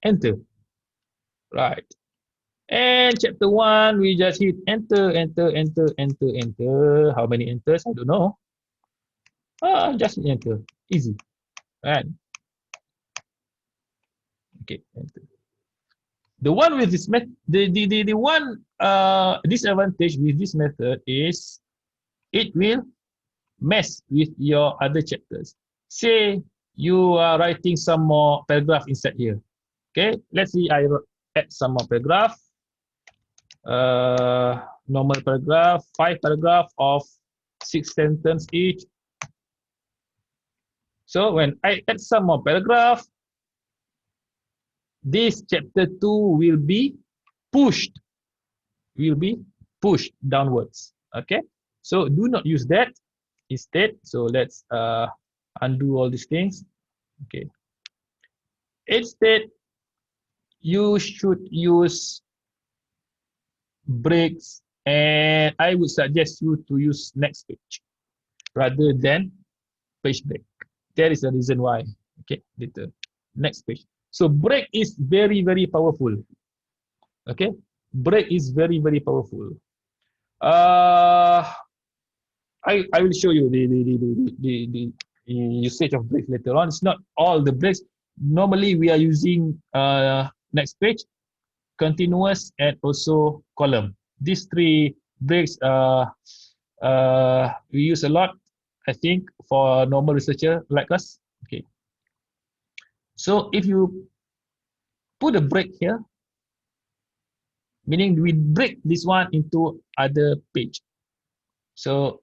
enter. Right. And chapter 1, we just hit enter, enter, enter, enter, enter. How many enters? I don't know. Just enter. Easy. Right. Okay, enter. The one with this method, the one disadvantage with this method is it will mess with your other chapters. Say you are writing some more paragraph inside here. Okay, let's see. I add some more paragraph. Normal paragraph, 5 paragraph of 6 sentences each. So when I add some more paragraph, this chapter 2 will be pushed downwards. Okay, so do not use that instead. So let's undo all these things. Okay, instead you should use breaks, and I would suggest you to use next page rather than page break. There is a reason why. Okay, later. Next page. So break is very, very powerful. Okay, break is very, very powerful. I will show you the usage of breaks later on. It's not all the breaks. Normally we are using next page, continuous, and also column. These 3 breaks we use a lot, I think, for normal researcher like us. Okay. So if you put a break here, meaning we break this one into other page. So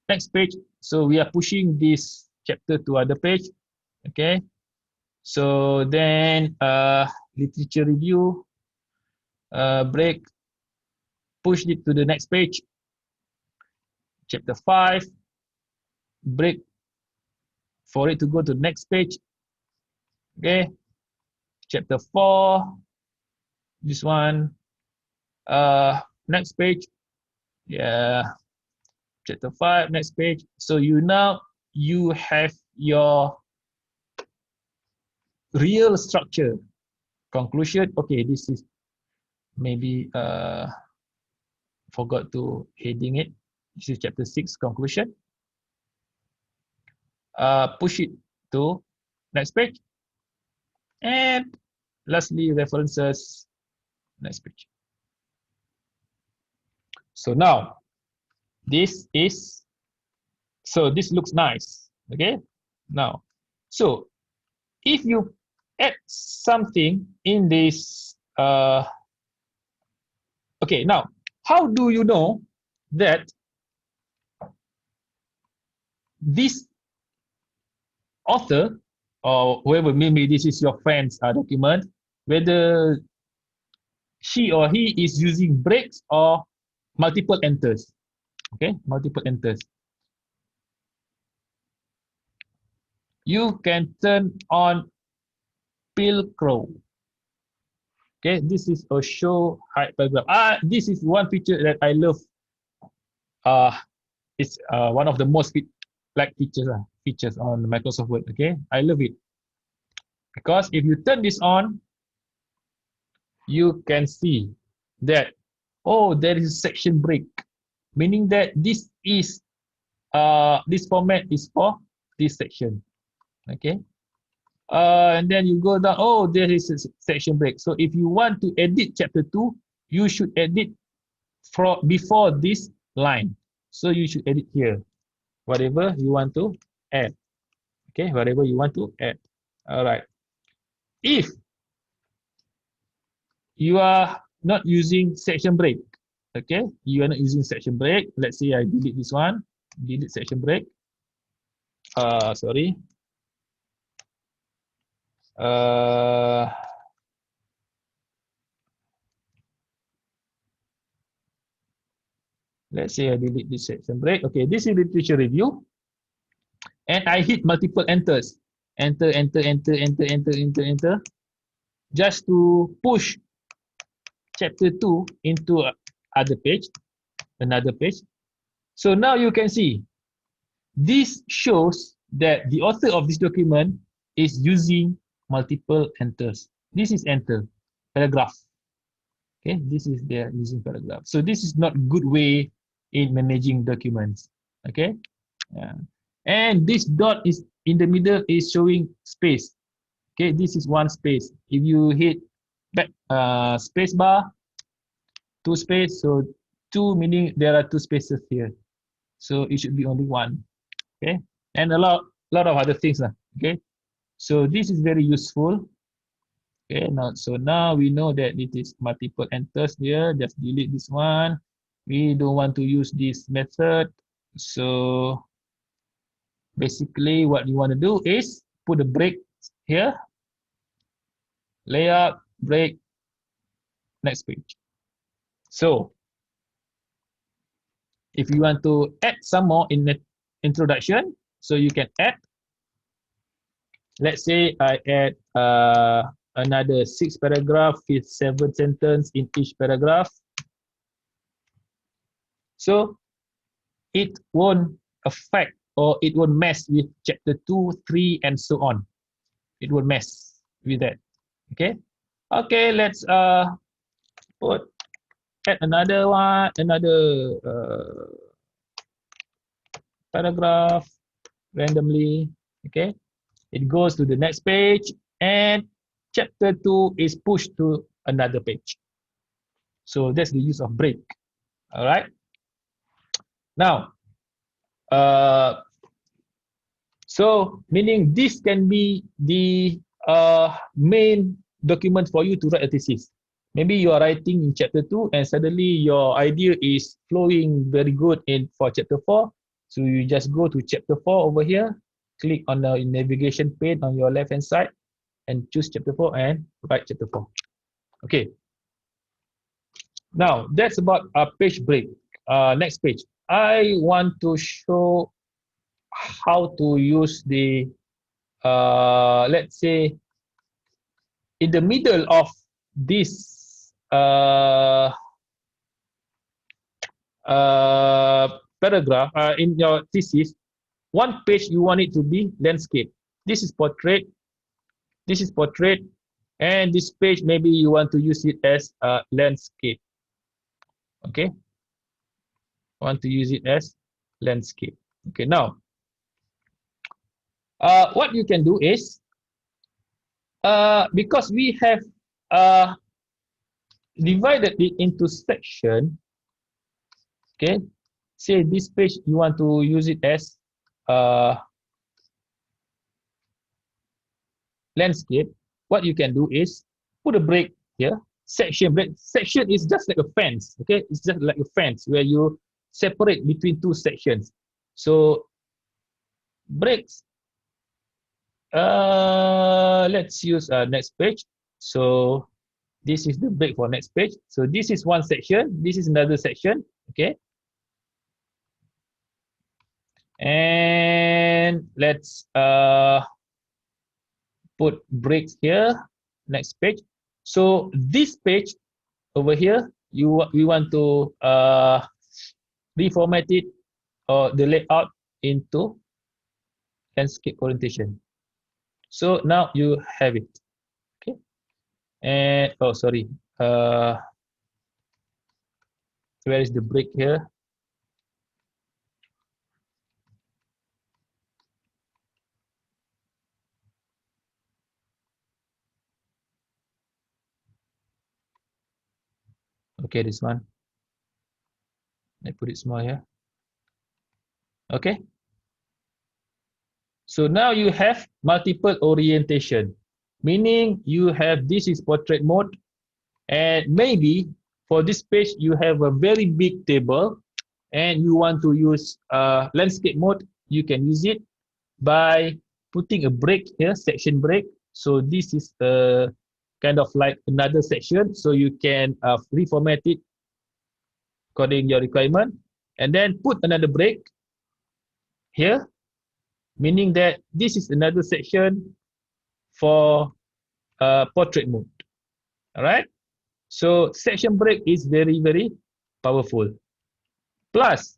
next page, so we are pushing this chapter to other page. Okay. So then literature review, break, push it to the next page. Chapter 5, break for it to go to the next page. Okay. Chapter 4, this one, next page. Yeah. Chapter 5, next page. So you have your real structure. Conclusion. Okay, this is maybe forgot to heading it. This is chapter 6, conclusion. Push it to next page. And lastly, references, next page. So now, this looks nice. Okay, now, so if you add something in this, okay, now, how do you know that this author or whoever, maybe this is your friend's document, whether she or he is using breaks or multiple enters? Okay, multiple enters. You can turn on Pilcrow. Okay, this is a show hide paragraph. This is one feature that I love. It's one of the most features on Microsoft Word. Okay, I love it because if you turn this on, you can see that there is a section break, meaning that this format is for this section. Okay. And then you go down, there is a section break. So if you want to edit chapter 2, you should edit before this line. So you should edit here, whatever you want to add. Okay, whatever you want to add. All right. If you are not using section break, okay, you are not using section break. Let's say I delete this one, delete section break. Sorry. Let's say I delete this section break. Okay, this is literature review. And I hit multiple enters. Enter, enter, enter, enter, enter, enter, enter. Just to push chapter 2 into another page. So now you can see this shows that the author of this document is using multiple enters. This is enter, paragraph. Okay, this is they're using paragraph. So this is not good way in managing documents. Okay, yeah. And this dot is in the middle is showing space. Okay, this is one space. If you hit back space bar, two space, so two meaning there are two spaces here. So it should be only one. Okay, and a lot of other things. Okay, so this is very useful. Okay, now we know that it is multiple enters here. Just delete this one. We don't want to use this method. So basically what you want to do is put a break here. Layout, break, next page. So if you want to add some more in the introduction, so you can add. Let's say I add another 6 paragraph with 7 sentences in each paragraph. So it won't affect or it won't mess with chapter 2, 3, and so on. It won't mess with that. Okay. Okay, let's add another one, another paragraph randomly. Okay. It goes to the next page and chapter 2 is pushed to another page. So that's the use of break. All right. Now, so meaning this can be the main document for you to write a thesis. Maybe you are writing in chapter 2 and suddenly your idea is flowing very good for chapter 4. So you just go to chapter 4 over here, click on the navigation pane on your left hand side and choose chapter 4 and write chapter 4. Okay. Now that's about a page break. Next page. I want to show how to use the, let's say, in the middle of this paragraph in your thesis, one page you want it to be landscape. This is portrait. This is portrait. And this page, maybe you want to use it as landscape. Okay. Want to use it as landscape. Okay, now, what you can do is, because we have divided it into section, okay, say this page you want to use it as landscape, what you can do is put a break here, section break. Section is just like a fence, okay, it's just like a fence where you separate between two sections. So breaks, let's use next page. So this is the break for next page. So this is one section, this is another section, okay. And let's put breaks here, next page. So this page over here, we want to reformat it or the layout into landscape orientation. So now you have it. Okay. And oh sorry. Where is the break here? Okay, this one. I put it small here. Okay. So now you have multiple orientation, meaning you have this is portrait mode, and maybe for this page you have a very big table and you want to use landscape mode. You can use it by putting a break here, section break. So this is a kind of like another section, so you can reformat it according to your requirement, and then put another break here, meaning that this is another section for portrait mode. All right. So section break is very, very powerful. Plus,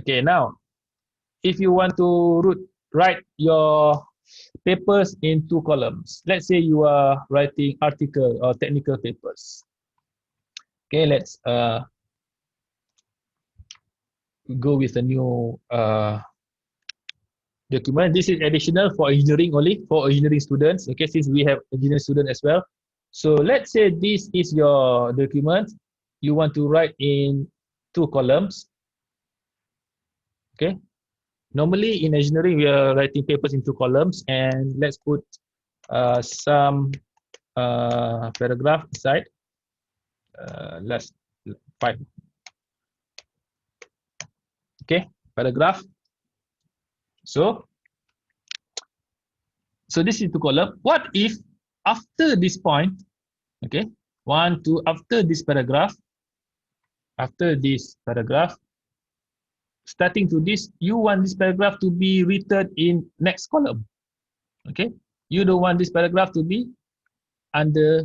okay, now if you want to write your papers in 2 columns. Let's say you are writing article or technical papers. Okay, let's go with a new document. This is additional for engineering only, for engineering students. Okay, since we have engineering students as well. So let's say this is your document. You want to write in 2 columns. Okay. Normally in engineering, we are writing papers in 2 columns, and let's put some paragraph aside. Let's 5. Okay, paragraph. So this is 2 column. What if after this point, okay, 1, 2, after this paragraph, starting to this, you want this paragraph to be written in next column. Okay, you don't want this paragraph to be under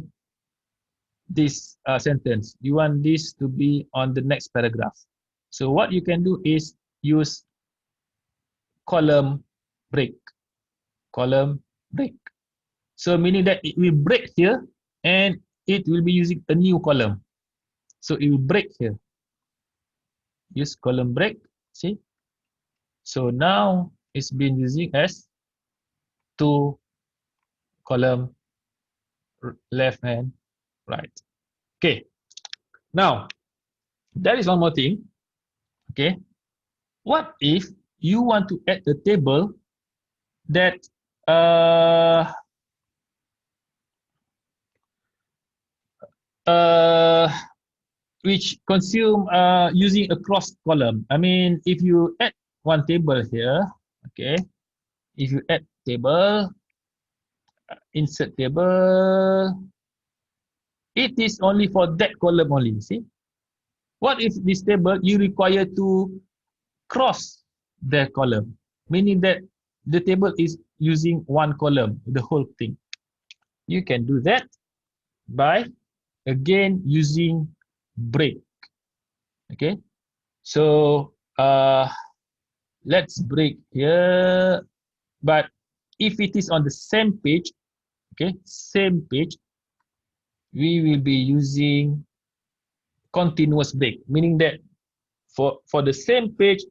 this sentence. You want this to be on the next paragraph. So what you can do is use column break. So meaning that it will break here and it will be using a new column. So it will break here. Use column break. See? So now it's been using as 2 column, left and right. Okay. Now, there is one more thing. Okay. What if you want to add a table that which consume using a cross column? I mean, if you add one table here, okay, if you add table, insert table, it is only for that column only. See, what if this table you require to cross the column, meaning that the table is using one column, the whole thing? You can do that by again using break. Okay, so let's break here. But if it is on the same page, okay, same page, we will be using continuous break, meaning that for the same page,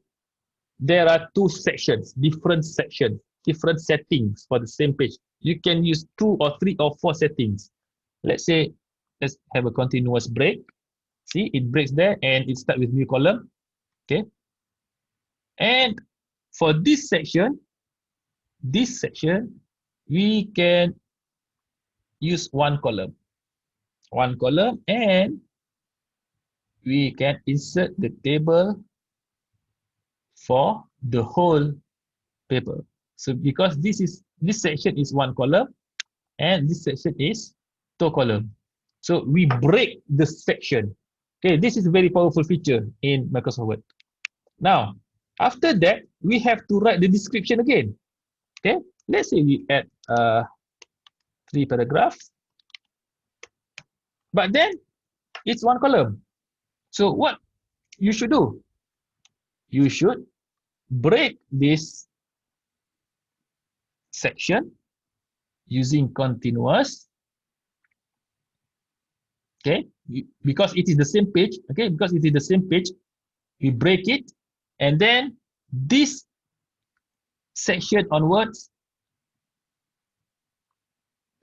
there are 2 sections, different settings for the same page. You can use 2 or 3 or 4 settings. Let's say, let's have a continuous break. See, it breaks there and it starts with new column. Okay. And for this section, we can use one column, and we can insert the table for the whole paper. So because this section is one column and this section is 2 column. So we break the section. Okay, this is a very powerful feature in Microsoft Word. Now, after that, we have to write the description again. Okay, let's say we add 3 paragraphs, but then it's 1 column. So what you should do? You should break this section using continuous. Okay, because it is the same page. Okay, because it is the same page, we break it, and then this section onwards,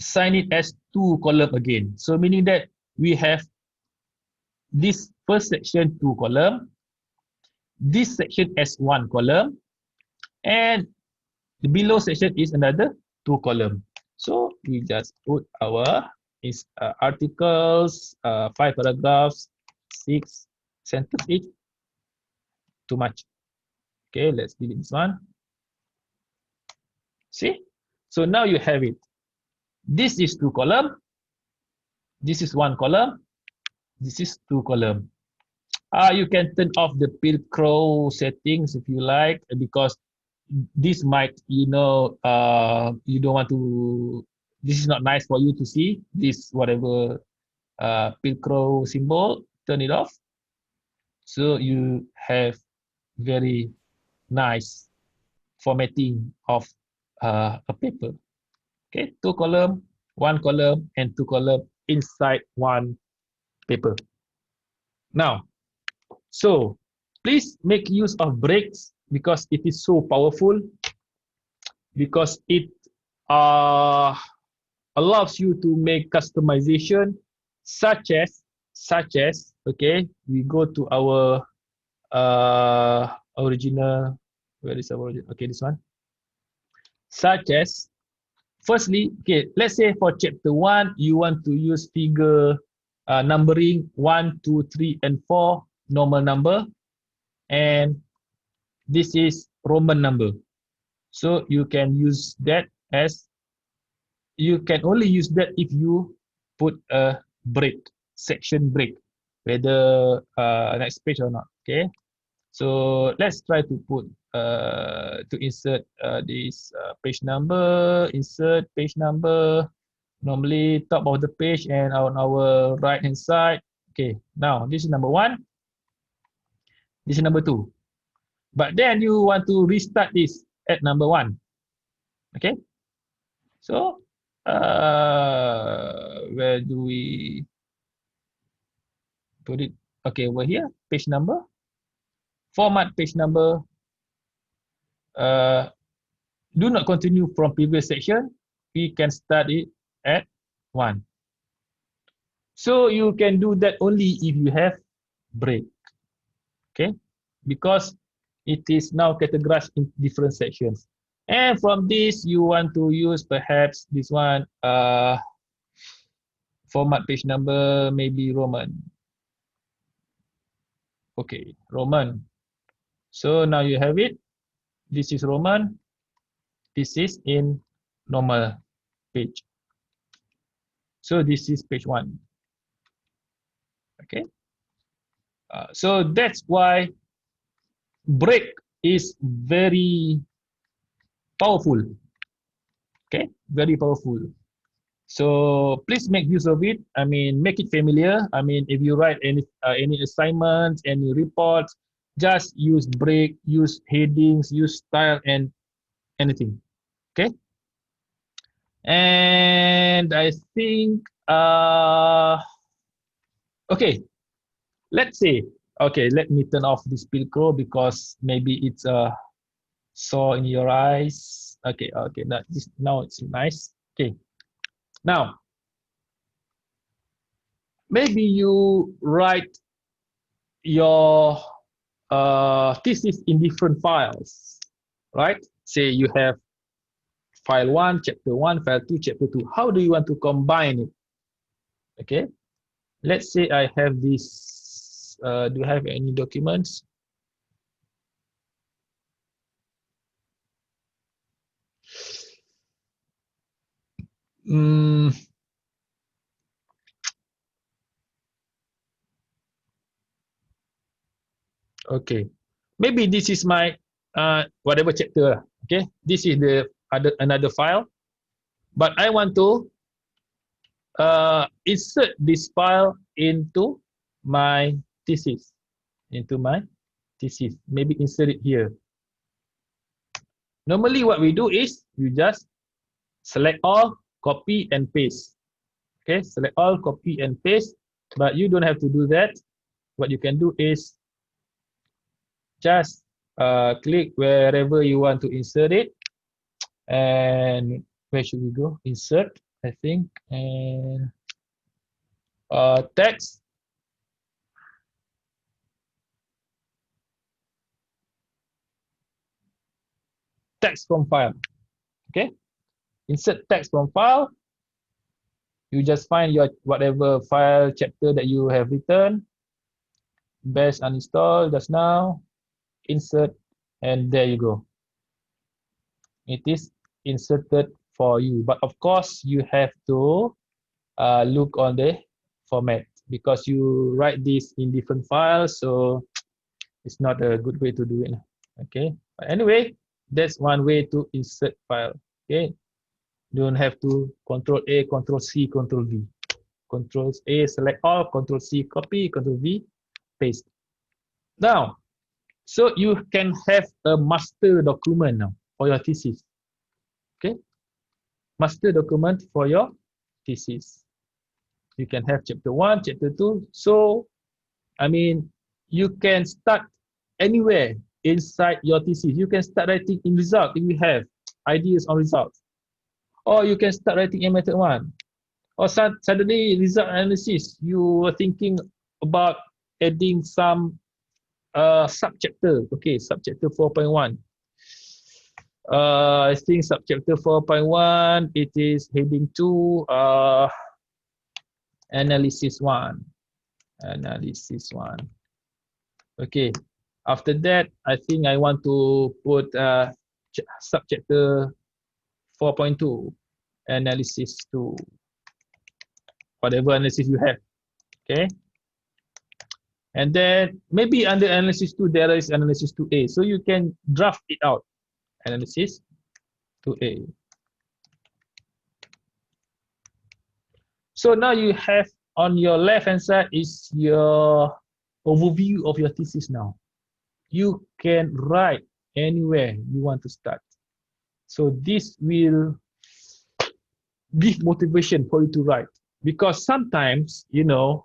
sign it as 2 column again. So meaning that we have this first section 2 column, this section as 1 column, and the below section is another 2 column. So we just put our articles, 5 paragraphs, 6 sentences each. Too much. Okay, let's delete this one. See? So now you have it. This is 2 column. This is 1 column. This is 2 column. You can turn off the Pilcrow settings if you like, because this might, you don't want to, this is not nice for you to see, this whatever Pilcrow symbol, turn it off. So you have very nice formatting of a paper. Okay, 2 column, 1 column, and 2 column inside one paper. Now, so please make use of breaks because it is so powerful, because it uh, allows you to make customization, such as okay, we go to our original, where is our original? Okay, this one, such as, firstly, okay, let's say for chapter 1 you want to use figure numbering 1, 2, 3, and 4 normal number, and this is Roman number. So you can use that as, you can only use that if you put a break, section break, whether next page or not. Okay, so let's try to put to insert this page number, insert page number, normally top of the page and on our right hand side. Okay, now this is number 1, this is number 2, but then you want to restart this at number 1. Okay, so where do we put it? Okay, over here, page number, format page number, do not continue from previous section, we can start it at 1. So you can do that only if you have break. Okay, because it is now categorized in different sections, and from this you want to use perhaps this one, format page number, maybe Roman. Okay, Roman. So now you have it, this is Roman, this is in normal page, so this is page 1. Okay, so that's why break is very powerful. Okay, very powerful. So please make use of it. I mean, make it familiar. I mean, if you write any assignments, any reports, just use break, use headings, use style, and anything. Okay. And I think okay, let's say, okay, let me turn off this Pilcro because maybe it's sore in your eyes. Okay, okay, now it's nice. Okay, now maybe you write your thesis in different files, right? Say you have file 1, chapter 1, file 2, chapter 2. How do you want to combine it? Okay, let's say I have this, do I have any documents? Okay, maybe this is my whatever chapter. Okay, this is the another file, but I want to insert this file into my thesis, maybe insert it here. Normally what we do is you just select all, copy and paste. Okay, select all, copy and paste, but you don't have to do that. What you can do is just click wherever you want to insert it, and where should we go? Insert, I think, and text. Text from file. Okay, insert text from file. You just find your whatever file chapter that you have written, best uninstall just now, insert, and there you go. It is inserted for you, but of course you have to look on the format because you write this in different files, so it's not a good way to do it. Okay, but anyway, that's one way to insert file. Okay, don't have to Control A, Control C, Control V. Control A, select all, Control C, copy, Control V, paste. Now, so you can have a master document now. for your thesis. Okay, master document for your thesis. You can have chapter 1, chapter 2. So, I mean, you can start anywhere inside your thesis. You can start writing in result if you have ideas on results. Or you can start writing in method 1. Or suddenly result analysis, you were thinking about adding some subchapter. Okay, subchapter 4.1. I think subchapter 4.1, it is heading 2, analysis 1. Analysis 1. Okay, after that, I think I want to put subchapter 4.2, analysis 2. Whatever analysis you have, okay? And then maybe under analysis 2, there is analysis 2A. So you can draft it out, analysis 2A. So now you have on your left-hand side is your overview of your thesis now. You can write anywhere you want to start. So this will give motivation for you to write. Because sometimes, you know,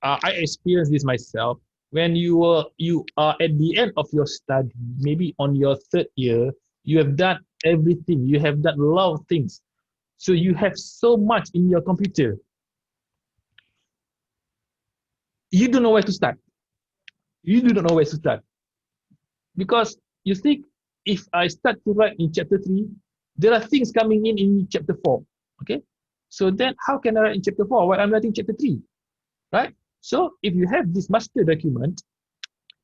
I experienced this myself. When you are at the end of your study, maybe on your 3rd year, you have done everything. You have done a lot of things. So you have so much in your computer. You don't know where to start. You do not know where to start. Because you think, if I start to write in chapter 3, there are things coming in chapter 4. Okay? So then how can I write in chapter 4 while I'm writing chapter 3? Right? So if you have this master document,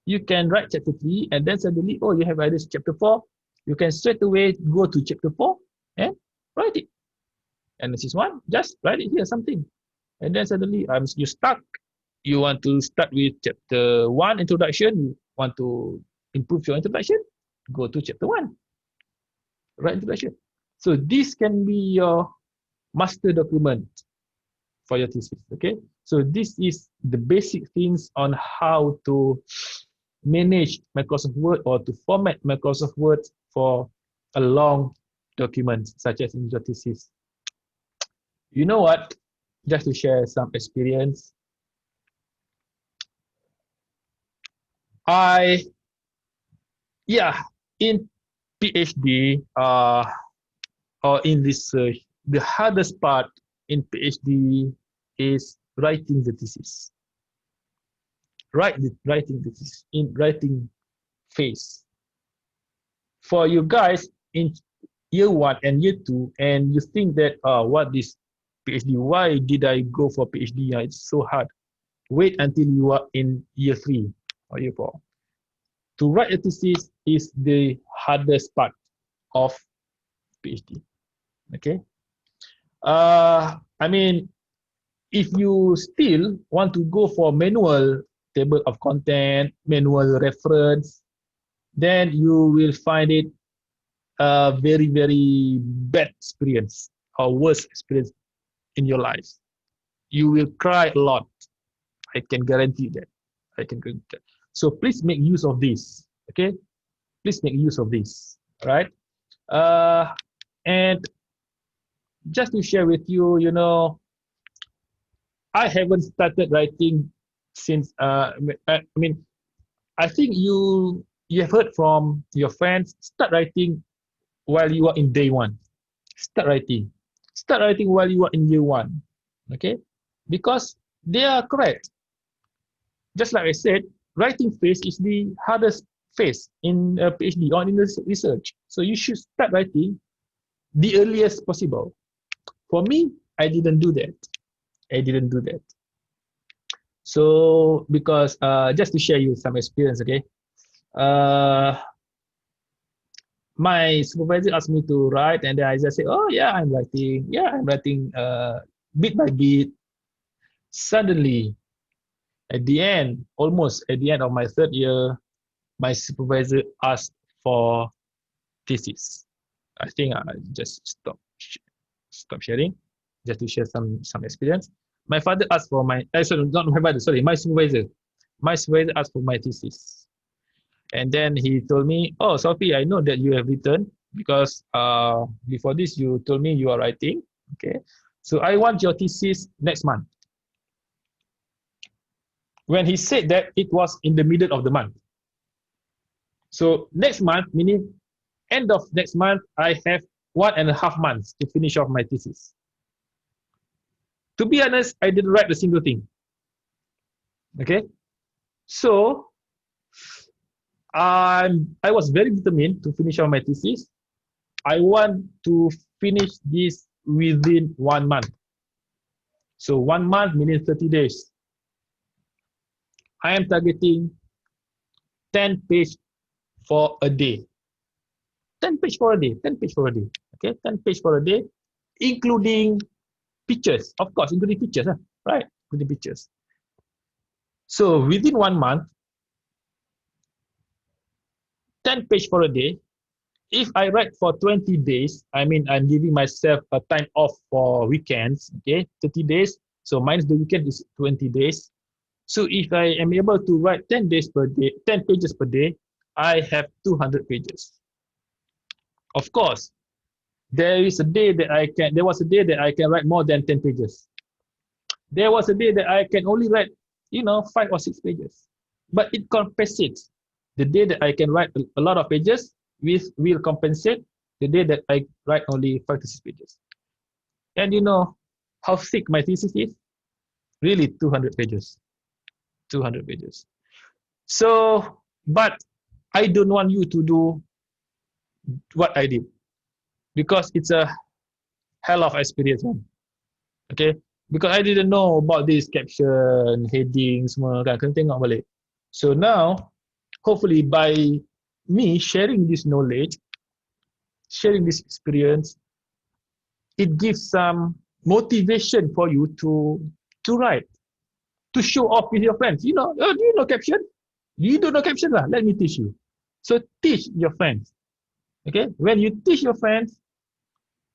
you can write chapter 3 and then suddenly, oh, you have ideas chapter 4. You can straight away go to chapter 4 and write it. And this is 1, just write it here, something. And then suddenly you're stuck. You want to start with chapter 1, introduction. You want to improve your introduction, go to chapter 1, write introduction. So this can be your master document for your thesis, okay? So this is the basic things on how to manage Microsoft Word or to format Microsoft Word for a long document, such as in your thesis. You know what? Just to share some experience, in PhD or in research, the hardest part in PhD is writing the thesis. Writing the thesis in writing phase. For you guys in year 1 and year 2, and you think that what is PhD? Why did I go for PhD? It's so hard. Wait until you are in year 3 or year 4. To write a thesis is the hardest part of PhD. Okay. I mean, if you still want to go for manual table of content, manual reference, then you will find it a very, very bad experience or worst experience in your life. You will cry a lot. I can guarantee that. I can guarantee that. So please make use of this. Okay, please make use of this. All right. And just to share with you, you know, I haven't started writing since. I mean, I think you have heard from your friends. Start writing while you are in day 1. Start writing. Start writing while you are in year 1. Okay, because they are correct. Just like I said, writing phase is the hardest phase in a PhD or in research. So you should start writing the earliest possible. For me, I didn't do that. So because just to share you some experience, okay. My supervisor asked me to write, and then I just say, oh yeah, I'm writing. Yeah, I'm writing bit by bit. Suddenly, almost at the end of my 3rd year, my supervisor asked for thesis. I think I just stop sharing, just to share some experience. My father asked for my, sorry, not my father, sorry, my supervisor. My supervisor asked for my thesis. And then he told me, "Oh, Sophie, I know that you have written because before this you told me you are writing. Okay, so I want your thesis next month." When he said that, it was in the middle of the month. So next month, meaning end of next month, I have 1.5 months to finish off my thesis. To be honest, I didn't write a single thing. Okay, so I was very determined to finish off my thesis. I want to finish this within 1 month. So 1 month meaning 30 days. I am targeting 10 page for a day. 10 page for a day, 10 page for a day. Okay, 10 page for a day, including pictures, of course, including pictures, right? Including pictures. So within 1 month, 10 page for a day. If I write for 20 days, I mean, I'm giving myself a time off for weekends, okay, 30 days. So minus the weekend is 20 days. So if I am able to write 10 days per day, 10 pages per day, I have 200 pages. Of course, there was a day that I can write more than 10 pages. There was a day that I can only write, 5 or 6 pages. But it compensates. The day that I can write a lot of pages will compensate the day that I write only 5 to 6 pages. And you know how thick my thesis is? Really 200 pages. 200 pages. So, but I don't want you to do what I did because it's a hell of experience, man. Okay, because I didn't know about this caption, heading semua kan, kena tengok balik. So now, hopefully by me sharing this knowledge, sharing this experience, it gives some motivation for you to write, to show off with your friends. Do you know caption? You don't know caption lah. Let me teach you. So teach your friends. Okay, when you teach your friends,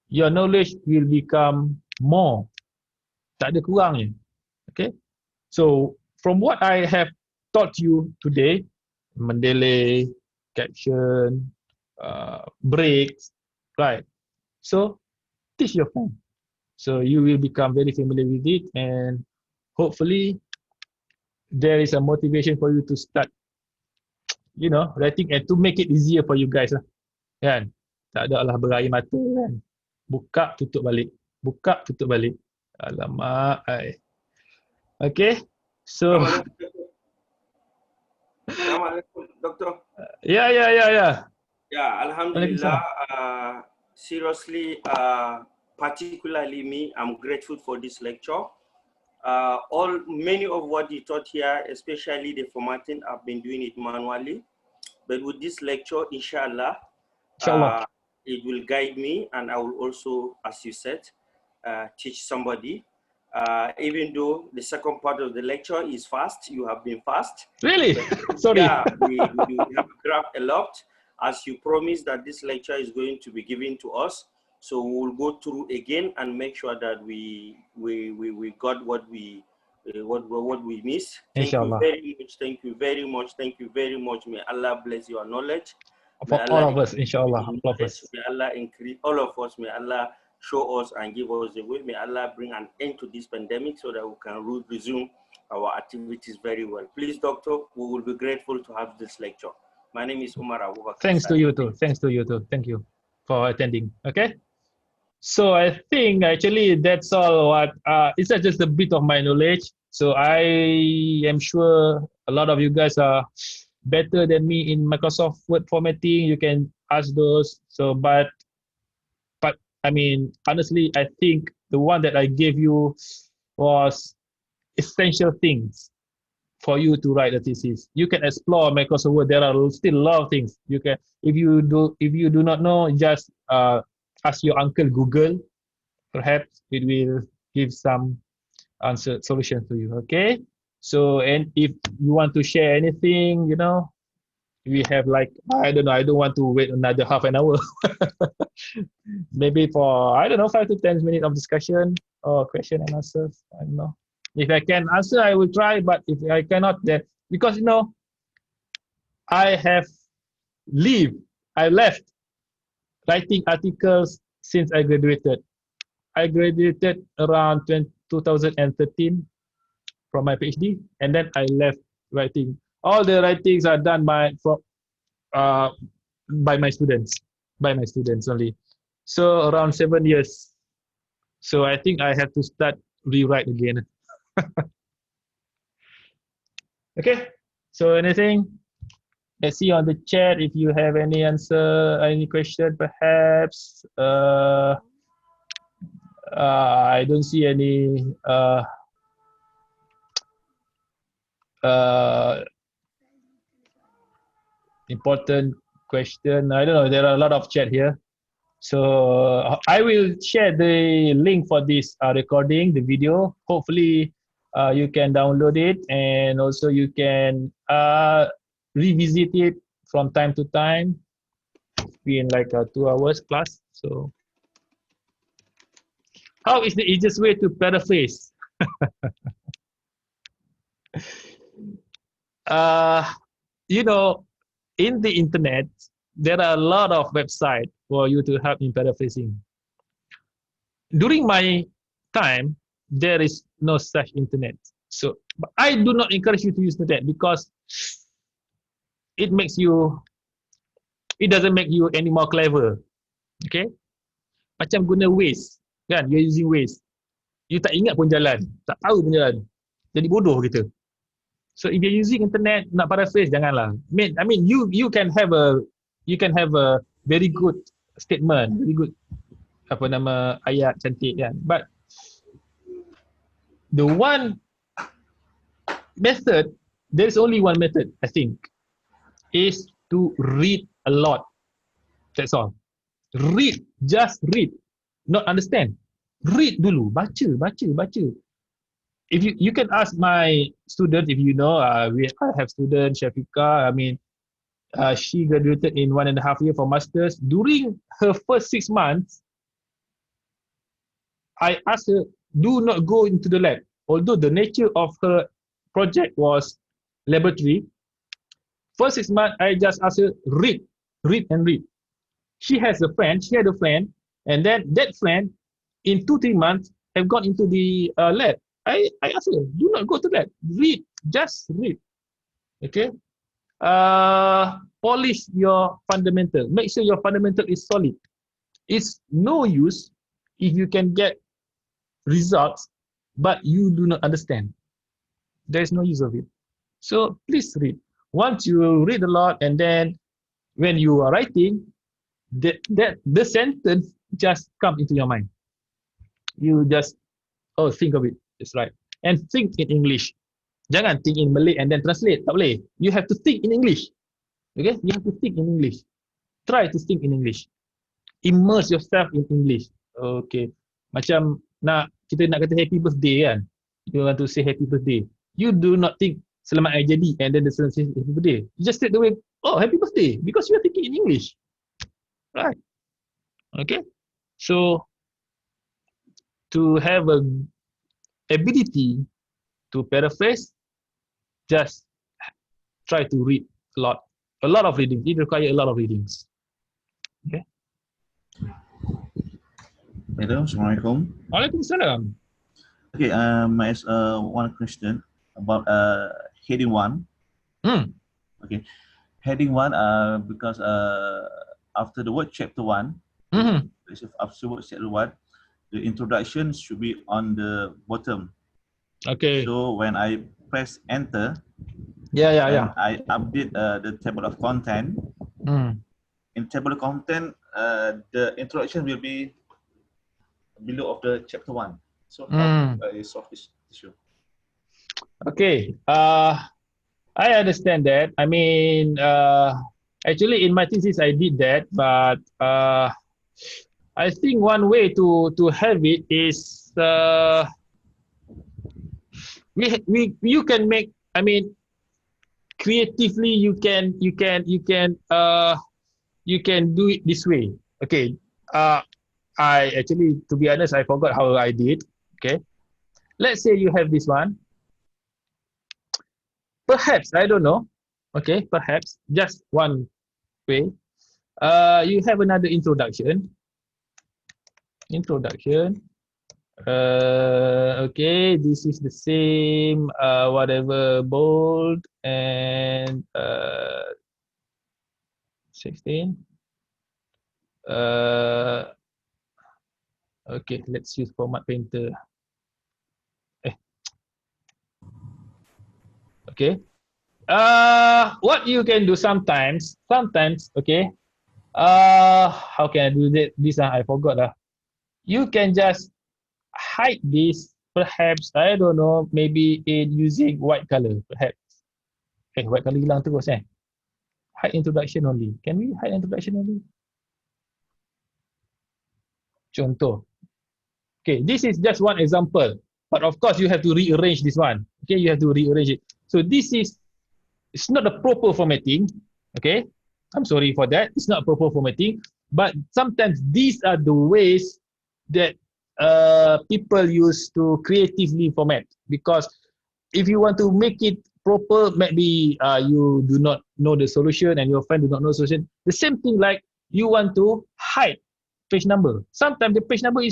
your knowledge will become more. Tak ada kurangnya. Okay, so from what I have taught you today, Mendeley, caption, breaks, right? So teach your friend. So you will become very familiar with it, and hopefully there is a motivation for you to start, writing and to make it easier for you guys lah. Kan? Tak ada lah berair mata kan. Buka, tutup balik. Buka, tutup balik. Alamak. Okay. So. Assalamualaikum, Doctor. Yeah. Yeah, Alhamdulillah. Seriously, particularly me, I'm grateful for this lecture. Many of what you taught here, especially the formatting, I've been doing it manually. But with this lecture, inshallah, it will guide me, and I will also, as you said, teach somebody. Even though the second part of the lecture is fast, you have been fast. Really? Sorry. Yeah, we have grabbed a lot, as you promised that this lecture is going to be given to us. So we will go through again and make sure that we got what we missed. Thank you very much. Thank you very much. Thank you very much. May Allah bless your knowledge. For all of us, inshallah. All of us. May Allah increase all of us. May Allah show us and give us the way. May Allah bring an end to this pandemic so that we can resume our activities very well. Please, Doctor, we will be grateful to have this lecture. My name is Umar Abubakar. Thanks to you too. Thanks to you too. Thank you for attending. Okay. So I think actually that's all what it's just a bit of my knowledge. So I am sure a lot of you guys are better than me in Microsoft Word formatting. You can ask those. So but I mean, honestly, I think the one that I gave you was essential things for you to write a thesis. You can explore Microsoft Word. There are still a lot of things you can. If you do not know, just ask your uncle Google. Perhaps it will give some solution to you. Okay. So, and if you want to share anything, we have like, I don't know, I don't want to wait another half an hour. Maybe for, 5 to 10 minutes of discussion or question and answers. I don't know. If I can answer, I will try, but if I cannot, then, because, I have I left writing articles since I graduated. I graduated around 2013 from my PhD, and then I left writing. All the writings are done uh, by my students only. So around 7 years. So I think I have to start rewrite again. Okay. So anything? Let's see on the chat if you have any answer, any question, perhaps. I don't see any uh, important question. I don't know. There are a lot of chat here. So I will share the link for this recording, the video. Hopefully you can download it, and also you can revisit it from time to time. It's been like 2 hours class. So how is the easiest way to paraphrase? You know, in the internet, there are a lot of websites for you to help in paraphrasing. During my time, there is no such internet. So but I do not encourage you to use internet because it makes you, it doesn't make you any more clever. Okay? Macam guna Waze, kan? You're using Waze. You tak ingat pun jalan, tak tahu pun jalan. Jadi bodoh kita. So if you're using internet nak paraphrase, janganlah. I mean you can have a very good statement, very good apa nama ayat cantik kan. But the one method, there's only one method I think, is to read a lot. That's all. Read, just read, not understand. Read dulu, baca. If you can ask my students, if you know, I have student Shafika. I mean, she graduated in 1.5 years for masters. During her first 6 months, I asked her, do not go into the lab. Although the nature of her project was laboratory, first 6 months I just asked her, read. She had a friend, and then that friend in 2-3 months have gone into the lab. I asked her, do not go to that. Read, just read. Okay. Polish your fundamental. Make sure your fundamental is solid. It's no use if you can get results, but you do not understand. There is no use of it. So please read. Once you read a lot, and then when you are writing, the sentence just come into your mind. You just think of it. It's right. And think in English. Jangan think in Malay and then translate. Tak boleh. You have to think in English. Okay? You have to think in English. Try to think in English. Immerse yourself in English. Okay. Macam kita nak kata happy birthday kan. You want to say happy birthday. You do not think selamat hari jadi and then the person says happy birthday. You just straight away, happy birthday, because you are thinking in English. Right. Okay. So to have a ability to paraphrase, just try to read a lot of reading. It requires a lot of readings. Okay. Hello, Assalamualaikum. Waalaikumsalam. Okay, my one question about heading 1. Okay, heading 1 because after the word chapter 1, after word chapter 1, the introduction should be on the bottom. Okay. So when I press enter, I update the table of content. In table of content, the introduction will be below of the chapter 1. So how do I solve this issue? Okay. I understand that. I mean, actually in my thesis I did that, but I think one way to have it is you can make. I mean, creatively you can do it this way. Okay. I actually, to be honest, I forgot how I did. Okay. Let's say you have this one. Perhaps, I don't know. Okay, perhaps just one way. You have another introduction. Introduction. Okay, this is the same whatever bold and 16. Okay, let's use format painter. Okay. What you can do sometimes, okay. How can I do that? This I forgot lah. You can just hide this. Perhaps I don't know. Maybe in using white color. Perhaps. White color hilang terus Hide introduction only. Can we hide introduction only? Contoh. Okay, this is just one example. But of course, you have to rearrange this one. Okay, you have to rearrange it. So this is, it's not the proper formatting. Okay, I'm sorry for that. It's not proper formatting. But sometimes these are the ways that people use to creatively format. Because if you want to make it proper, maybe you do not know the solution and your friend do not know the solution. The same thing like you want to hide page number. Sometimes the page number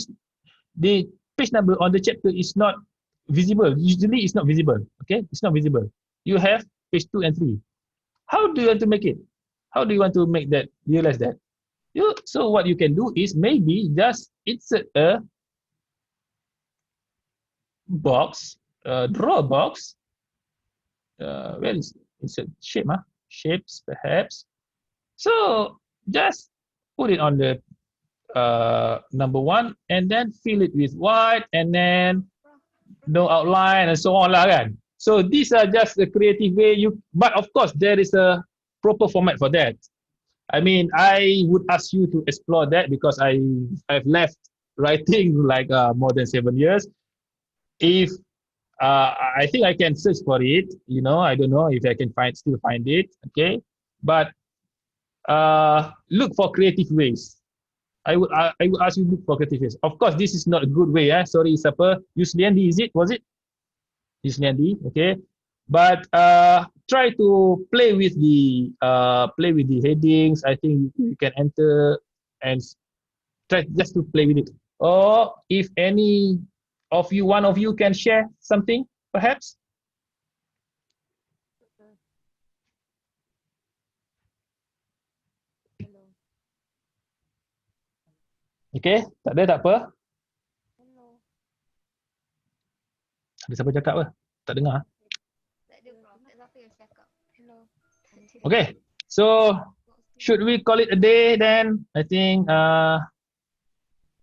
on the chapter is not visible. Usually it's not visible. Okay, it's not visible. You have page 2 and 3. How do you want to make it? How do you want to make that realize that? So what you can do is maybe just insert a box, draw a box. Where is insert shape? Shapes perhaps. So just put it on the number 1 and then fill it with white and then no outline and so on lah kan. So these are just a creative way but of course there is a proper format for that. I mean, I would ask you to explore that because I've left writing like more than 7 years. If I think I can search for it, I don't know if I can still find it. Okay, but look for creative ways. I would ask you to look for creative ways. Of course, this is not a good way. Sorry, siapa? Yusliandi, is it? Was it? Yusliandi, okay. But try to play with the headings. I think you can enter and try just to play with it. Or if any of you, one of you can share something, perhaps. Hello. Okay, tak ada tak apa. Hello. Ada siapa cakap apa? Tak dengar. Tak ada Prof. Tak siapa yang cakap. Hello. Okay, so should we call it a day then? I think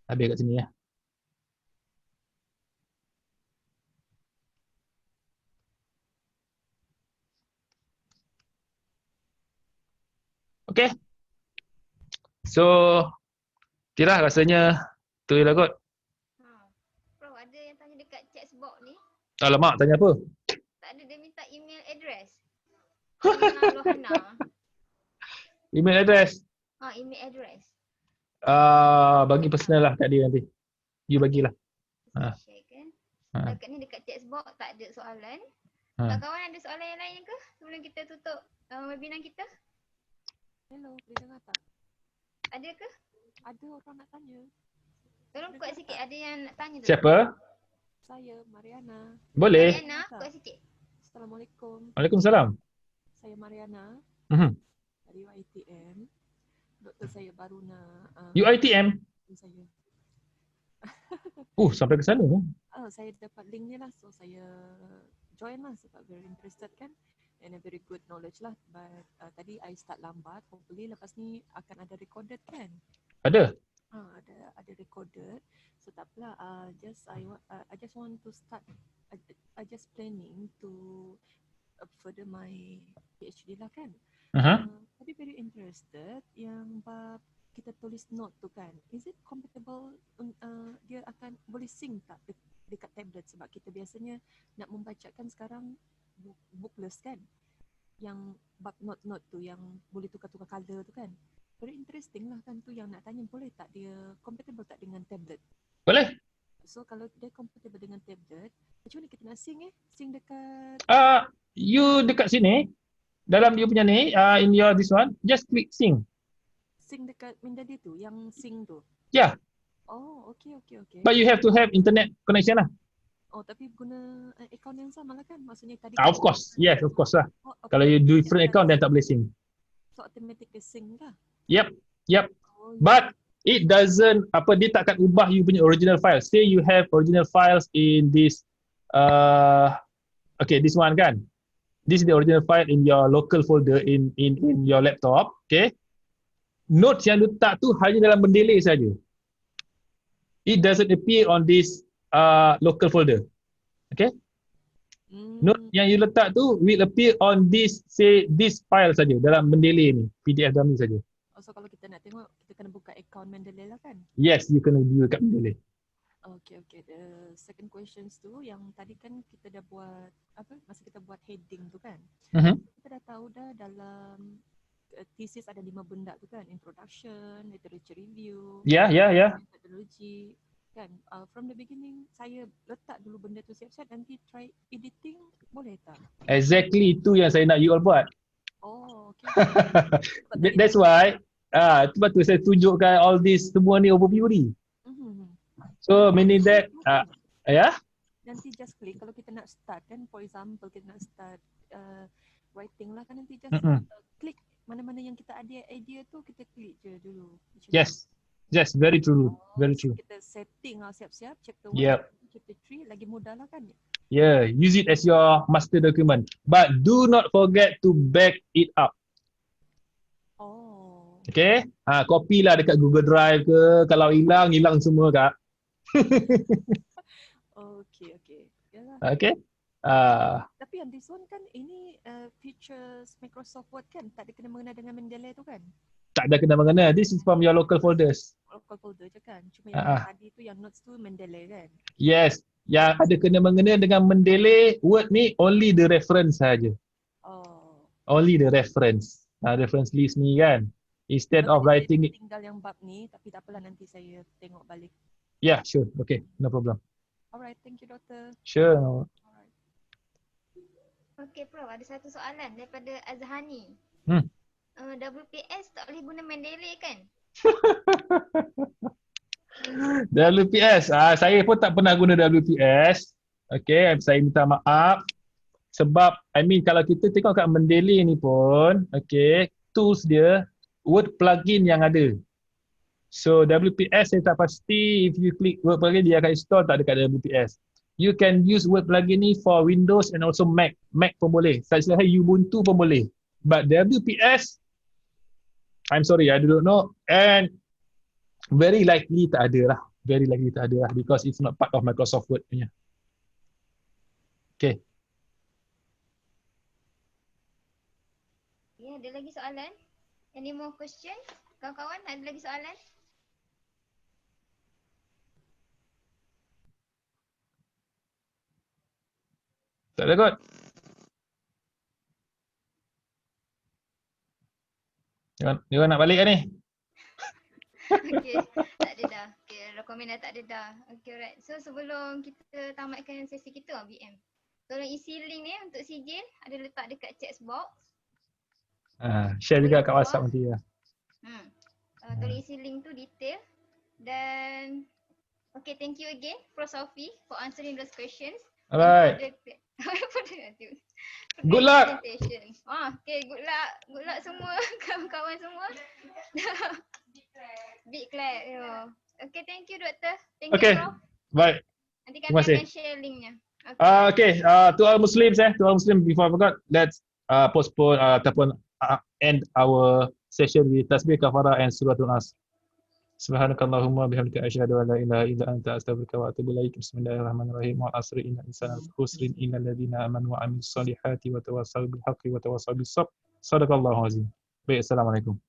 habis kat sini ya. Okay. So kira rasanya tu je lah kot. Prof, ada yang tanya dekat chat box ni. Alamak, tanya apa? Tak ada, dia minta email address. Lohana. Email address. Email address. Bagi personal lah kat dia nanti. You bagilah. Share kan. Dekat ni dekat chat box tak ada soalan. Kawan-kawan ada soalan yang lain ke sebelum kita tutup webinar kita? Hello, boleh dengar tak? Ada ke? Ada orang nak tanya. Tolong kuat sikit, ada yang nak tanya tu. Siapa? Saya Mariana. Boleh. Mariana, kuat sikit. Assalamualaikum. Waalaikumsalam. Saya Mariana dari UiTM. Doktor saya baru nak UiTM? saya. Sampai ke sana. Saya dapat link ni lah, so saya join lah sebab very interested kan, and a very good knowledge lah. But tadi I start lambat, hopefully lepas ni akan ada recorded kan? Ada. Ada recorded, so tak apalah. I just want to start. I just planning to further my PhD lah kan. Tadi very interested yang bab kita tulis note tu kan. Is it compatible? Dia akan boleh sync tak dekat tablet, sebab kita biasanya nak membacakan sekarang bookless kan, yang bab note-note tu yang boleh tukar-tukar color tu kan. Very interesting lah kan tu yang nak tanya, boleh tak dia compatible tak dengan tablet? Boleh. So kalau dia compatible dengan tablet, macam mana kita nak sync? Sync dekat You dekat sini Dalam dia punya ni, in your this one, just click sing. Sing dekat Mendeley tu, yang sing tu. Yeah, Oh, okay. but you have to have internet connection lah. Oh, tapi guna account yang sama lah kan? Maksudnya tadi Of course, yes, of course lah. Oh, okay. Kalau you do different account, then tak boleh sing. So automatically sing lah. Yep. Oh, But it doesn't, dia takkan ubah you punya original file. Say you have original files in this, okay, this one kan. This is the original file in your local folder in your laptop, okay. Notes yang letak tu hanya dalam Mendeley saja. It doesn't appear on this local folder, okay. Note yang you letak tu will appear on this, say this file saja dalam Mendeley ni, PDF dalam ni saja. Oh, so kalau kita nak tengok, kita kena buka account Mendeley lah kan? Yes, you kena view kat Mendeley. Okay. The second questions tu, yang tadi kan kita dah buat, masa kita buat heading tu kan? Kita dah tahu dah dalam thesis ada 5 benda tu kan? Introduction, literature review, Yeah. methodology, kan? From the beginning, saya letak dulu benda tu siap-siap, nanti try editing, boleh tak? Exactly, itu yang saya nak you all buat. Oh, okay. That's why, sebab tu saya tunjukkan all this, semua ni overview ni. So, meaning that, Nanti just click, kalau kita nak start kan, for example, kita nak start writing lah kan, nanti just click mana-mana yang kita ada idea tu, kita klik je dulu. Yes, very true, very true. Kita setting siap-siap, chapter 1, chapter 3, lagi mudah lah kan. Yeah, use it as your master document. But do not forget to back it up. Oh. Okay, copy lah dekat Google Drive ke, kalau hilang semua kak. Okay. Yalah. Okay. Tapi yang this one kan, ini features Microsoft Word kan, tak ada kena mengena dengan Mendeley tu kan? Tak ada kena mengena. This is from your local folders. Local folder je kan? Cuma yang tadi tu, yang notes tu Mendeley kan? Yes. Yang ada kena mengena dengan Mendeley, Word ni only the reference saja. Oh. Only the reference. Reference list ni kan. Instead of writing it. Tinggal yang bab ni, tapi tak apalah, nanti saya tengok balik. Yeah, sure. Okay, no problem. Alright, thank you Doktor. Sure. Alright. Okay Prof, ada satu soalan daripada Azhani. WPS tak boleh guna Mendeley kan? WPS, saya pun tak pernah guna WPS. Okay, saya minta maaf. Sebab, kalau kita tengok kat Mendeley ni pun, okay, tools dia, Word plugin yang ada. So, WPS saya tak pasti, if you click Word plugin, dia akan install tak dekat WPS. You can use Word plugin ni for Windows and also Mac. Mac pun boleh. Saya Ubuntu pun boleh. But WPS, I'm sorry, I don't know. And very likely tak ada lah. Very likely tak ada lah because it's not part of Microsoft Word punya. Okay. Ya, ada lagi soalan? Any more questions? Kawan-kawan, ada lagi soalan? Tak ada kot. Dia nak balik kan ni? Okay, tak ada dah. Okay, rekomen dah tak ada dah. Okay, alright. So sebelum kita tamatkan sesi kita VM, tolong isi link ni untuk sijil, ada letak dekat chat box. Share juga kat WhatsApp nanti ya. Tolong isi link tu detail. Dan okay, thank you again Prof Sophie for answering those questions. Alright. Good luck. Okay, good luck. Good luck semua kawan-kawan semua. Big clap. Okay, thank you Doktor. Thank you Prof. Baik. Nanti kami akan share linknya. Okay, to all Muslims before I forgot, let's postpone ataupun end our session with tasbih kafarah and suratul Nas. Subhanakallahumma bihamdika asyhadu an la ilaha illa anta astaghfiruka wa atubu ilaik. Bismillahirrahmanirrahim. Wal asri innal insana lafi khusrin illal ladzina amanu wa amilus solihati wa tawassaw bil haqqi wa tawassaw bis sabr. Sadaqallahu azim. Baik, assalamualaikum.